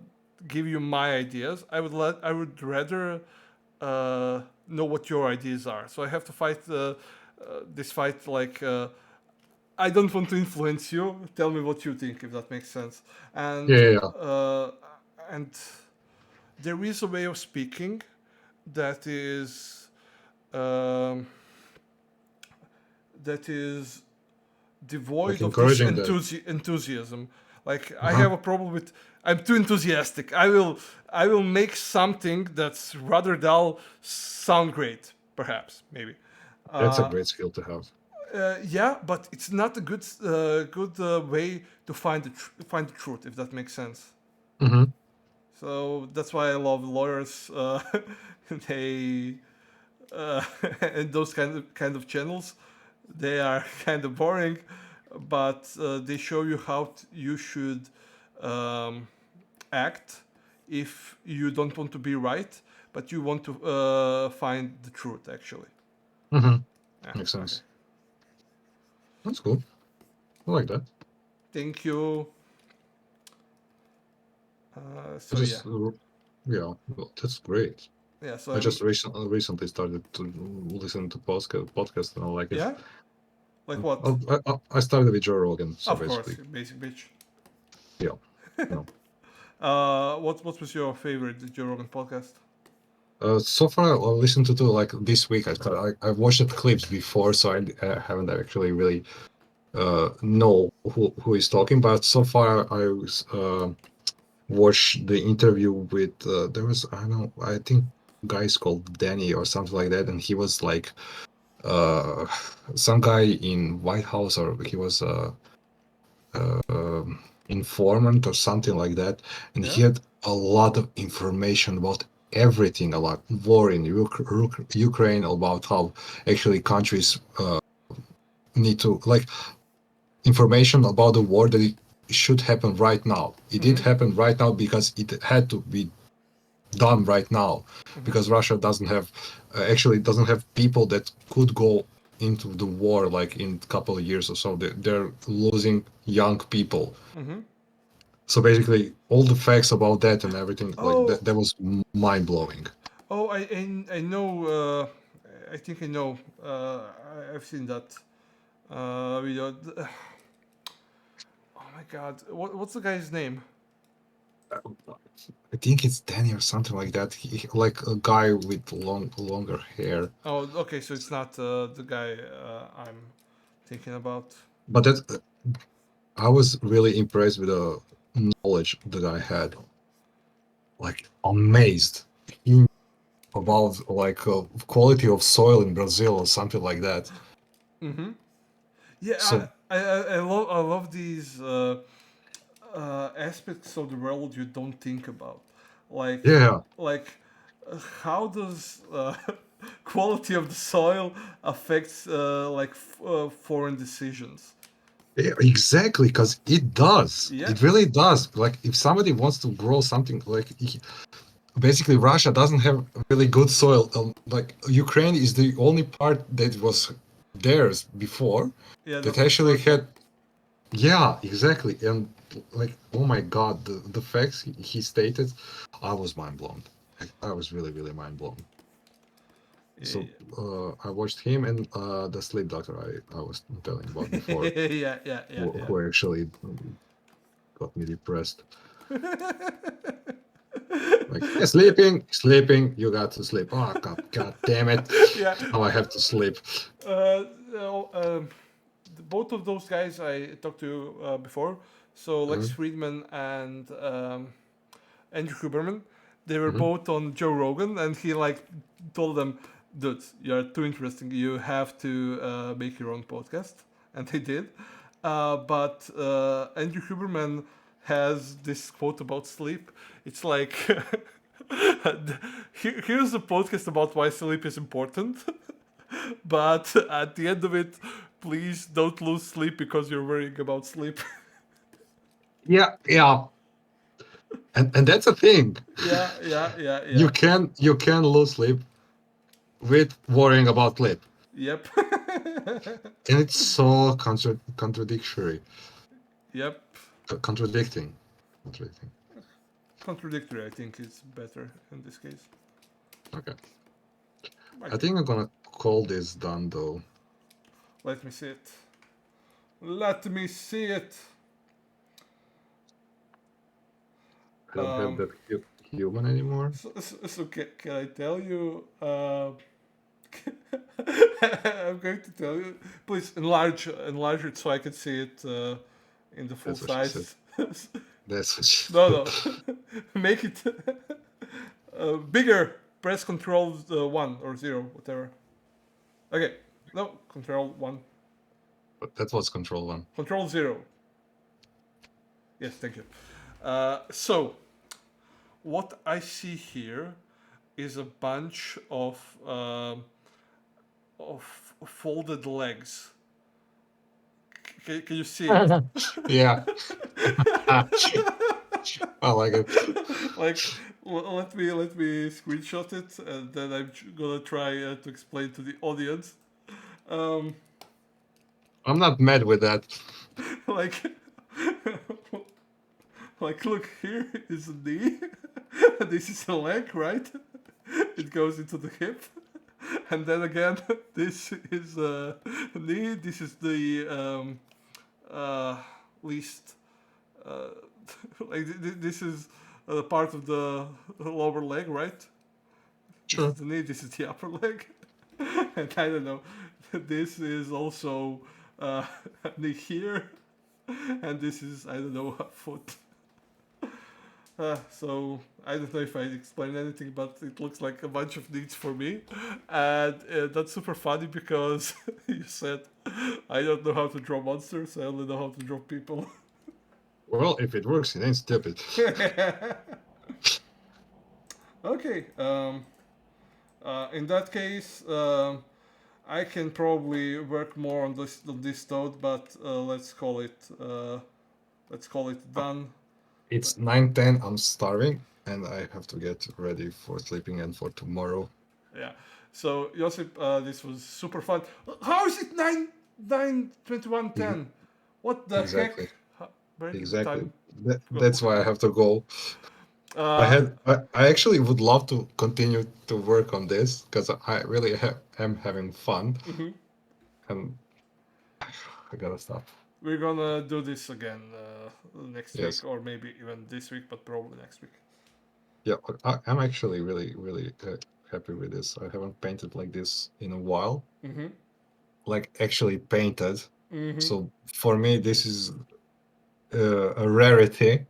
give you my ideas. I would rather know what your ideas are. So I have to fight this fight like I don't want to influence you. Tell me what you think, if that makes sense. And Yeah, yeah, yeah. and there is a way of speaking that is um, that is Like devoid of this encouraging that. enthusiasm. Like I Uh-huh. have a problem with I'm too enthusiastic. I will make something that's rather dull sound great, perhaps maybe. That's a Uh, great skill to have. yeah, but it's not a good way to find the truth, if that makes sense. Mm-hmm. So that's why I love lawyers. They and those kind of channels. They are kind of boring, but they show you how you should um, act if you don't want to be right, but you want to find the truth. Actually, Mm-hmm. yeah. Makes Okay. sense. That's cool. I like that. Thank you. I So yeah, just, yeah, well, that's great. yeah. So I I'm just recently started to listen to podcast and I like it. yeah. Like what? I started with Joe Rogan, so Of course, basically, you basic bitch. yeah, no. What was your favorite Joe Rogan podcast? So far, I listened to like this week. I watched the clips before, so I haven't actually really know who is talking. But so far, I was watched the interview with there was I don't know, I think guy's called Danny or something like that, and he was like uh some guy in White House, or he was informant or something like that, and Yeah. he had a lot of information about everything, about war in Ukraine, about how actually countries need to like information about the war that it should happen right now. It did Mm-hmm. happen right now because it had to be done right now, Mm-hmm. because Russia doesn't have actually doesn't have people that could go into the war like in a couple of years or so. They're losing young people. Mm-hmm. So basically, all the facts about that and everything, like Oh, that was mind blowing. oh, I know. I think I know. I've seen that video. Oh my god, what's the guy's name? I think it's Danny or something like that. Like a guy with longer hair. Oh, okay, so it's not the guy I'm thinking about. But that I was really impressed with the knowledge that I had. Like amazed. He about like quality of soil in Brazil or something like that. Mm-hmm. Yeah, So I love these aspects of the world you don't think about, like yeah, like how does quality of the soil affects foreign decisions? yeah, exactly, because it does. Yeah, It really does. Like if somebody wants to grow something, like basically Russia doesn't have really good soil. Like Ukraine is the only part that was theirs before yeah, that the actually fertile. had. Yeah, exactly. And like, oh my God, the facts he stated, I was mind blown. I was really, really mind blown. So I watched him and the sleep doctor I was telling about before, Yeah, yeah, yeah, yeah. who actually got me depressed. Like, yeah, sleeping, you got to sleep. Oh God damn it! Yeah. Now I have to sleep. No, both of those guys I talked to before, so Lex Mhm, Friedman and Andrew Huberman, they were mhm. both on Joe Rogan, and he like told them, "Dude, you're too interesting. You have to make your own podcast," and they did. But Andrew Huberman has this quote about sleep. It's like, here's a podcast about why sleep is important, but at the end of it, please don't lose sleep because you're worrying about sleep. Yeah, yeah, and that's a thing. Yeah, yeah, yeah, You yeah. can lose sleep with worrying about sleep, Yep. and it's so contradictory, Yep. contradicting, contradicting. Contradictory, I think, is better in this case. Okay, I Okay, think I'm gonna call this done though. let me see it. Let me see it. I don't have that human anymore. So can I tell you? I'm going to tell you. Please enlarge it so I can see it in the full That's what she said. size. That's what she No, said. make it bigger. Press Control 1 or 0, whatever. Okay, no, Control 1. But that was control 1. Control 0. Yes, thank you. So, what I see here is a bunch of folded legs. Can you see it? Yeah. I like it. Like, let me screenshot it, and then I'm gonna try to explain to the audience. Um, I'm not mad with that. like, like, look, here is a knee. This is a leg, right? It goes into the hip. And then again, this is a knee. This is the least, uh, this is part of the lower leg, right? This is Sure. the knee. This is the upper leg. And I don't know. This is also knee here, and this is, I don't know, a foot. So I don't know if I explained anything, but it looks like a bunch of needs for me, and that's super funny because you said I don't know how to draw monsters. I only know how to draw people. Well, if it works, it ain't stupid. Okay. In that case, I can probably work more on this toad, but let's call it done. It's 9:10. I'm starving, and I have to get ready for sleeping and for tomorrow. Yeah. So Josip, this was super fun. How is it 9:21:10? What the Exactly. heck? Where did the Exactly. time go? That's why I have to go. Uh, I actually would love to continue to work on this because I really am having fun, mhm. and I gotta stop. We're gonna do this again next week, Yes. or maybe even this week, but probably next week. Yeah, I'm actually really happy with this. I haven't painted like this in a while, Mm-hmm. like actually painted. Mm-hmm. So for me, this is a rarity,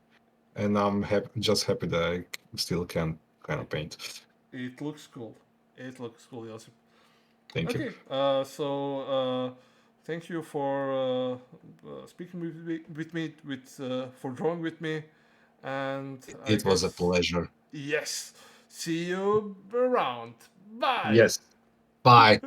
and I'm just happy that I still can kind of paint. It looks cool. It looks cool, Josip. Thank you. Okay, thank you for speaking for drawing with me, and I It was a guess pleasure. yes. See you around. Bye. Yes. Bye.